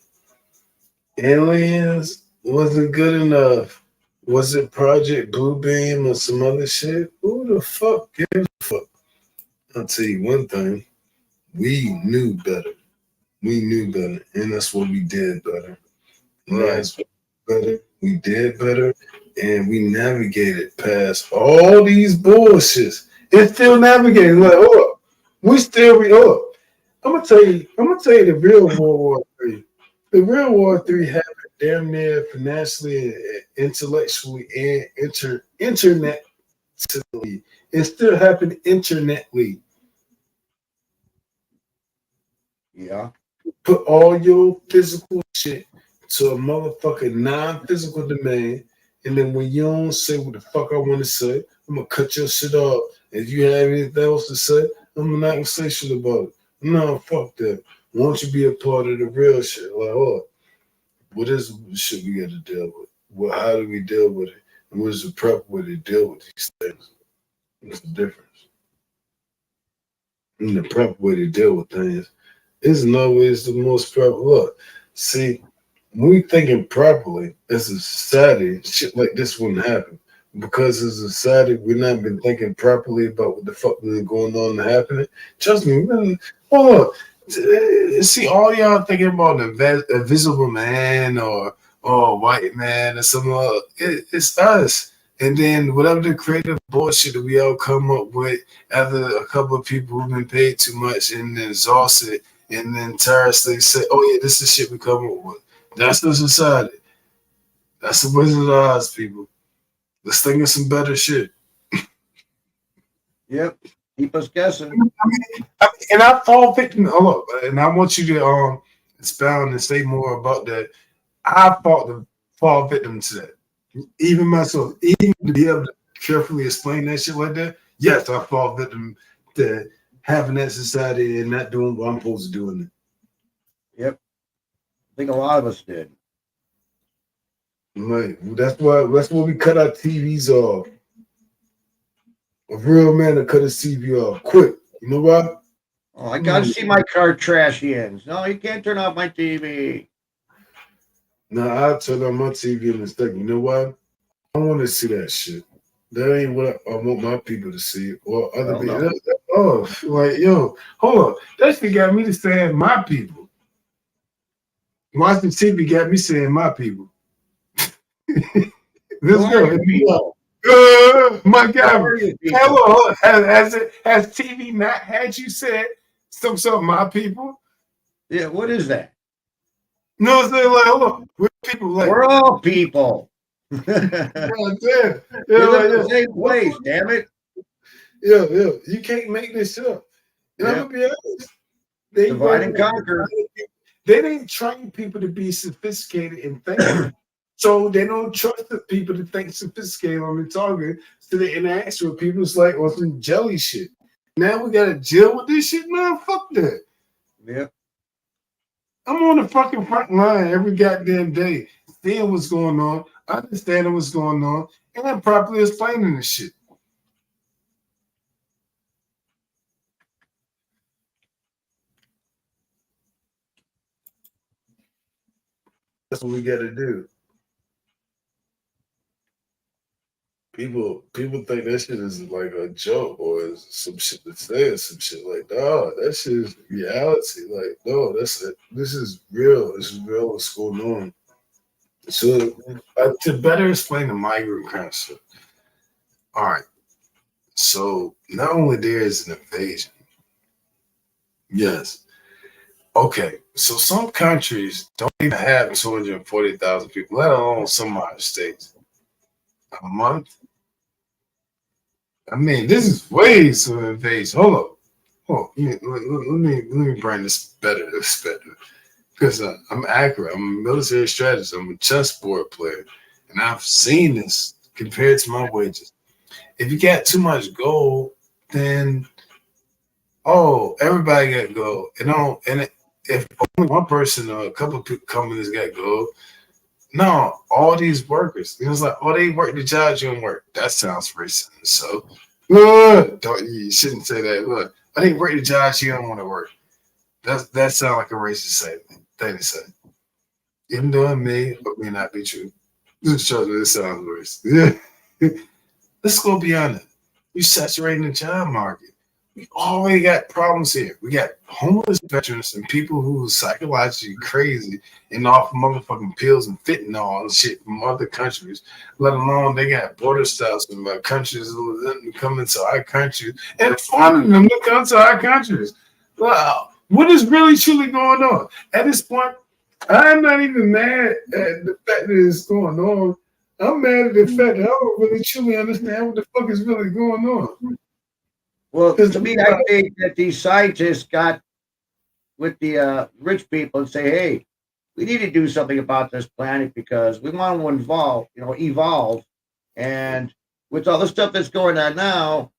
Aliens wasn't good enough. Was it Project Bluebeam or some other shit? Who the fuck gives a fuck? I'll tell you one thing. We knew better. We knew better. And that's what we did better. That's better. We did better. And we navigated past all these bullshits. It's still navigating. Like, hold up. We still hold up. I'm gonna tell you the real World War III. The real War III happened damn near financially, intellectually, and internetally. It still happened internetly. Yeah. Put all your physical shit to a motherfucking non-physical domain, and then when you don't say what the fuck I want to say, I'm gonna cut your shit off. If you have anything else to say, I'm not gonna say shit about it. No, fuck that. Why don't you be a part of the real shit? Like, oh, what is the shit we got to deal with? Well, how do we deal with it? And what is the proper way to deal with these things? What's the difference? And the proper way to deal with things isn't always the most proper. Look, see, when we thinking properly as a society, shit like this wouldn't happen. Because as a society, we've not been thinking properly about what the fuck been going on and happening. Trust me, see, all y'all thinking about an invisible man or white man or some it's us. And then whatever the creative bullshit that we all come up with after a couple of people who've been paid too much and then exhausted and then tirelessly say, oh yeah, this is shit we come up with. That's the society. That's the Wizard of Oz, people. Let's think of some better shit. Yep. Keep us guessing. And I fall victim. Hold up, and I want you to expound and say more about that. I fall victim to that. Even myself, even to be able to carefully explain that shit like that. Yes, I fall victim to having that society and not doing what I'm supposed to do in it. Yep. I think a lot of us did. Right. That's why we cut our TVs off. A real man to cut his TV off quick. You know why? Oh, I gotta see my Kardashians. No, you can't turn off my TV. Now I'll turn on my TV in a second. You know why? I want to see that shit. That ain't what I want my people to see or other people. No. Oh, like, yo, hold on. That shit got me to saying my people. Watching TV got me saying my people. Let's go. My God. Hello. Has TV not had you said something my people? Yeah, what is that? No, it's like, hold on. We're people like we're all people. Yeah, the same place, damn it. Yeah. You can't make this up. And I'm gonna be honest. Divide and conquer. They didn't train people to be sophisticated and think. So they don't trust the people to think sophisticated on the target. So they interact with people. It's like on some jelly shit. Now we gotta deal with this shit. Man, fuck that. Yep. I'm on the fucking front line every goddamn day, seeing what's going on. understanding what's going on and then properly explaining the shit. That's what we got to do. People think that shit is like a joke or is some shit to say or some shit like, no, that shit is reality. Like, no, that's it. This is real. This is real. What's going on? So, to better explain the migrant concept, all right. So, not only there is an invasion, yes. Okay, so some countries don't even have 240,000 people, let alone some other states. A month? I mean, this is way too invasive. Hold up. Oh, let me bring this better perspective. Because I'm accurate. I'm a military strategist. I'm a chessboard player. And I've seen this compared to my wages. If you got too much gold, then everybody got gold. If only one person or a couple of companies got gold, no, all these workers, it was like, they work the jobs you don't work. That sounds racist. So, you shouldn't say that. Look, I didn't work the jobs you don't want to work. That sounds like a racist thing to say. Even though it may or may not be true. This sounds racist. Yeah. Let's go beyond it. You saturating the job market. We already got problems here. We got homeless veterans and people who are psychologically crazy and off motherfucking pills and fentanyl and shit from other countries, let alone they got border stops from countries that come into our country and funding them to come to our countries. Wow. What is really truly going on? At this point, I'm not even mad at the fact that it's going on. I'm mad at the fact that I don't really truly understand what the fuck is really going on. Well, to me, I think that these scientists got with the rich people and say, hey, we need to do something about this planet because we want to evolve. And with all the stuff that's going on now,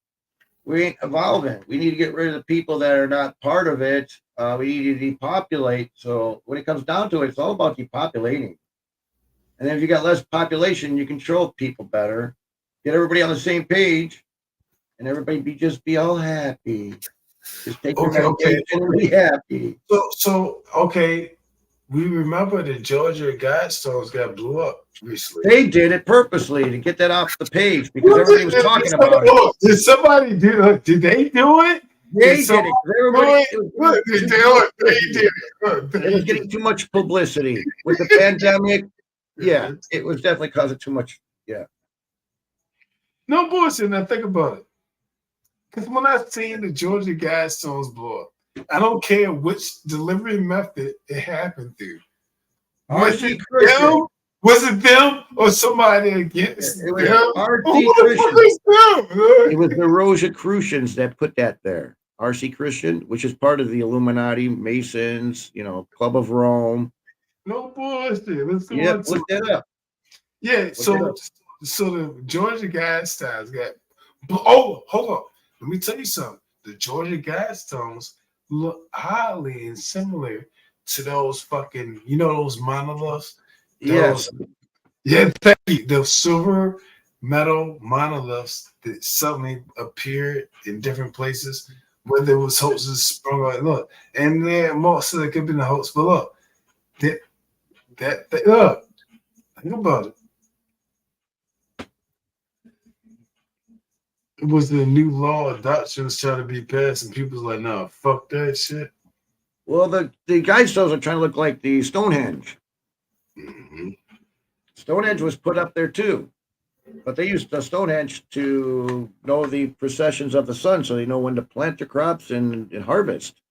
we ain't evolving. We need to get rid of the people that are not part of it. We need to depopulate. So when it comes down to it, it's all about depopulating. And then if you got less population, you control people better, get everybody on the same page, and everybody be all happy. Just take your medication and be happy. So okay, we remember the Georgia Guidestones got blew up recently. They did it purposely to get that off the page because everybody was talking about it. Did somebody do it? Did they do it? They did it. Everybody, They did it. It was getting too much publicity with the pandemic. Yeah, it was definitely causing too much. Yeah. No bullshit. Now think about it. Because when I seen the Georgia Guidestones blow up, I don't care which delivery method it happened through. Was it them or somebody against it was them? R.C. Christian. It was the Rosicrucians that put that there. R.C. Christian, which is part of the Illuminati, Masons, Club of Rome. No bullshit. Let's go. Yeah, look that up. Yeah, so the Georgia Guidestones got. Oh, hold on. Let me tell you something. The Georgia Guidestones look highly similar to those fucking, those monoliths. Yes. Yeah, thank you. Those silver metal monoliths that suddenly appeared in different places where there was hoaxes sprung on. Look, and then most of it could be the hoax, but look, look, think about it. It was the new law adoption was trying to be passed, and people was like, "No, fuck that shit." Well, the Guidestones are trying to look like the Stonehenge. Mm-hmm. Stonehenge was put up there too, but they used the Stonehenge to know the precessions of the sun, so they know when to plant their crops and harvest.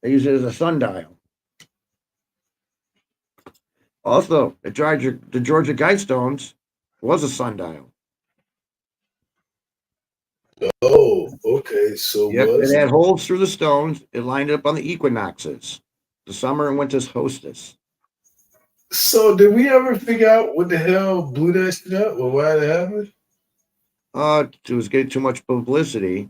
They use it as a sundial. Also, the Georgia Guidestones was a sundial. Oh, okay. So yep, it had holes through the stones. It lined up on the equinoxes, the summer and winter solstice. So did we ever figure out what the hell blew that shit up or why it happened? It was getting too much publicity.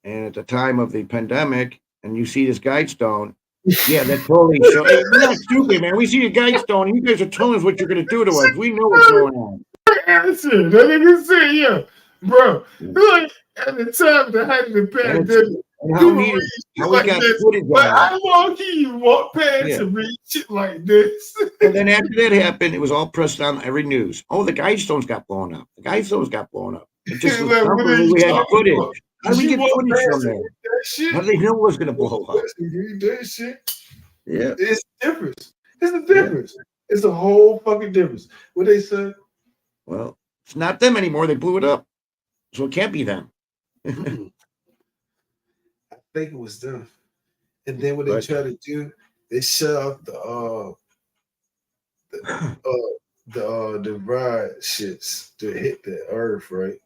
And at the time of the pandemic, and you see this Guidestone, Yeah, that totally show. Hey, we're not stupid, man. We see a Guidestone. You guys are telling us what you're going to do to us. We know what's going on. Answer. That nigga said, yeah, bro. Like at the time, the height of the And, pandemic, and how people neat read is shit how we like got this. footage But on I that. walk in, you walk past Yeah. and read shit like this. And then after that happened, it was all pressed on every news. Oh, the Guidestones got blown up. The Guidestones got blown up. It just was Like, what are comforting. you We had talking footage. about? How do we You get walk footage past from and there? read that shit. How do they know it was going to blow up? Read that shit. Yeah. It's difference. It's a difference. It's a whole fucking difference. What they said. Well, it's not them anymore. They blew it up. So it can't be them. I think it was them. And then what they But- try to do, they shut off the ride shits to hit the earth, right?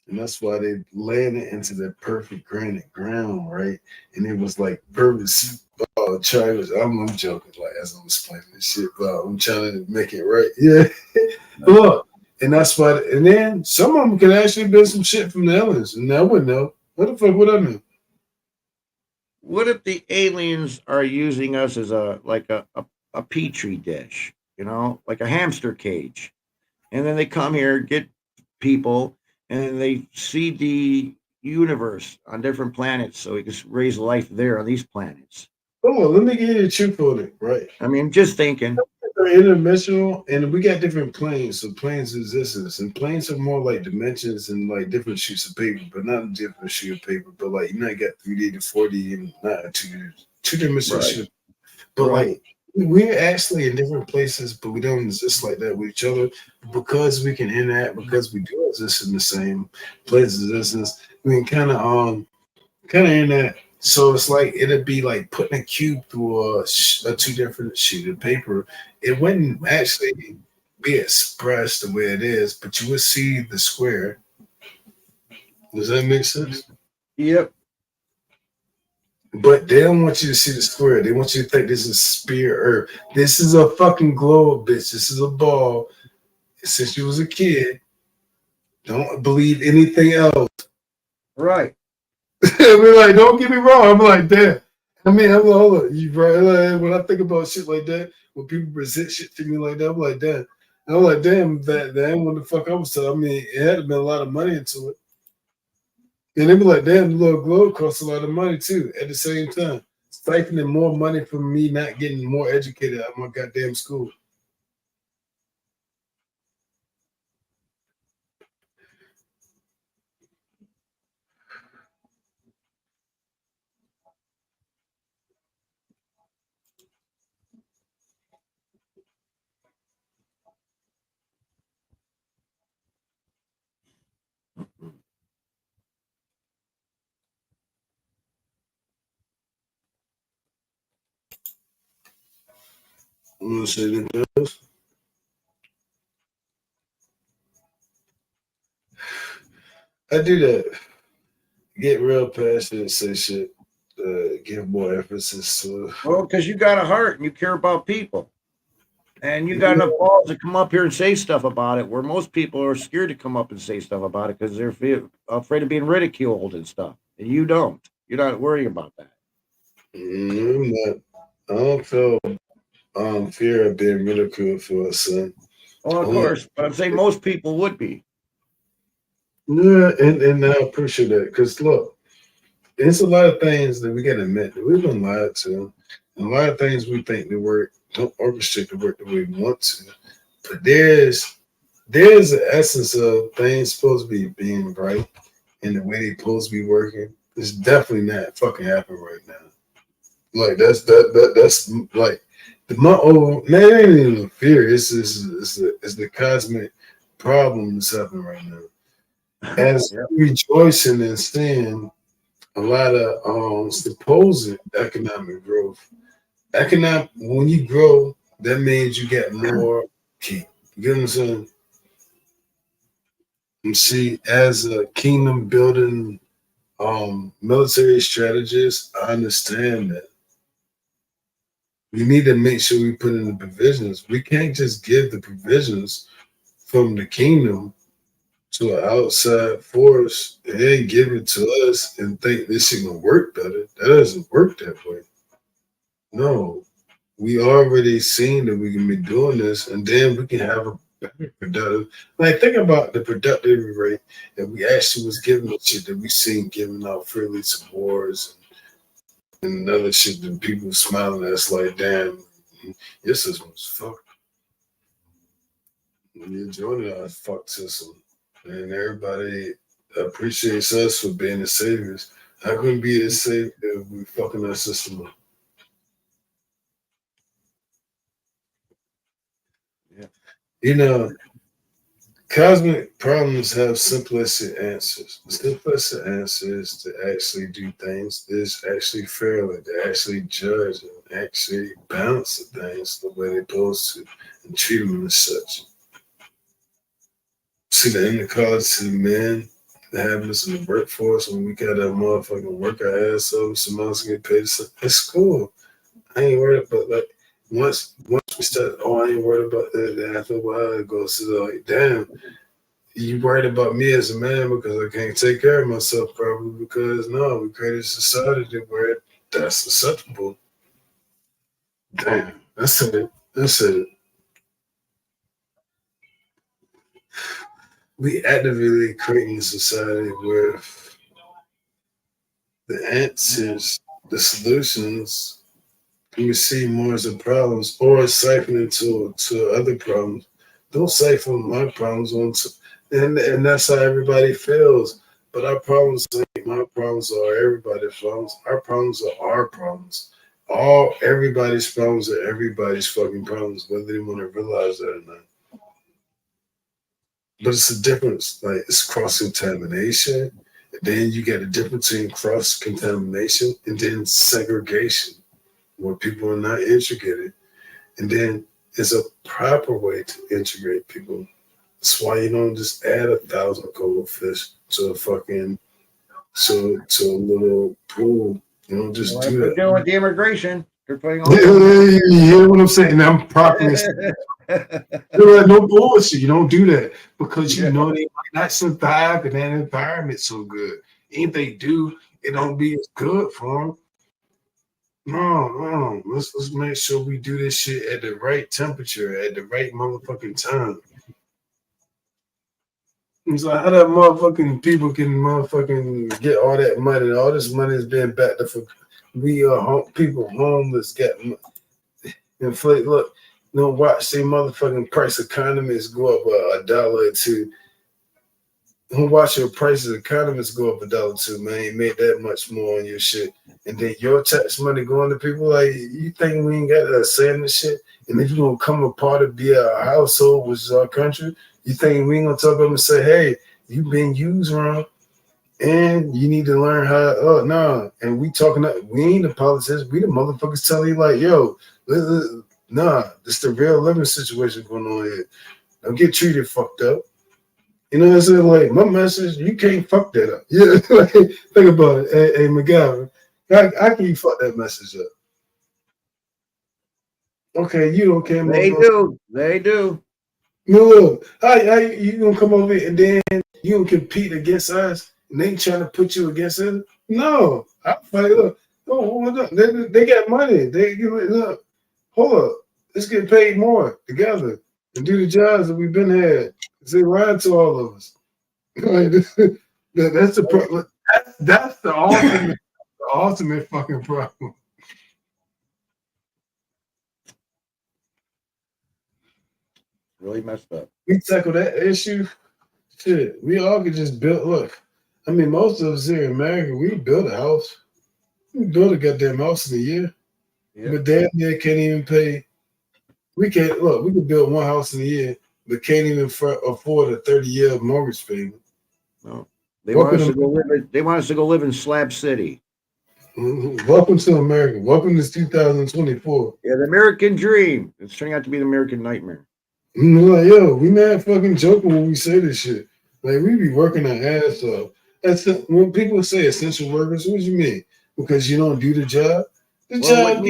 And that's why they landed into the perfect granite ground, right? And it was like perfect triangles. I'm joking, like as I'm explaining this shit, but I'm trying to make it right. Yeah. Look, and that's why, and then some of them could actually be some shit from the aliens, and I wouldn't know. What the fuck would I know? What if the aliens are using us as a petri dish, like a hamster cage, and then they come here, get people, and then they see the universe on different planets, so we can raise life there on these planets. Oh, well, let me give you the truth on it, right? I mean, just thinking. They're interdimensional, and we got different planes. So planes existence, and planes are more like dimensions and like different sheets of paper, but not a different sheet of paper. But like you know, you got 3D to 4D and not a two dimensional Right. sheet. But like we're actually in different places, but we don't exist like that with each other because we can interact. Because we do exist in the same place of existence, we can kind of in that. So it's like it'd be like putting a cube through a two different sheet of paper. It wouldn't actually be expressed the way it is, but you would see the square. Does that make sense? Yep. But they don't want you to see the square. They want you to think this is a sphere Earth. This is a fucking globe, bitch. This is a ball. Since you was a kid, don't believe anything else. Right. We're like, don't get me wrong. I'm like, damn. I mean, I'm like, hold on. You right? Like, when I think about shit like that, when people present shit to me like that, I'm like, damn. And I'm like, damn, that ain't what the fuck I was telling. I mean, it had been a lot of money into it. And they be like, damn, the little globe costs a lot of money too. At the same time, siphoning more money from me not getting more educated at my goddamn school. I'm gonna say that. I do that. Get real passionate, say shit, give more emphasis to. Well, because you got a heart and you care about people. And you got enough balls to come up here and say stuff about it, where most people are scared to come up and say stuff about it because they're afraid of being ridiculed and stuff. And you don't. You're not worrying about that. I'm not. I don't feel fear of being ridiculed for a son. Well, of course, but I'm saying most people would be. Yeah, and I appreciate that because look, there's a lot of things that we gotta admit that we've been lied to, and a lot of things we think that work don't orchestrate the work that we want to. But there's an essence of things supposed to be being right and the way they supposed to be working. It's definitely not fucking happening right now. Like that's like my old man ain't even fear. It's the cosmic problem that's happening right now. As rejoicing and seeing a lot of supposed economic growth. When you grow, that means you get more key. You get what I'm saying? And see, as a kingdom building military strategist, I understand that. We need to make sure we put in the provisions. We can't just give the provisions from the kingdom to an outside force and then give it to us and think this shit gonna work better. That doesn't work that way. No, we already seen that we can be doing this, and then we can have a better productive. Like, think about the productivity rate that we actually was giving the shit that we seen giving out freely to wars and other shit that people smiling at us like, damn, your system's fucked. You're joining our fuck system, and everybody appreciates us for being the saviors. How can we be the savior if we fucking our system up? Yeah. You know, cosmic problems have simplistic answers. The simplistic answer is to actually do things is actually fairly, to actually judge and actually balance the things the way they're supposed to and treat them as such. See the inequality to the men that happens in the workforce when we got that motherfucking work our ass off, some else get paid. It's cool. I ain't worried about like once we start, oh, I ain't worried about that. Then after a while it goes to like, damn, you worried about me as a man because I can't take care of myself properly because no, we created a society where that's acceptable. Damn, that's it. That's it. We actively creating a society where the answers, the solutions, we see more as a problems or siphoning to other problems. Don't siphon my problems onto, and that's how everybody feels. But our problems ain't my problems or everybody's problems. Our problems are our problems. All everybody's problems are everybody's fucking problems, whether they want to realize that or not. But it's a difference. Like it's cross contamination. Then you get a difference in cross contamination and then segregation, where people are not integrated. And then there's a proper way to integrate people. That's why you don't just add 1,000 goldfish to a fucking to a little pool. You don't just What do they're that. doing with the immigration, they're putting all. You hear what I'm saying? I'm properly no bullshit. You don't do that because you know they might not survive in that environment so good. If they do, it don't be as good for them. No. Let's make sure we do this shit at the right temperature, at the right motherfucking time. It's like how that motherfucking people can motherfucking get all that money. All this money is being backed up for we are people homeless get inflate. Look, don't watch say motherfucking price economies go up $1 or $2. Don't watch your prices economies go up $1 or $2, man. You made that much more on your shit. And then your tax money going to people like you think we ain't got a say in this shit? And if you gonna come apart to be our household, which is our country, you think we ain't gonna talk up and say, hey, you've been used wrong and you need to learn how oh no. And we talking we ain't the politicians, we the motherfuckers telling you like, yo, nah, this the real living situation going on here. Don't get treated fucked up. You know what I'm saying? Like my message, you can't fuck that up. Yeah, like, think about it. Hey McGavin, how can you fuck that message up? Okay, you don't care. They do. They do. No, look, how you gonna come over here and then you gonna compete against us and they trying to put you against us? No, I fight. Look, oh, hold up. They got money. They give it look. Hold up, let's get paid more together and do the jobs that we've been had. Say right to all of us. That's the problem. That's the ultimate fucking problem. Really messed up. We tackle that issue. Shit, we all could just build. Look, I mean, most of us here in America, we build a house. We build a goddamn house in a year. Yeah. But damn near can't even pay. We can't look. We could build one house in a year, but can't even afford a 30-year mortgage payment. No. They want us to go live. They want us to go live in Slab City. Welcome to America. Welcome to 2024. Yeah, the American dream. It's turning out to be the American nightmare. Like, yo, we not fucking joking when we say this shit. Like, we be working our ass off. That's when people say essential workers. What do you mean? Because you don't do the job. The job.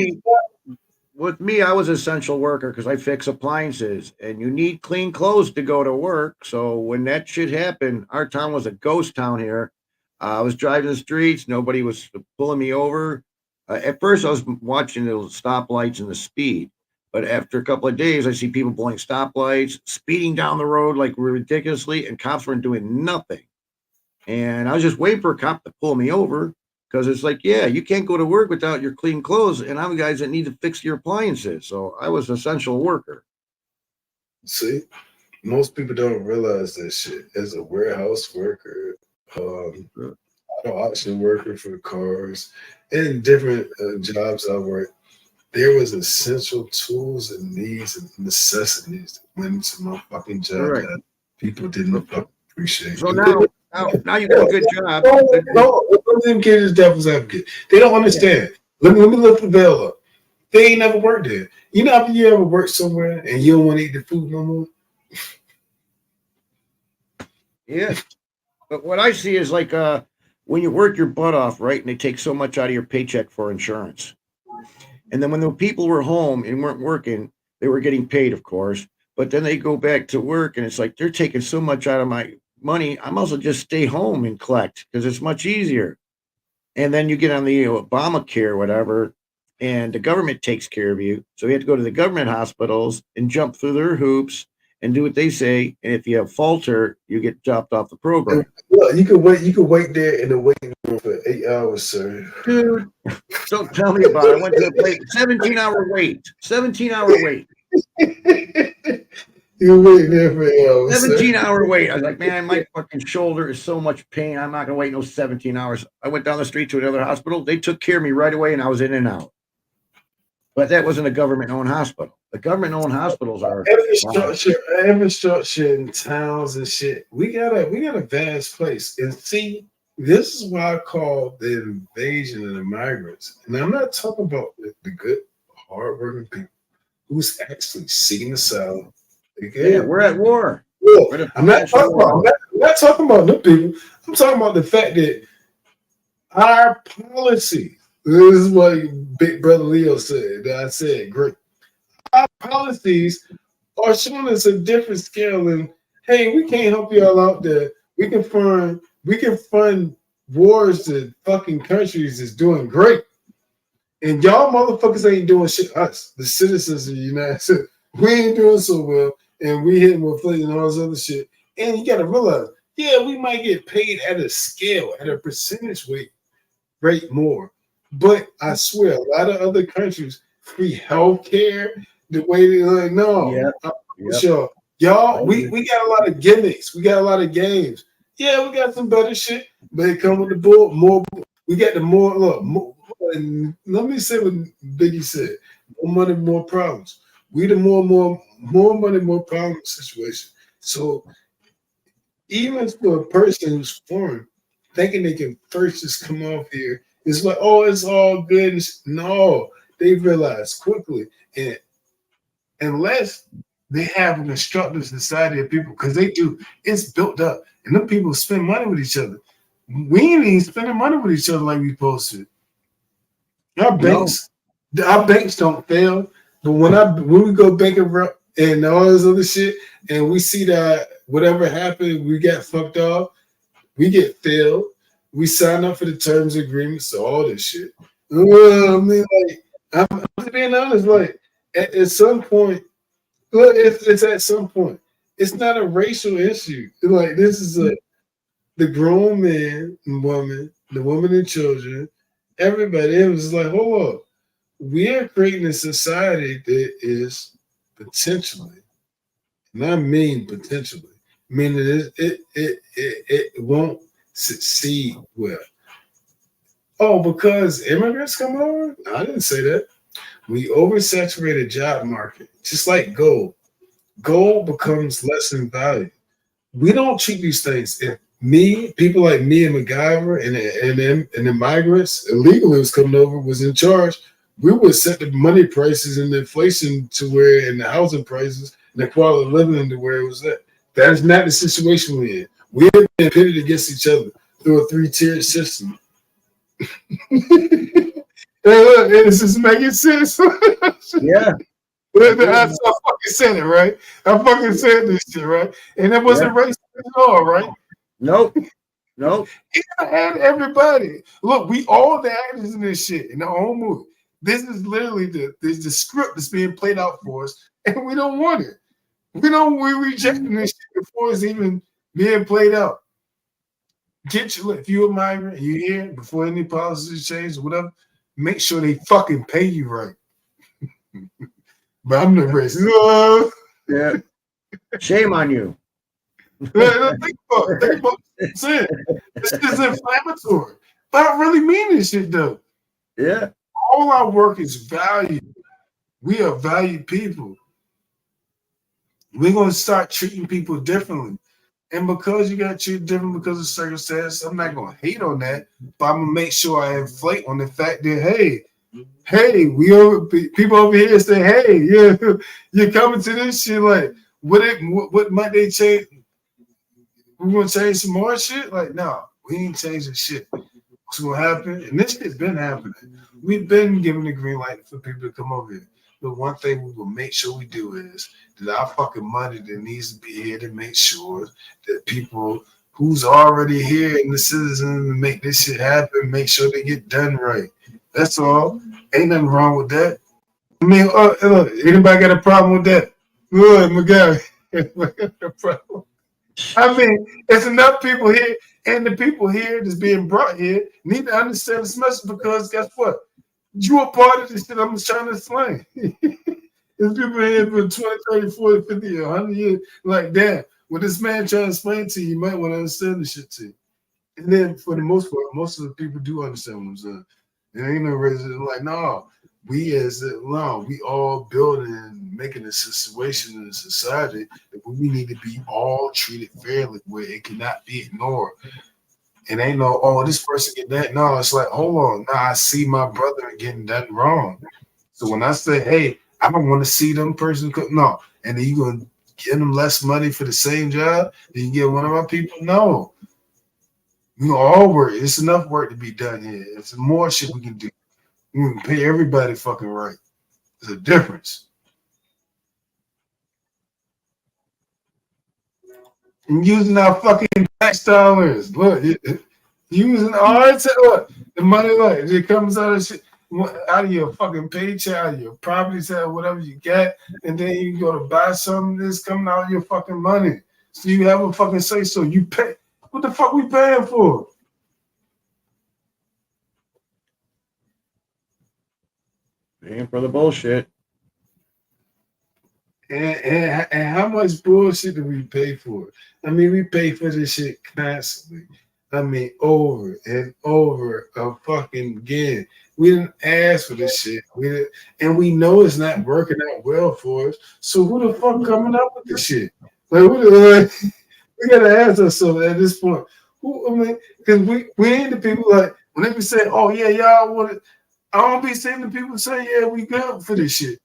With me, I was an essential worker because I fix appliances, and you need clean clothes to go to work. So when that shit happened, our town was a ghost town here. I was driving the streets, nobody was pulling me over. At first, I was watching the stoplights and the speed, but after a couple of days, I see people blowing stoplights, speeding down the road like ridiculously, and cops weren't doing nothing. And I was just waiting for a cop to pull me over because it's like, yeah, you can't go to work without your clean clothes, and I'm guys that need to fix your appliances. So I was an essential worker. See, most people don't realize that shit. As a warehouse worker, auto auction worker for cars, and different jobs I worked, there was essential tools and needs and necessities that went into my fucking job Right. that people didn't appreciate. So now you got a good job. No, let them kids devil's advocate. They don't understand. Let me lift the veil up. They ain't never worked there. You know, if you ever worked somewhere and you don't want to eat the food no more. Yeah. But what I see is like when you work your butt off, right, and they take so much out of your paycheck for insurance. And then when the people were home and weren't working, they were getting paid, of course. But then they go back to work and it's like they're taking so much out of my money. I might as well just stay home and collect because it's much easier. And then you get on the Obamacare, whatever, and the government takes care of you. So you have to go to the government hospitals and jump through their hoops and do what they say. And if you have falter, you get dropped off the program. Well, you could wait. You could wait there in the waiting room for 8 hours, sir. Dude, don't tell me about it. I went to a 17-hour wait. 17-hour wait. You wait there for 8 hours. 17-hour wait. I was like, man, my fucking shoulder is so much pain. I'm not gonna wait no 17 hours. I went down the street to another hospital. They took care of me right away, and I was in and out. But that wasn't a government-owned hospital. The government-owned hospitals are infrastructure in towns and shit. We got a vast place. And see, this is why I call the invasion of the migrants. And I'm not talking about the good, hardworking people who's actually seeking asylum. Again, yeah, we're at war. Look, I'm not talking about them people. I'm talking about the fact that our policy. This is what Big Brother Leo said. That I said, great. Our policies are showing us a different scale. And hey, we can't help y'all out there. We can fund wars that fucking countries is doing great. And y'all motherfuckers ain't doing shit. Us, the citizens of the United States, we ain't doing so well. And we hitting with inflation and all this other shit. And you gotta realize, yeah, we might get paid at a scale, at a percentage rate more. But I swear, a lot of other countries, free healthcare, the way they like, no, sure. Y'all, we got a lot of gimmicks, we got a lot of games. Yeah, we got some better shit, but it come with the more. We got the more. And let me say what Biggie said: more money, more problems. We the more money, more problem situation. So even for a person who's foreign, thinking they can first just come off here, it's like, oh, it's all good. No, they realize quickly, and unless they have an instructive society of people, because they do, it's built up, and them people spend money with each other. We ain't even spending money with each other like we supposed to. Our banks don't fail. But when we go bankrupt and all this other shit, and we see that whatever happened, we got fucked off, we get failed, we sign up for the terms and agreements, so all this shit. Well, I mean, like, I'm being honest, like, at some point, look, it's at some point. It's not a racial issue. Like, this is the grown man and woman, the woman and children, everybody. It was like, hold on. We are creating a society that is potentially, and I mean potentially, meaning it won't succeed well. Oh, because immigrants come over? I didn't say that. We oversaturate a job market, just like gold. Gold becomes less in value. We don't treat these things. If people like me and MacGyver and the migrants illegally was coming over, was in charge, we would set the money prices and the inflation to where, and the housing prices and the quality of living to where it was at. That is not the situation we're in. We have been pitted against each other through a 3-tiered system. This is making sense. Yeah. I fucking said it, right? I fucking said this shit, right? And it wasn't racist at all, right? Nope. Nope. He gotta add everybody. Look, we all the actors in this shit in the whole movie. This is literally the script that's being played out for us, and we don't want it. We're rejecting this shit before it's even being played out. If you're a migrant, you here before any policies change or whatever, make sure they fucking pay you right. But I'm not racist. Yeah. Shame on you. Think about what I'm saying. This is inflammatory. But I really mean this shit though. Yeah. All our work is valued. We are valued people. We're gonna start treating people differently. And because you got treated different because of circumstances, I'm not gonna hate on that, but I'm gonna make sure I inflate on the fact that people over here say, hey, you're coming to this shit like what might they change? We're gonna change some more shit? Like, no, we ain't changing shit. What's gonna happen? And this shit's been happening. We've been giving the green light for people to come over here. But one thing we will make sure we do is that our fucking money that needs to be here to make sure that people who's already here and the citizens make this shit happen, make sure they get done right. That's all. Ain't nothing wrong with that. I mean, look, anybody got a problem with that? Good, my guy. I mean, there's enough people here, and the people here that's being brought here need to understand this message because guess what? You are part of this shit I'm trying to explain. There's people here for 20, 30, 40, 50, 100 years. Like, damn, what this man trying to explain to you, you might want to understand this shit too. And then for the most part, most of the people do understand what I'm saying. There ain't no reason like, no, we all building and making a situation in society that we need to be all treated fairly where it cannot be ignored. And ain't no, oh, this person get that. No, it's like, hold on. Now I see my brother getting that wrong. So when I say, hey, I don't want to see them person cook, no. And then you going to give them less money for the same job than you get one of my people? No. We all work. It's enough work to be done here. It's more shit we can do. We can pay everybody fucking right. There's a difference. And using our fucking tax dollars. Look, using our the money like it comes out of shit, out of your fucking paycheck, out of your property tax, whatever you get, and then you go to buy something that's coming out of your fucking money. So you have a fucking say so. You pay. What the fuck we paying for? Paying for the bullshit. And how much bullshit do we pay for? I mean, we pay for this shit constantly. I mean, over and over fucking again. We didn't ask for this shit. And we know it's not working out well for us. So who the fuck coming up with this shit? Like, we gotta ask ourselves at this point. Who? I mean, because we ain't the people like when they be saying, "Oh yeah, y'all want it." I don't be seeing the people say, "Yeah, we good for this shit."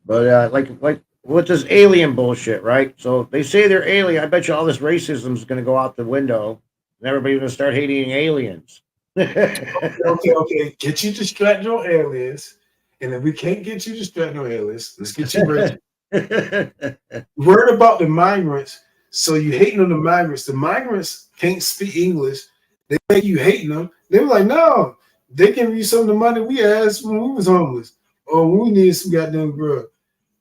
But like with this alien bullshit, right? So they say they're alien. I bet you all this racism is going to go out the window, and everybody's going to start hating aliens. Okay. Get you distracted on aliens, and if we can't get you distracted on aliens, let's get you racist. Worried about the migrants, so you hating on the migrants. The migrants can't speak English. They make you hating them. They were like, no, they give you some of the money we asked when we was homeless or when we needed some goddamn grub.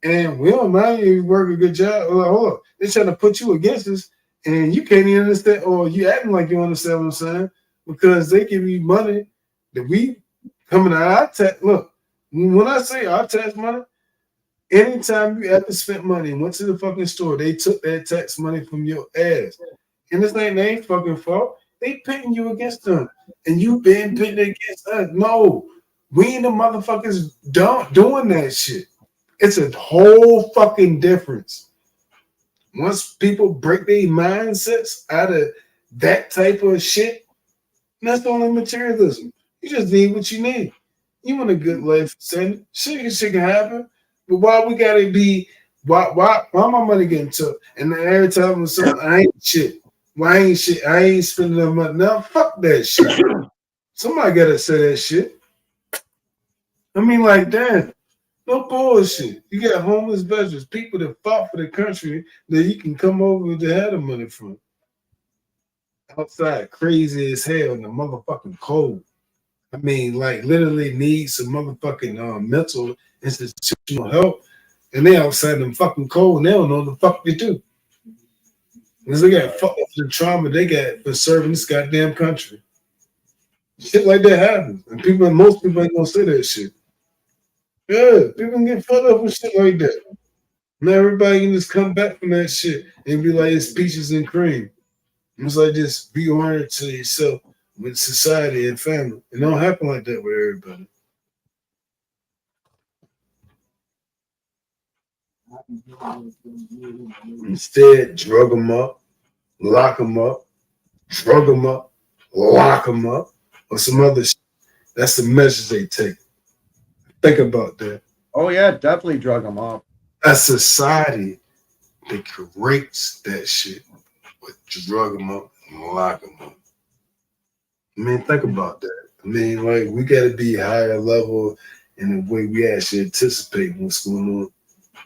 And we don't mind if you work a good job. Like, hold on. They're trying to put you against us, and you can't even understand, or you acting like you understand what I'm saying, because they give you money that we coming out of our tax. Look, when I say our tax money, anytime you ever spent money and went to the fucking store, they took that tax money from your ass. And this ain't their fucking fault. They pitting you against them. And you been pitting against us. No, we ain't the motherfuckers doing that shit. It's a whole fucking difference. Once people break their mindsets out of that type of shit, that's the only materialism. You just need what you need. You want a good life, son. Shit can happen. But why we gotta be? Why my money getting took? And then every time I ain't shit. Why ain't shit? I ain't spending no money. Now fuck that shit. Somebody gotta say that shit. I mean, like, damn, no bullshit. You got homeless veterans, people that fought for the country that you can come over to have the money from. Outside, crazy as hell in the motherfucking cold. I mean, like, literally need some motherfucking mental institutional help, and they outside them fucking cold, and they don't know what the fuck they do. Because they got fucked up for the trauma they got for serving this goddamn country. Shit like that happens. And most people ain't gonna say that shit. Yeah, people can get fucked up with shit like that. Now everybody can just come back from that shit and be like it's peaches and cream. It's like just be oriented to yourself with society and family. It don't happen like that with everybody. Instead, drug them up, lock them up, drug them up, lock them up, or some other shit. That's the measures they take. Think about that. Oh yeah, definitely drug them off. A society that creates that shit would drug them up and lock them up. I mean, think about that. I mean, like, we got to be higher level in the way we actually anticipate what's going on.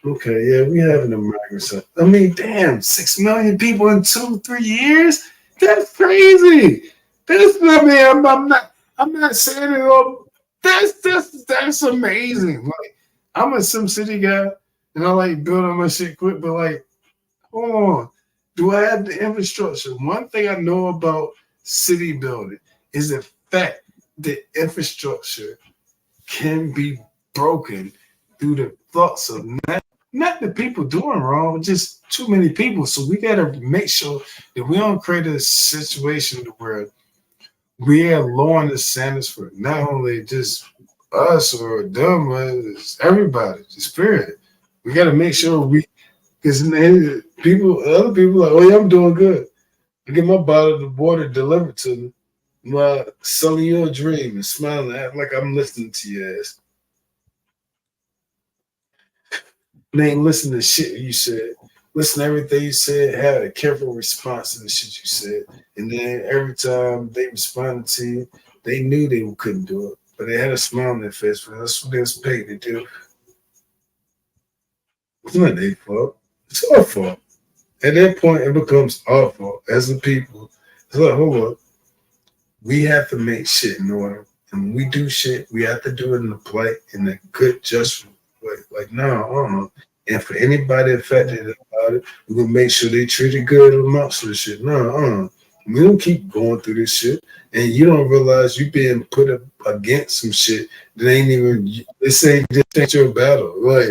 Okay, yeah, we have an American. I mean, damn, 6 million people in 2-3 years? That's crazy. I mean, I'm not saying it all. That's amazing. Like, I'm a SimCity guy, and I like building my shit quick, but like, hold on. Do I have the infrastructure? One thing I know about city building is the fact that infrastructure can be broken through the thoughts of not the people doing wrong, just too many people. So we got to make sure that we don't create a situation where we are lowering the standards for not only just us or them, it's everybody, just period. We got to make sure because other people like, oh yeah, I'm doing good. I get my bottle of water delivered to me. My selling you a dream and smiling at like I'm listening to your ass. And ain't listen to shit you said. Listen to everything you said, have a careful response to the shit you said. And then every time they responded to you, they knew they couldn't do it. But they had a smile on their face, but that's what they was paid to do. It's not their fault. It's our fault. At that point, it becomes our fault as a people. It's like, hold up. We have to make shit in order. And when we do shit, we have to do it in a good, just way. Like, no, And for anybody affected about it, we're going to make sure they treat it good amongst this shit. No, We don't keep going through this shit. And you don't realize you're being put up against some shit that ain't even, this ain't your battle. Like,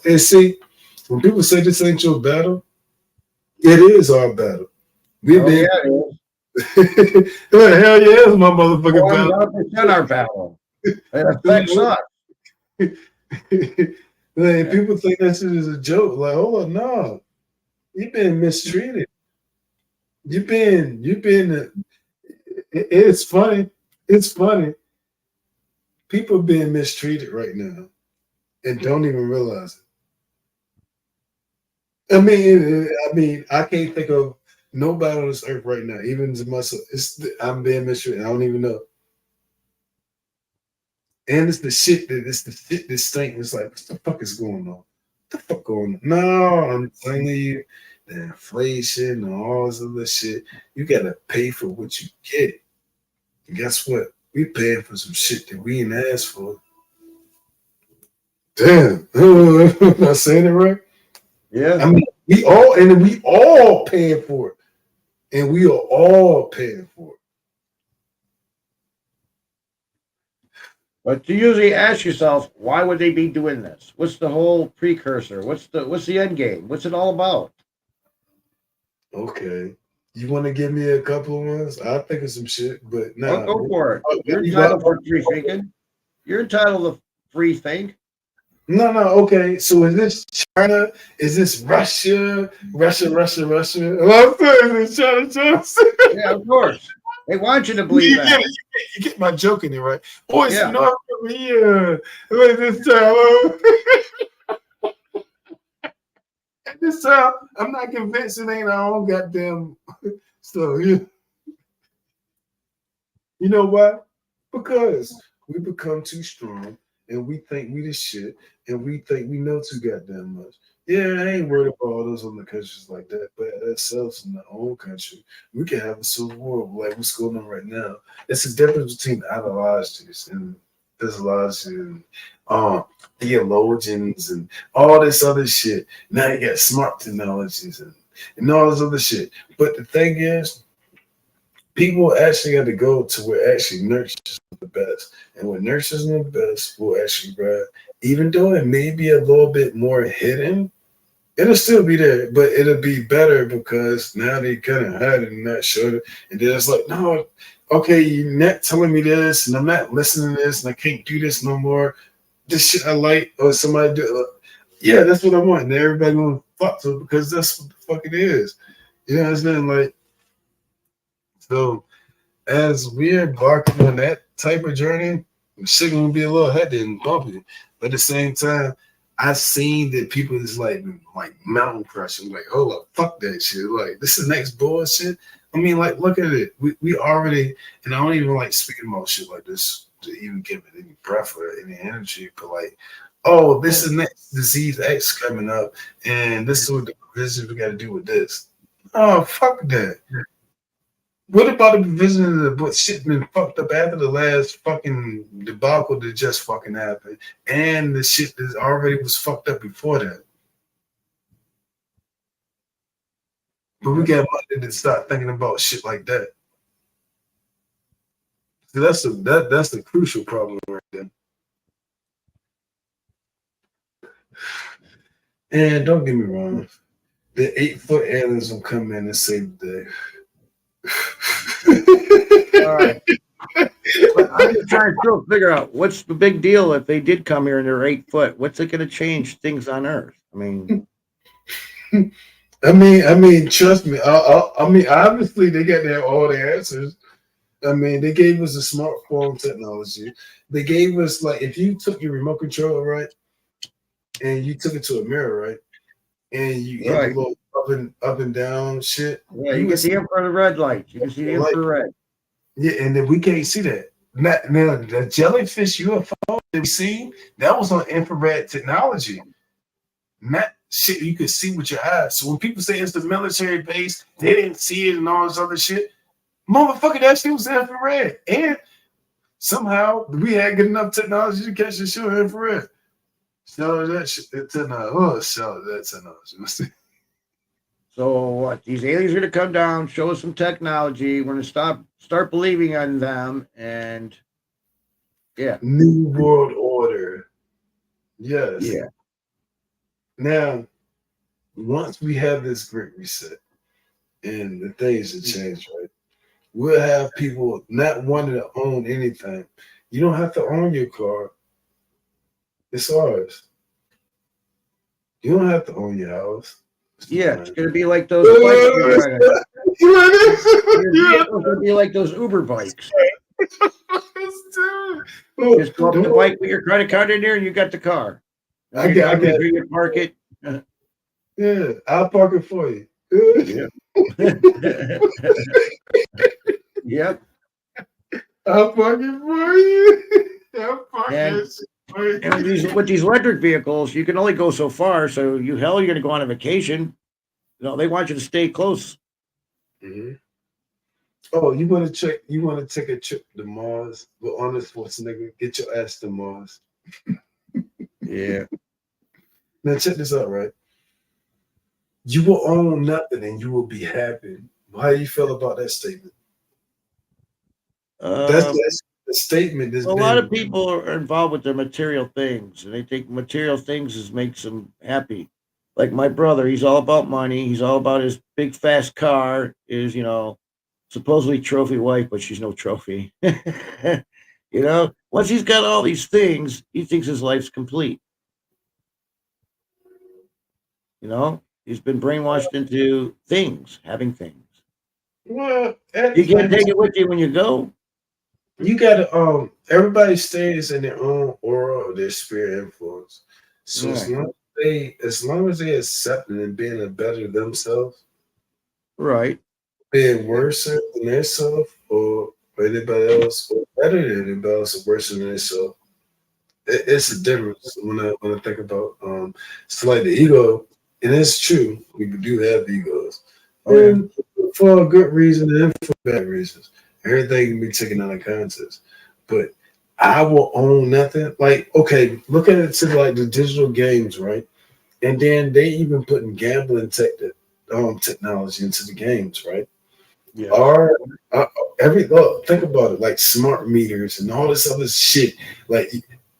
and see, when people say this ain't your battle, it is our battle. We've been. Hell yeah, it's my motherfucking battle. 100% our battle. It affects us. Like, people think that shit is a joke. Like, hold on, no. You've been mistreated. It's funny. It's funny. People being mistreated right now and don't even realize it. I mean, I can't think of nobody on this earth right now, even to myself. I'm being mistreated. I don't even know. And it's the shit that stinks. It's like, what the fuck is going on? What the fuck going on? No, I'm telling you, the inflation and all this other shit, you gotta pay for what you get. And guess what? We paying for some shit that we ain't asked for. Damn, am I saying it right? Yeah. I mean, we all paying for it. And we are all paying for it. But you usually ask yourself, why would they be doing this? What's the whole precursor? What's the end game? What's it all about? Okay. You want to give me a couple of ones? I'll think of some shit, but no. Go for it. You're entitled to free thinking. You're entitled to free think. No, okay. So is this China? Is this Russia? Russia? Well, I'm saying it's China. Yeah, of course. They want you to believe that. You get my joke in there, right? Boys, Yeah. North Korea. Look at this time. At this time, I'm not convinced it ain't our own goddamn stuff. Yeah. You know why? Because we become too strong and we think we the shit and we think we know too goddamn much. Yeah, I ain't worried about all those other countries like that, but ourselves in our own country, we can have a civil war like what's going on right now. It's the difference between ideologies and physiology and um, theologians and all this other shit. Now you got smart technologies and all this other shit. But the thing is, people actually got to go to where actually nurtures the best. And what nurtures the best will actually grab. Even though it may be a little bit more hidden, it'll still be there, but it'll be better because now they kind of hide it and not show it. And then it's like, no, okay, you're not telling me this, and I'm not listening to this, and I can't do this no more. This shit I like, or somebody do. Yeah, that's what I want. And everybody gonna fuck to it because that's what the fuck it is. You know what I'm saying? Like, so as we're embarking on that type of journey, shit gonna be a little heady and bumpy. But at the same time, I've seen that people is like mountain crushing, like, hold up, fuck that shit. Like, this is next bullshit. I mean, like, look at it. We already, and I don't even like speaking about shit like this to even give it any breath or any energy, but like, oh, this is next disease X coming up, and this is what the provisions we got to do with this. Oh, fuck that. What about the provision of the but shit been fucked up after the last fucking debacle that just fucking happened, and the shit that already was fucked up before that? But we got money to start thinking about shit like that. So that's the crucial problem right there. And don't get me wrong, the 8-foot aliens will come in and save the day. All right. But I'm just trying to still figure out what's the big deal if they did come here and they're 8 foot. What's it going to change things on Earth? I mean, I mean, trust me. I mean, obviously they got their all the answers. I mean, they gave us a smartphone technology. They gave us like if you took your remote control right, and you took it to a mirror right, and you hit right. the little up and down shit. Yeah, you can see infrared lights. You can see the infrared. Yeah, and then we can't see that. Now the jellyfish UFO that we see, that was on infrared technology. Not shit you could see with your eyes. So when people say it's the military base, they didn't see it and all this other shit. Motherfucker, that shit was infrared. And somehow we had good enough technology to catch the shit infrared. So that shit technology. Oh, so that technology. So what? These aliens are going to come down, show us some technology. We're going to start believing on them, and yeah, New World Order. Yes. yeah. Now, once we have this great reset and the things have changed, right? We'll have people not wanting to own anything. You don't have to own your car. It's ours. You don't have to own your house. Yeah, it's going to be like those bikes. It's going to be like those Uber bikes. Just go up the bike with your credit card in there, and you got the car. I got you park it. Yeah, I'll park it for you. Yeah. Yep. I'll park it for you. I'll park it for you. And with these electric vehicles, you can only go so far. So you're going to go on a vacation. They want you to stay close. Mm-hmm. Oh, you want to take a trip to Mars? But Arnold Schwarzenegger, get your ass to Mars. Yeah. Now check this out, right? You will own nothing and you will be happy. How do you feel about that statement? That's the statement. A lot of people are involved with their material things, and they think material things makes them happy. Like my brother, he's all about money. He's all about his big fast car. Is supposedly trophy wife, but she's no trophy. Once he's got all these things, he thinks his life's complete. He's been brainwashed into having things. Well, you can't take it with you when you go. You gotta everybody stays in their own aura or their spirit influence. So as long as they accept it and being a better themselves, right, being worse than themselves or anybody else, or better than anybody else, or worse than it. So it's a difference when I think about it's like the ego, and it's true. We do have egos, and for a good reason and for bad reasons. Everything can be taken out of context, but I will own nothing. Like, okay, look at it to like the digital games, right? And then they even putting gambling technology into the games, right? Yeah. Are think about it, like smart meters and all this other shit. Like,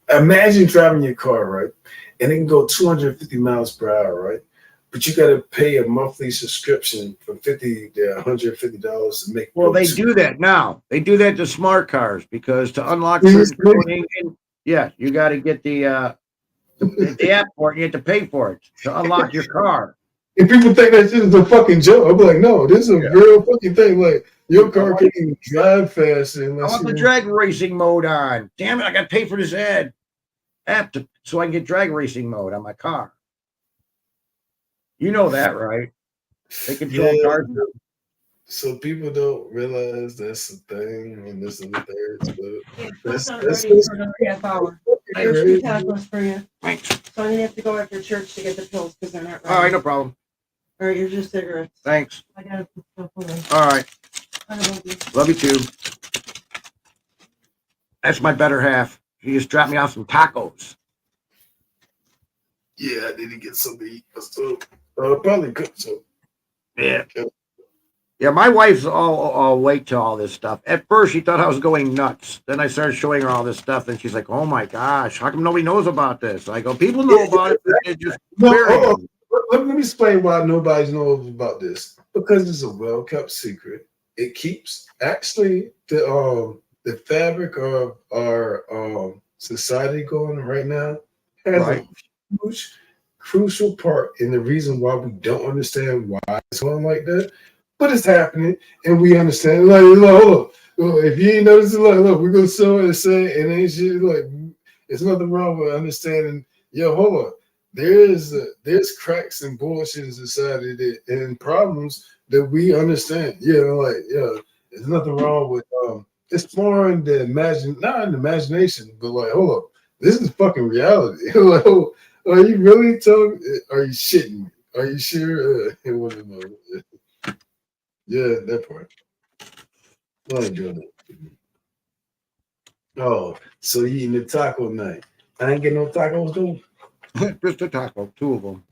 imagine driving your car, right? And it can go 250 miles per hour, right? But you got to pay a monthly subscription for $50 to $150 to make. Well, they do that now. They do that to smart cars because to unlock certain coding, yeah, you got to get the app for it. You have to pay for it to unlock your car. And people think that shit is a fucking joke. I'm like, no, this is a real fucking thing. Like, your car can't even drive fast. I want the drag racing mode on. Damn it, I got to pay for this app so I can get drag racing mode on my car. You know that, right? They control cars. So people don't realize that's the thing and this and the third. But That's not ready for another half hour. There's 2 tacos for you. Thanks. So I'm gonna have to go after church to get the pills because they're not ready. All right, no problem. All right, here's your cigarettes. Thanks. I gotta put stuff away. All right. I love you. Love you too. That's my better half. She just dropped me off some tacos. Yeah, I need to get something to eat. So, probably cook some. Yeah. Yeah, my wife's all awake to all this stuff. At first, she thought I was going nuts. Then I started showing her all this stuff, and she's like, "Oh my gosh, how come nobody knows about this?" I go, "People know about it. They're just burying it." Let me explain why nobody knows about this. Because it's a well-kept secret. It keeps actually the fabric of our society going right now has a huge, crucial part in the reason why we don't understand why it's going like that. But it's happening, and we understand. Like, look, if you ain't noticing, like, look, we're gonna show it and say, and ain't shit. Like, there's nothing wrong with understanding. Yo, hold on. There's cracks and bullshit in society and problems that we understand. There's nothing wrong with it's more in the not in the imagination, but like, hold up, this is fucking reality. Like, oh, are you really talking? Are you shitting me? Are you sure? Yeah, that part. I ain't doing it. Oh, so you eating the taco night? I ain't getting no tacos though. Just a taco, 2 of them.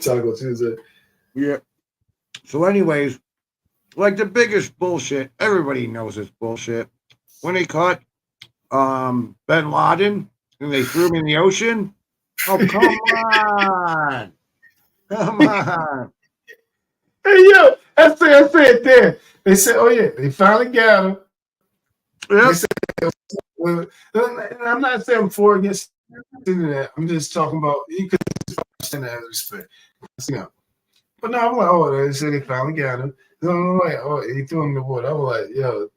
Taco Tuesday. Yeah. So, anyways, like the biggest bullshit, everybody knows it's bullshit. When they caught Bin Laden and they threw him in the ocean. Oh, come on. Come on. Hey, yo, I said there. They said, oh, yeah, they finally got him. Yep. Well, I'm not saying I'm for or against that. I'm just talking about, you could understand that as respect. You know. But no, I'm like, oh, they said they finally got him. So I'm like, oh, he threw him in the water. I was like, yo,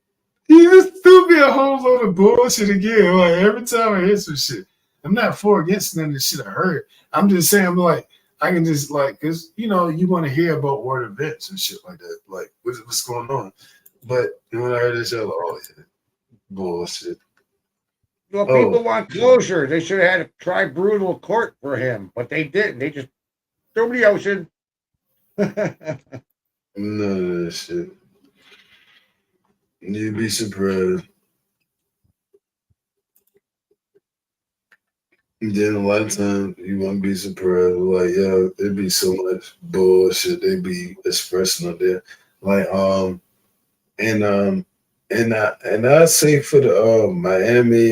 he just threw me a whole load of bullshit again. Like, every time I hear some shit, I'm not for or against none of the shit I heard. I'm just saying, I'm like, I can just like, because you know, you want to hear about world events and shit like that, like what's going on. But when I heard this, I was like, oh yeah, bullshit. Well, people want closure. They should have had a tribunal court for him, but they didn't. They just threw him in the ocean. None of that shit. You'd be surprised. And then a lot of times you won't be surprised. Like, yeah, it'd be so much bullshit they be expressing up there. Like, and I say for the Miami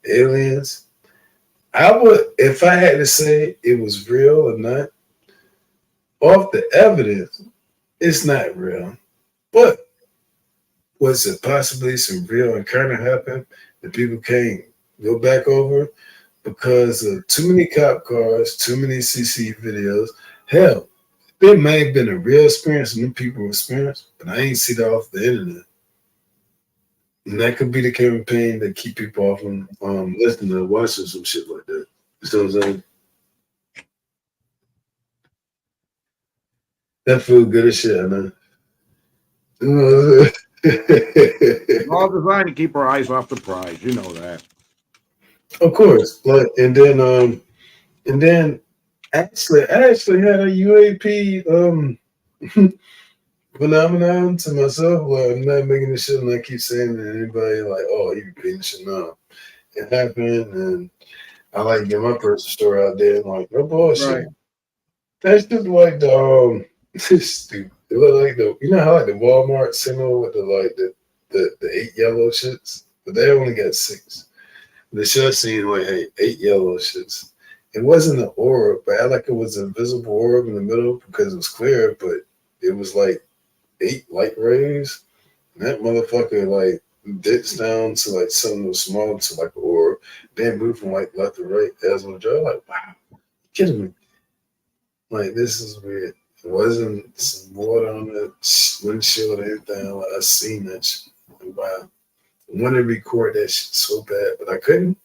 aliens, I would, if I had to say it was real or not, off the evidence, it's not real. But was it possibly some real encounter happened that people can't go back over? Because of too many cop cars, too many CC videos. Hell, there may have been a real experience and them people experienced, but I ain't see that off the internet. And that could be the campaign that keep people off from listening or watching some shit like that. You know what I'm saying? That feel good as shit, man. all designed to keep our eyes off the prize. You know that. Of course. And then actually, I actually had a UAP phenomenon to myself. Well, I'm not making this shit, and I keep saying to anybody like, "Oh, you repeating shit." No, it happened, and I like get my personal story out there. And like, no bullshit. Right. That's just like the it's stupid. It look like how like the Walmart symbol with the 8 yellow shits, but they only got 6. The shit seen like hey, 8 yellow shits. It wasn't an orb, but I like it was an invisible orb in the middle because it was clear, but it was like 8 light rays. And that motherfucker like dips down to like something that was small to like an orb, then moved from like left to right as on the draw. Like, wow, you kidding me? Like, this is weird. It wasn't some water on the windshield or anything. Like, I seen that shit. Wow. I wanted to record that shit so bad, but I couldn't.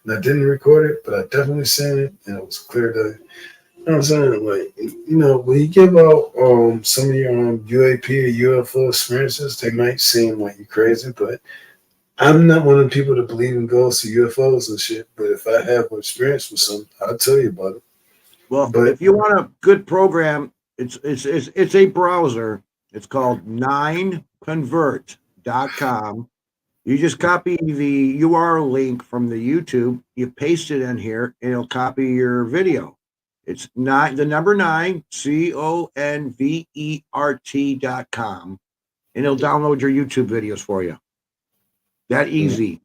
And I didn't record it, but I definitely seen it, and it was clear that, you know what I'm saying? Like, when you give out some of your UAP or UFO experiences, they might seem like you're crazy, but I'm not one of the people that believe in ghosts or UFOs and shit. But if I have an experience with something, I'll tell you about it. Well, But if you want a good program, it's a browser. It's called 9convert.com. You just copy the URL link from the YouTube, you paste it in here, and it'll copy your video. It's the number 9, CONVERT.com, and it'll download your YouTube videos for you. That easy.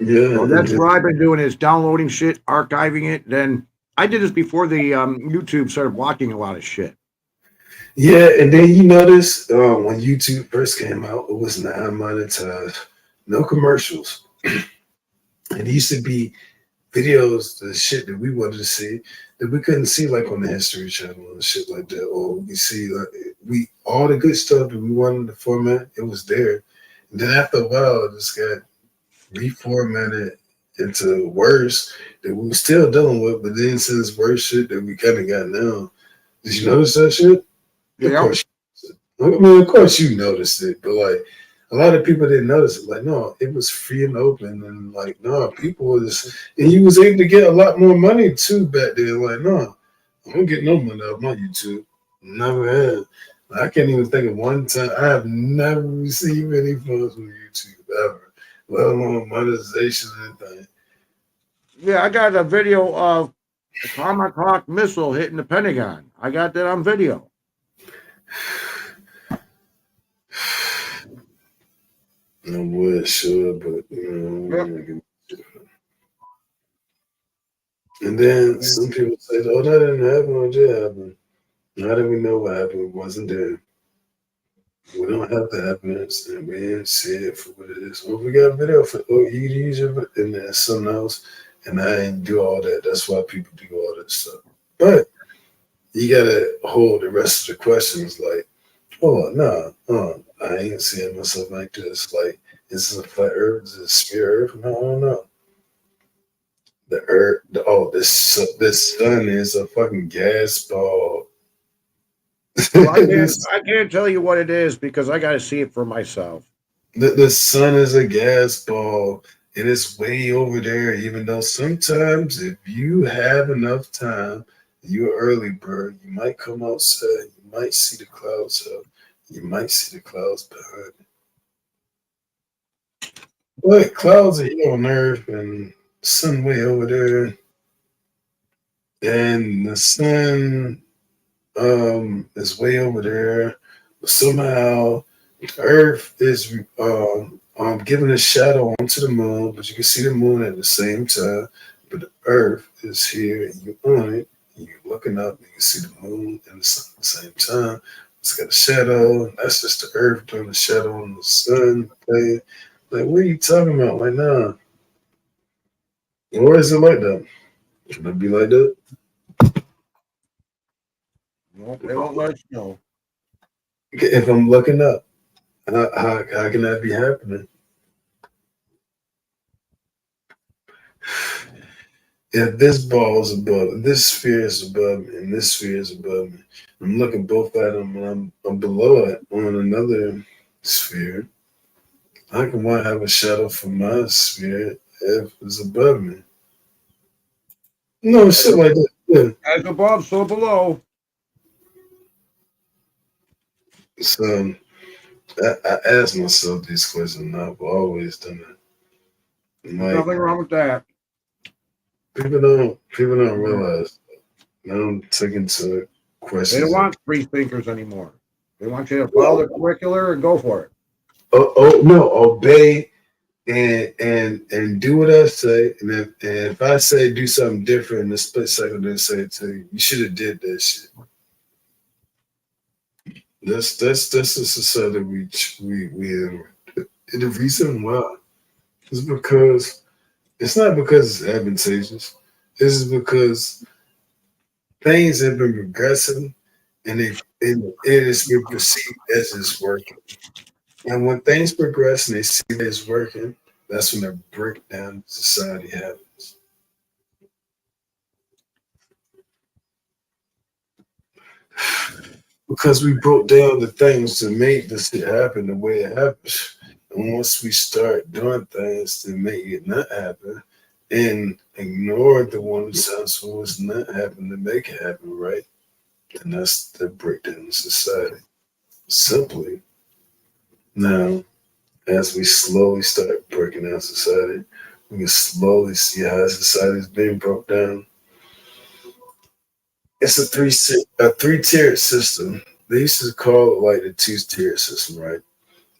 yeah, So that's what I've been doing is downloading shit, archiving it. Then I did this before the YouTube started blocking a lot of shit. yeah, and then you notice when YouTube first came out, it was not monetized, no commercials. It used to be videos, the shit that we wanted to see that we couldn't see like on the History Channel and shit like that, or we see like all the good stuff that we wanted to format, it was there. And then after a while, it just got reformatted into worse that we were still dealing with, but then since worse shit that we kind of got now. Did you notice that shit? Of course. Of course you noticed it, but like a lot of people didn't notice it. Like, no, it was free and open, and like, no, people was, and you was able to get a lot more money too back then. Like, no, I don't get no money off my YouTube. Never had. I can't even think of one time. I have never received any funds from YouTube ever, let alone monetization or anything. Yeah, I got a video of a Tomahawk missile hitting the Pentagon. I got that on video. I would, sure, but And then some people say, "Oh, that didn't happen or did happen." Now that we know what happened, it wasn't there. We don't have the evidence, and we didn't see it for what it is. Well, we got video for you use it, and then something else, and I ain't do all that. That's why people do all that stuff. But you gotta hold the rest of the questions like, "Oh, no, I ain't seeing myself like this. Like, is this a flat Earth? Is it a sphere Earth? No, I don't know." The Earth, this sun is a fucking gas ball. Well, I can't tell you what it is because I got to see it for myself. The sun is a gas ball, and it's way over there. Even though sometimes, if you have enough time, you're an early bird. You might come outside. You might see the clouds up. You might see the clouds behind it. But clouds are here on Earth, and sun way over there, and the sun is way over there. But somehow Earth is giving a shadow onto the moon, but you can see the moon at the same time. But the Earth is here, and you're on it. And you're looking up, and you can see the moon and the sun at the same time. It's got a shadow. That's just the Earth doing the shadow on the sun. Like, what are you talking about? Like, nah. Or is it like that? Can it be like that? Well, they won't let us know. If I'm looking up, how can that be happening? If this ball is above, this sphere is above me, and this sphere is above me, I'm looking both at them, and I'm below it on another sphere. I can want to have a shadow for my sphere if it's above me. No, shit like that. Yeah. As above, so below. So I ask myself these questions, and I've always done it. Like, Nothing wrong with that. people don't realize. They don't take into They questions. don't want free thinkers anymore. They want you to follow the curricular and go for it. No, obey and do what I say. And if I say do something different in the split second, then say to you, you should have did that shit. That's the society we in. And the reason why is because it's not because it's advantageous. This is because things have been progressing and it has been perceived as it's working. And when things progress and they see that it's working, that's when the breakdown of society happens. Because we broke down the things to make this shit happen the way it happens. And once we start doing things to make it not happen and ignore the one sounds for it's not happening to make it happen, right? And that's the breakdown of society. Simply. Now, as we slowly start breaking down society, we can slowly see how society is being broke down. It's a three-tiered system. They used to call it like the two-tiered system, right?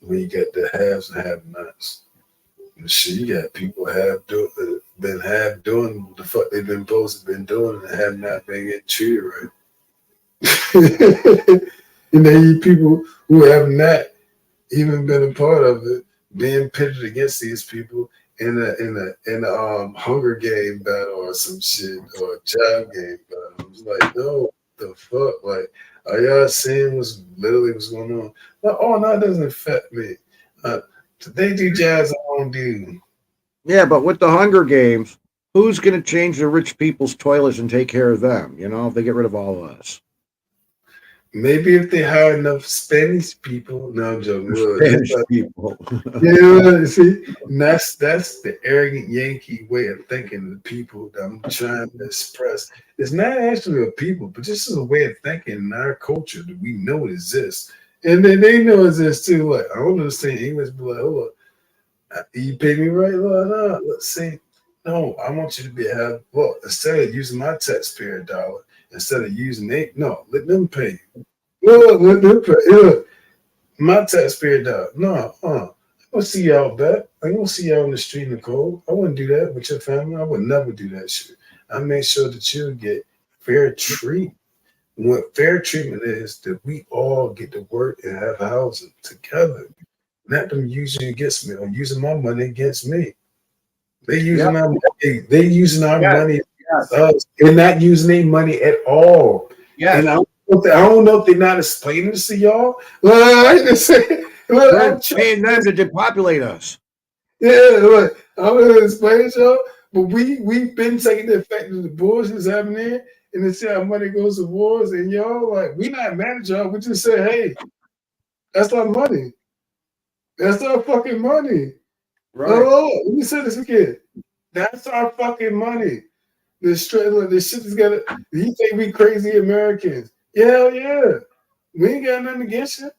When you got the haves and have-nots. And shit, you got people been doing the fuck they've been supposed to been doing and have not been getting treated right. And then you people who have not even been a part of it, being pitted against these people in a Hunger Game battle or some shit or a job game battle. It's like, no, the fuck? Like, are y'all seeing what's going on? Like, oh, no, it doesn't affect me. They do jobs I don't do. Yeah, but with the Hunger Games, who's going to change the rich people's toilets and take care of them? You know, if they get rid of all of us. Maybe if they hire enough Spanish people. No, I'm joking. Spanish people. Yeah, see, and that's the arrogant Yankee way of thinking. The people that I'm trying to express. It's not actually a people, but this is a way of thinking in our culture that we know exists, and then they know exists too. Like, I don't understand English, but like, hold on, you pay me right? No, let's see. No, I want you to well, instead of using my taxpayer dollar, instead of using let them pay. Look, let them pay. Look, my taxpayer dollar. No, I don't see y'all back. I don't see y'all in the street in the cold. I wouldn't do that with your family. I would never do that shit. I make sure that you get fair treatment. What fair treatment is that we all get to work and have housing together. Not them using against me or using my money against me. They using our money. They using our money against us and not using their money at all. Yeah. And I don't know if they're not explaining this to y'all. Like I said, They're paying them to depopulate us. Yeah, look, I'm gonna explain it, y'all. But we've been taking the effect of the bullshit that's happening, and then see how money goes to wars, and y'all like we not mad at y'all. We just say, hey, that's our money. That's our fucking money. Right. Oh, let me say this again. That's our fucking money. This shit is gonna. You think we crazy Americans? Hell yeah. We ain't got nothing against you.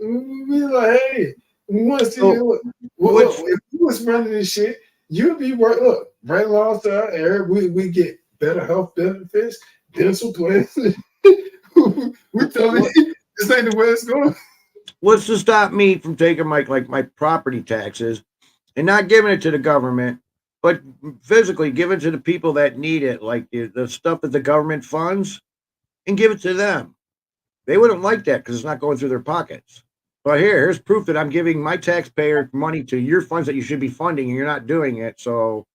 We like, hey, we want to see look, if you was running this shit, you'd be right. Look, right alongside our area, we get better health benefits, dental plans. we tell you this ain't the way it's going. What's to stop me from taking my property taxes and not giving it to the government, but physically give it to the people that need it, like the stuff that the government funds, and give it to them? They wouldn't like that because it's not going through their pockets. But here's proof that I'm giving my taxpayer money to your funds that you should be funding, and you're not doing it. So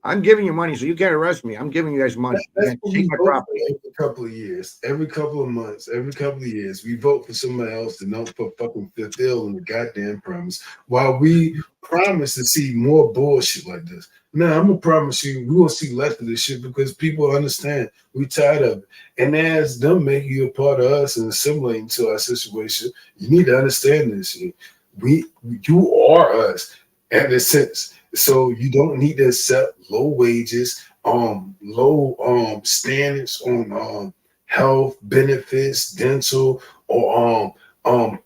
I'm giving you money, so you can't arrest me. I'm giving you guys money. That's what we my vote property. for every couple of years, every couple of months, every couple of years. We vote for somebody else to know for fucking fulfill the goddamn promise. While we promise to see more bullshit like this. Now I'm gonna promise you we will see less of this shit because people understand we tired of it. And as them making you a part of us and assimilating to our situation, you need to understand this shit. You are us in a sense. So you don't need to accept low wages, low standards on health benefits, dental, or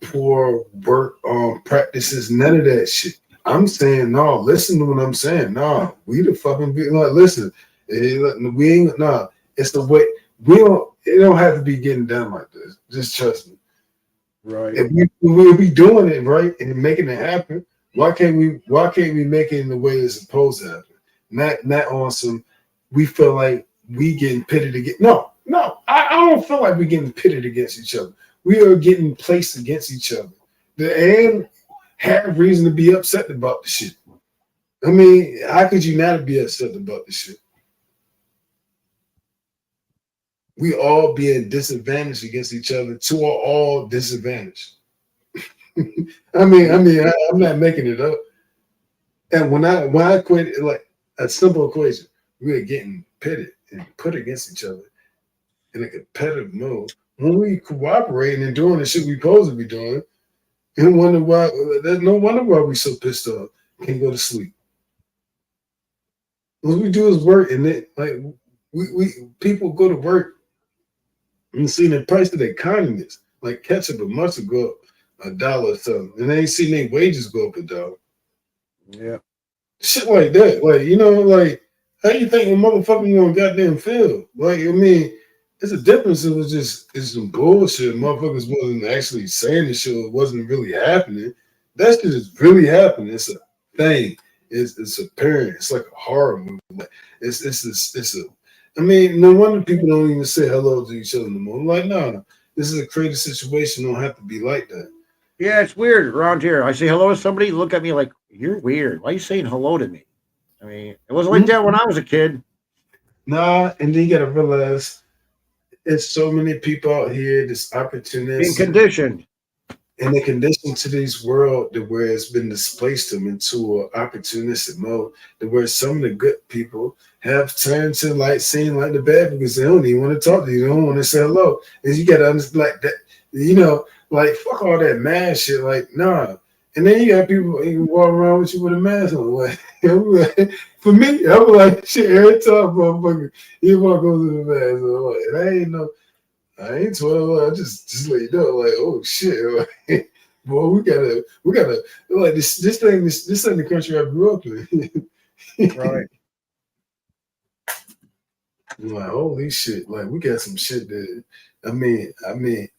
poor work practices. None of that shit. I'm saying no. Listen to what I'm saying. No, we the fucking be like. Listen, we ain't no. It's the way we don't. It don't have to be getting done like this. Just trust me. Right. If we be doing it right and making it happen, why can't we? Why can't we make it in the way it's supposed to happen? Not on some. We feel like we getting pitted against. No. I don't feel like we're getting pitted against each other. We are getting placed against each other, and have reason to be upset about the shit. I mean, how could you not be upset about the shit? We all being disadvantaged against each other to our all disadvantage. I mean, I'm not making it up. And when I quit, like a simple equation, we are getting pitted and put against each other in a competitive mode. When we cooperating and doing the shit we supposed to be doing, and wonder why. There's no wonder why we so pissed off. Can't go to sleep. What we do is work, and it like we people go to work and see the price of their condiments, like ketchup and mustard go up $1 or something, and they ain't seen their wages go up $1. Yeah. Shit like that. Like, you know, like how you think a motherfucker gonna goddamn feel? Like, I mean, it's a difference. It's some bullshit. Motherfuckers wasn't actually saying the shit. It wasn't really happening. That shit is really happening. It's a thing. It's apparent. It's like a horror movie. Like, it's a. I mean, no wonder people don't even say hello to each other anymore. I'm like, no, this is a creative situation. Don't have to be like that. Yeah, it's weird around here. I say hello to somebody, look at me like, you're weird. Why are you saying hello to me? I mean, it wasn't like that when I was a kid. Nah, and then you gotta realize there's so many people out here, this Being opportunist, conditioned. and they're conditioned to this world that where it's been displaced them into an opportunistic mode, that where some of the good people have turned to like seeing like the bad because they don't even want to talk to you, they don't want to say hello. And you gotta understand like that, you know, like fuck all that mad shit, like nah. And then you got people you walk around with you with a mask on. Like, for me, I'm like shit every time, motherfucker. You walk over to the mask on. Like, I ain't 12. I just let you know, like, oh shit, like, boy, we gotta, like this ain't the country I grew up in. Right. I'm like, holy shit, like we got some shit that, I mean,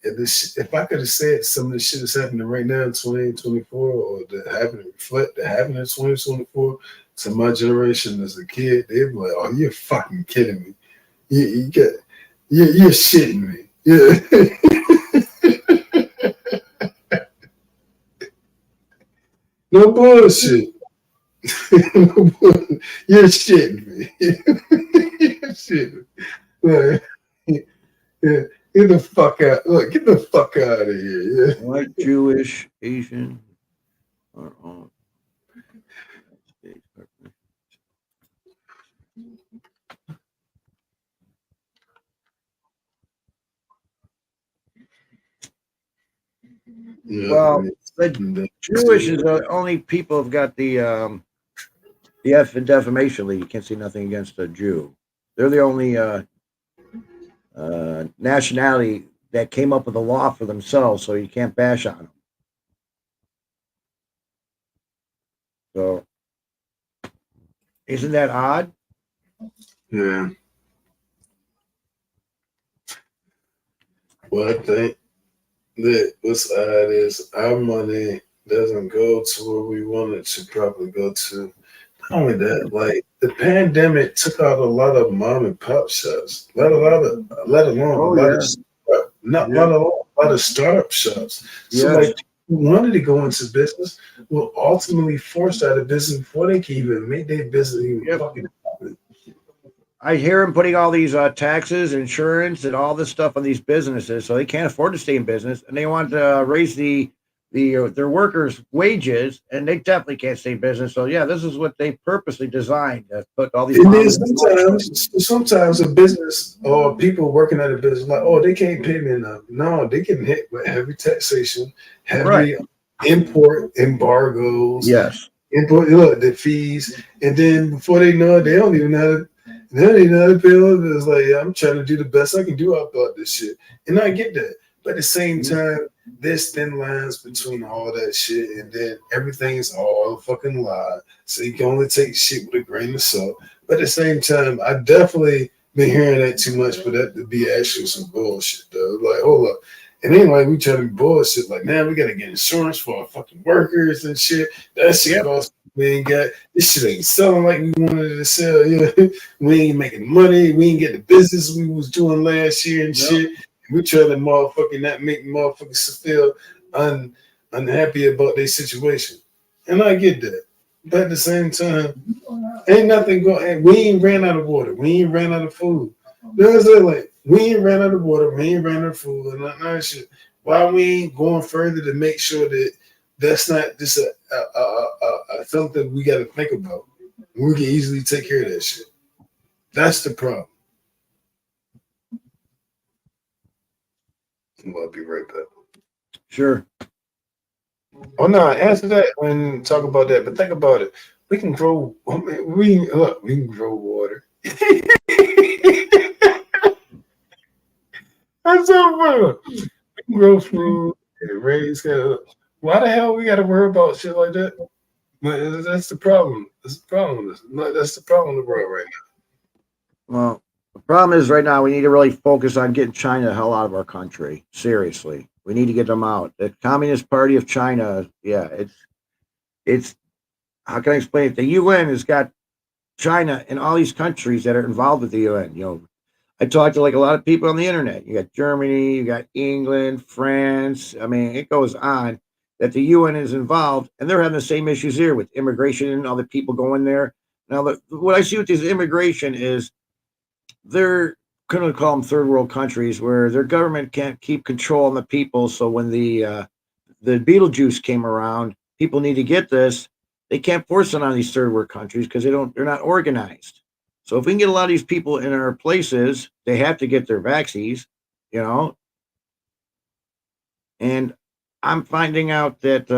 if I could have said some of the shit that's happening right now in 2024, or that happened in 2024 to my generation as a kid, they'd be like, oh, you're fucking kidding me. You're shitting me. Yeah. No bullshit. You're shitting me. You're shitting me. Like, yeah, get the fuck out. Look, get the fuck out of here. Yeah. White, Jewish, Asian. Are all Yeah, well, the Jewish is the only people who've got the F in defamation league. You can't say nothing against a Jew. They're the only nationality that came up with a law for themselves, so you can't bash on them. So, isn't that odd? Yeah. Well, I think that what's odd is our money doesn't go to where we want it to probably go to. Not only that, like the pandemic took out a lot of mom and pop shops, let alone a lot of startup shops. So Yes. like people who wanted to go into business will ultimately forced out of business before they can even make their business even fucking happen. I hear them putting all these taxes, insurance, and all this stuff on these businesses, so they can't afford to stay in business, and they want to raise their workers' wages, and they definitely can't stay in business. So yeah, this is what they purposely designed to put all these. And then sometimes a business or people working at a business like, oh, they can't pay me enough. No, they get hit with heavy taxation, heavy import embargoes, Yes. import the fees, and then before they know it, they don't even know how to. They don't even know how to pay. It's like, yeah, I'm trying to do the best I can do about this shit, and I get that. But at the same time, there's thin lines between all that shit, and then everything is all a fucking lie. So you can only take shit with a grain of salt. But at the same time, I definitely been hearing that too much for that to be actually some bullshit, though. Like, hold up. It ain't like we trying to be bullshit. Like, now we gotta get insurance for our fucking workers and shit. That shit costs. We ain't got this shit ain't selling like we wanted it to sell. You know? We ain't making money. We ain't get the business we was doing last year and shit. We trying to motherfucking not make motherfuckers feel unhappy about their situation. And I get that. But at the same time, ain't nothing going. We ain't ran out of water. We ain't ran out of food. You know what I'm saying? Like, we ain't ran out of water. We ain't ran out of food. And none of that shit. Why we ain't going further to make sure that that's not just a something we got to think about? We can easily take care of that shit. That's the problem. I'll be right back. Sure. Oh no, answer that when talk about that. But think about it. We can grow. I mean, we can grow water. That's so funny. We can grow food and raise cattle. Why the hell we got to worry about shit like that? But that's the problem. That's the problem. That's the problem in the world right now. Well, the problem is right now we need to really focus on getting China the hell out of our country. Seriously, we need to get them out. The Communist Party of China, yeah, it's. How can I explain it? The UN has got China and all these countries that are involved with the UN. You know, I talked to like a lot of people on the internet. You got Germany, you got England, France. I mean, it goes on that the UN is involved, and they're having the same issues here with immigration and all the people going there. Now, what I see with this immigration is they're going to call them third world countries where their government can't keep control on the people. So when the Beetlejuice came around, people need to get this. They can't force it on these third world countries because they're not organized. So if we can get a lot of these people in our places, they have to get their vaccines, you know. And I'm finding out that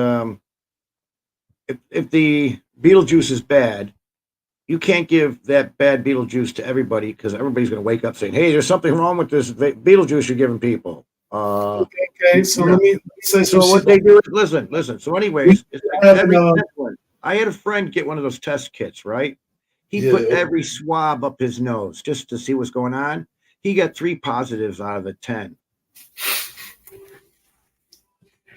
if the Beetlejuice is bad, you can't give that bad Beetlejuice to everybody because everybody's going to wake up saying, "Hey, there's something wrong with this Beetlejuice you're giving people." Okay, so let me say some So what shit. they do is listen. So, anyways, it's like every test one. I had a friend get one of those test kits, right? He put every swab up his nose just to see what's going on. He got 3 positives out of the 10.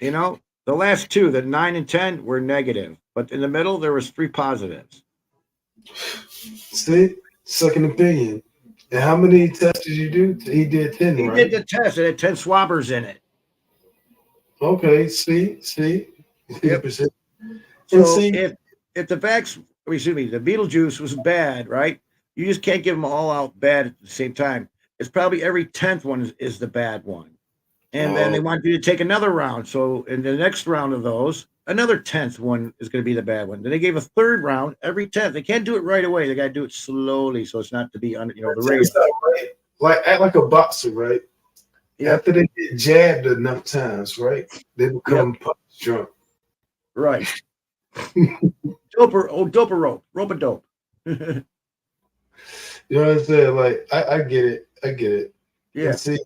You know, the last 2, the 9 and 10, were negative, but in the middle there was 3 positives. See, second opinion. And how many tests did you do? He did 10, He right? did the test. It had 10 swabbers in it. Okay, see. Yep. And So see, if the the Beetlejuice was bad, right? You just can't give them all out bad at the same time. It's probably every 10th one is the bad one. And then they want you to take another round. So in the next round of those, another 10th one is going to be the bad one. Then they gave a third round every 10th. They can't do it right away. They got to do it slowly, so it's not to be under, the radar. right? Like act like a boxer, right? Yep. After they get jabbed enough times, right? They become punch drunk. Right. Rope-a-dope. You know what I'm saying? Like I get it. Yeah. And see,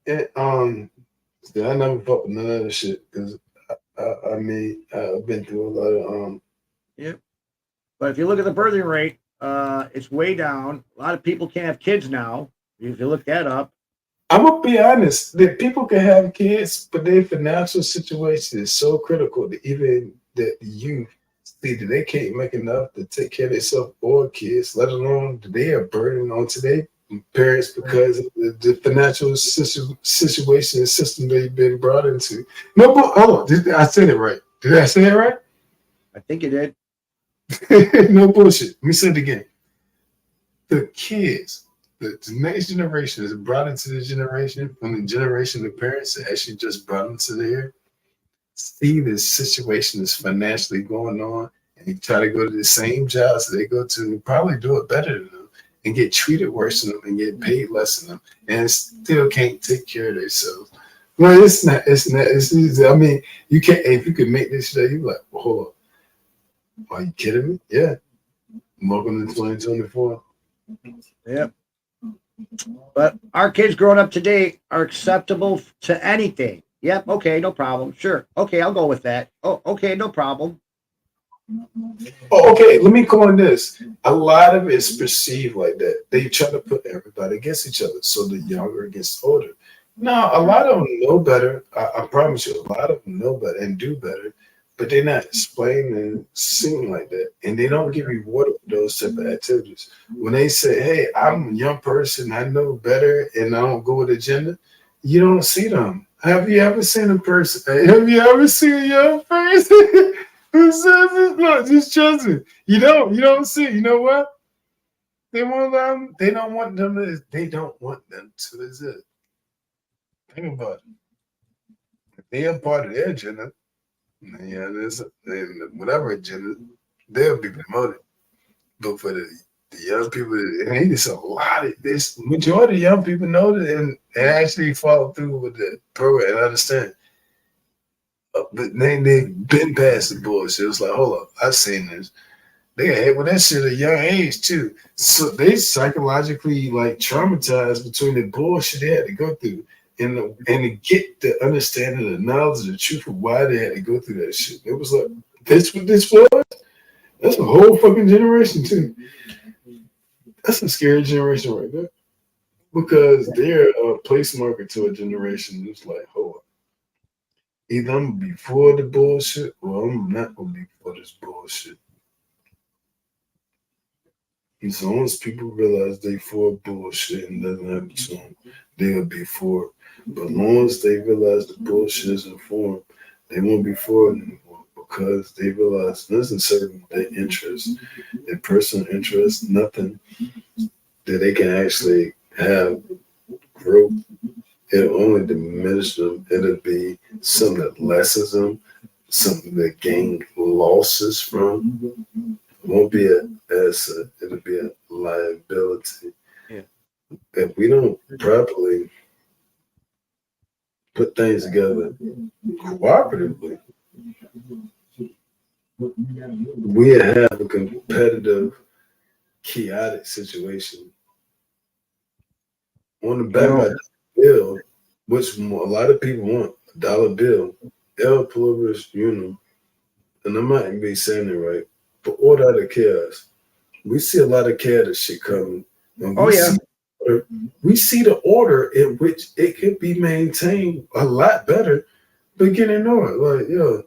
see, I never fuck with none of that shit because I mean I've been through a lot of Yep. But if you look at the birthing rate, it's way down. A lot of people can't have kids now. If you look that up. I'm gonna be honest that people can have kids, but their financial situation is so critical that even that the youth see that they can't make enough to take care of themselves or kids, let alone that they are burden onto their parents because of the financial situation and system they've been brought into. No, but hold on, I said it right? Did I say it right? I think you did. No bullshit. Let me say it again. The kids, the next generation is brought into the generation from the generation of parents that actually just brought them to there. See this situation is financially going on, and you try to go to the same jobs that they go to and probably do it better than them and get treated worse than them and get paid less than them and still can't take care of themselves. No, it's not. It's not. It's easy. I mean, you can't. If you could make this shit, you like, well, hold up. Are you kidding me? Yeah. Welcome to 2024. Yep. But our kids growing up today are acceptable to anything. Yep. Okay. No problem. Sure. Okay. I'll go with that. Oh, okay. No problem. Oh, okay, let me call on this. A lot of it's perceived like that. They try to put everybody against each other, so the younger against the older. No, a lot of them know better. I promise you, a lot of them know better and do better, but they're not explaining and seeing like that, and they don't get rewarded for those type of activities. When they say, "Hey, I'm a young person, I know better, and I don't go with agenda," you don't see them. Have you ever seen a person? Have you ever seen a young person? Who says it? Look, just trust me. You don't see. You know what? They won't allow them. They don't want them to. They don't want them to exist. Think about it. If they are part of their agenda, yeah, there's whatever agenda, they'll be promoted. But for the young people, and it's a lot of this. Majority of young people know that and actually follow through with the program and understand. But they've been past the bullshit. It's like, hold up, I've seen this. They got hit with that shit at a young age too. So they psychologically like traumatized between the bullshit they had to go through and to get the understanding, the knowledge, the truth of why they had to go through that shit. It was like, that's what this was. That's a whole fucking generation too. That's a scary generation right there. Because they're a place marker to a generation. It's like, hold up. Either I'm gonna be for the bullshit or I'm not gonna be for this bullshit. And so once people realize they for bullshit and doesn't happen to them, they'll be for it. But once they realize the bullshit isn't for them, they won't be for it anymore because they realize it doesn't serve their interest, their personal interest, nothing that they can actually have growth. It'll only diminish them. It'll be something that lessens them, something that gain losses from. It won't be an asset. It'll be a liability. Yeah. If we don't properly put things together cooperatively, we have a competitive, chaotic situation. On the back of the bill, which a lot of people want, a dollar bill, El Pluribus Unum, and I might be saying it right, but order out of chaos. We see a lot of chaos shit coming. And we see the order in which it could be maintained a lot better, but get ignored. Like, yo,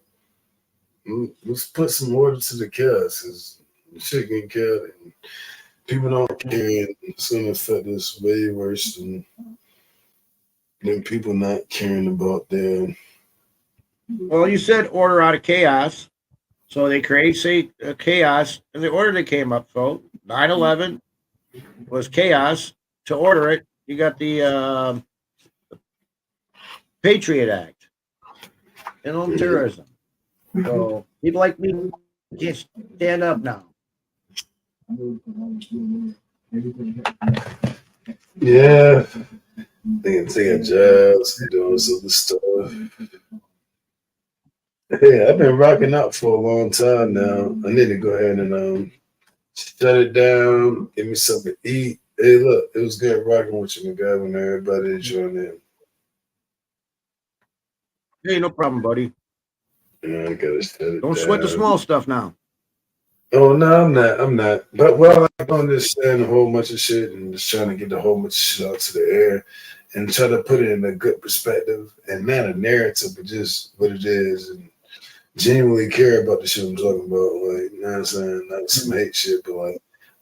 let's put some order to the chaos because shit getting chaotic. People don't care. It's gonna affect us way worse than people not caring about their. Well, you said order out of chaos. So they create chaos in the order they came up. So 9/11 was chaos. To order it, you got the Patriot Act and terrorism. So people like me just stand up now. Yeah, they can take jobs, doing some other stuff. Hey, I've been rocking out for a long time now. I need to go ahead and shut it down, give me something to eat. Hey, look, it was good rocking with you, my guy, when everybody enjoying it. Hey, no problem, buddy. I gotta shut it Don't down. sweat the small stuff now. Oh no, I'm not. But well, I'm just saying a whole bunch of shit and just trying to get the whole bunch of shit out to the air and try to put it in a good perspective and not a narrative, but just what it is and genuinely care about the shit I'm talking about. Like, you know what I'm saying? Not some hate shit, but like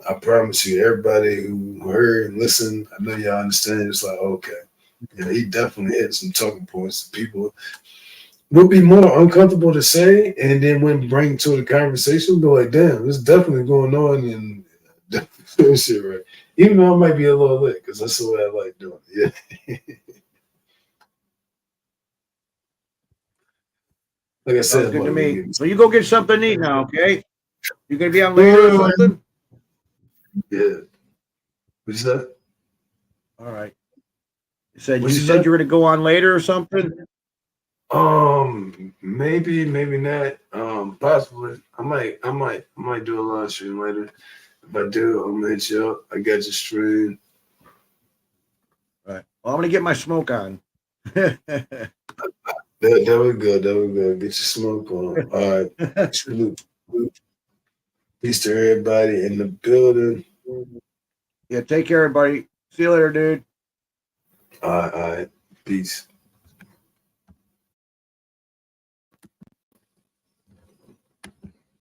I promise you, everybody who heard and listened, I know y'all understand. It's like, okay, yeah, he definitely hit some talking points that people would be more uncomfortable to say, and then when bring to the conversation, be like, damn, this is definitely going on, and definitely shit right. Even though I might be a little lit, because that's the way I like doing it. Yeah. Like I said, Sounds good to me. So you go get something to eat now, okay? You gonna be on later or something? Yeah. What's that? All right. Said What you you said said? you were going to go on later or something. Maybe not. Possibly. I might do a live stream later. If I do, I'm gonna hit you up. I got your stream. All right. Well, I'm going to get my smoke on. That would go. That would go. Get your smoke on. All right. Salute. Peace to everybody in the building. Yeah, take care, everybody. See you later, dude. All right. Peace.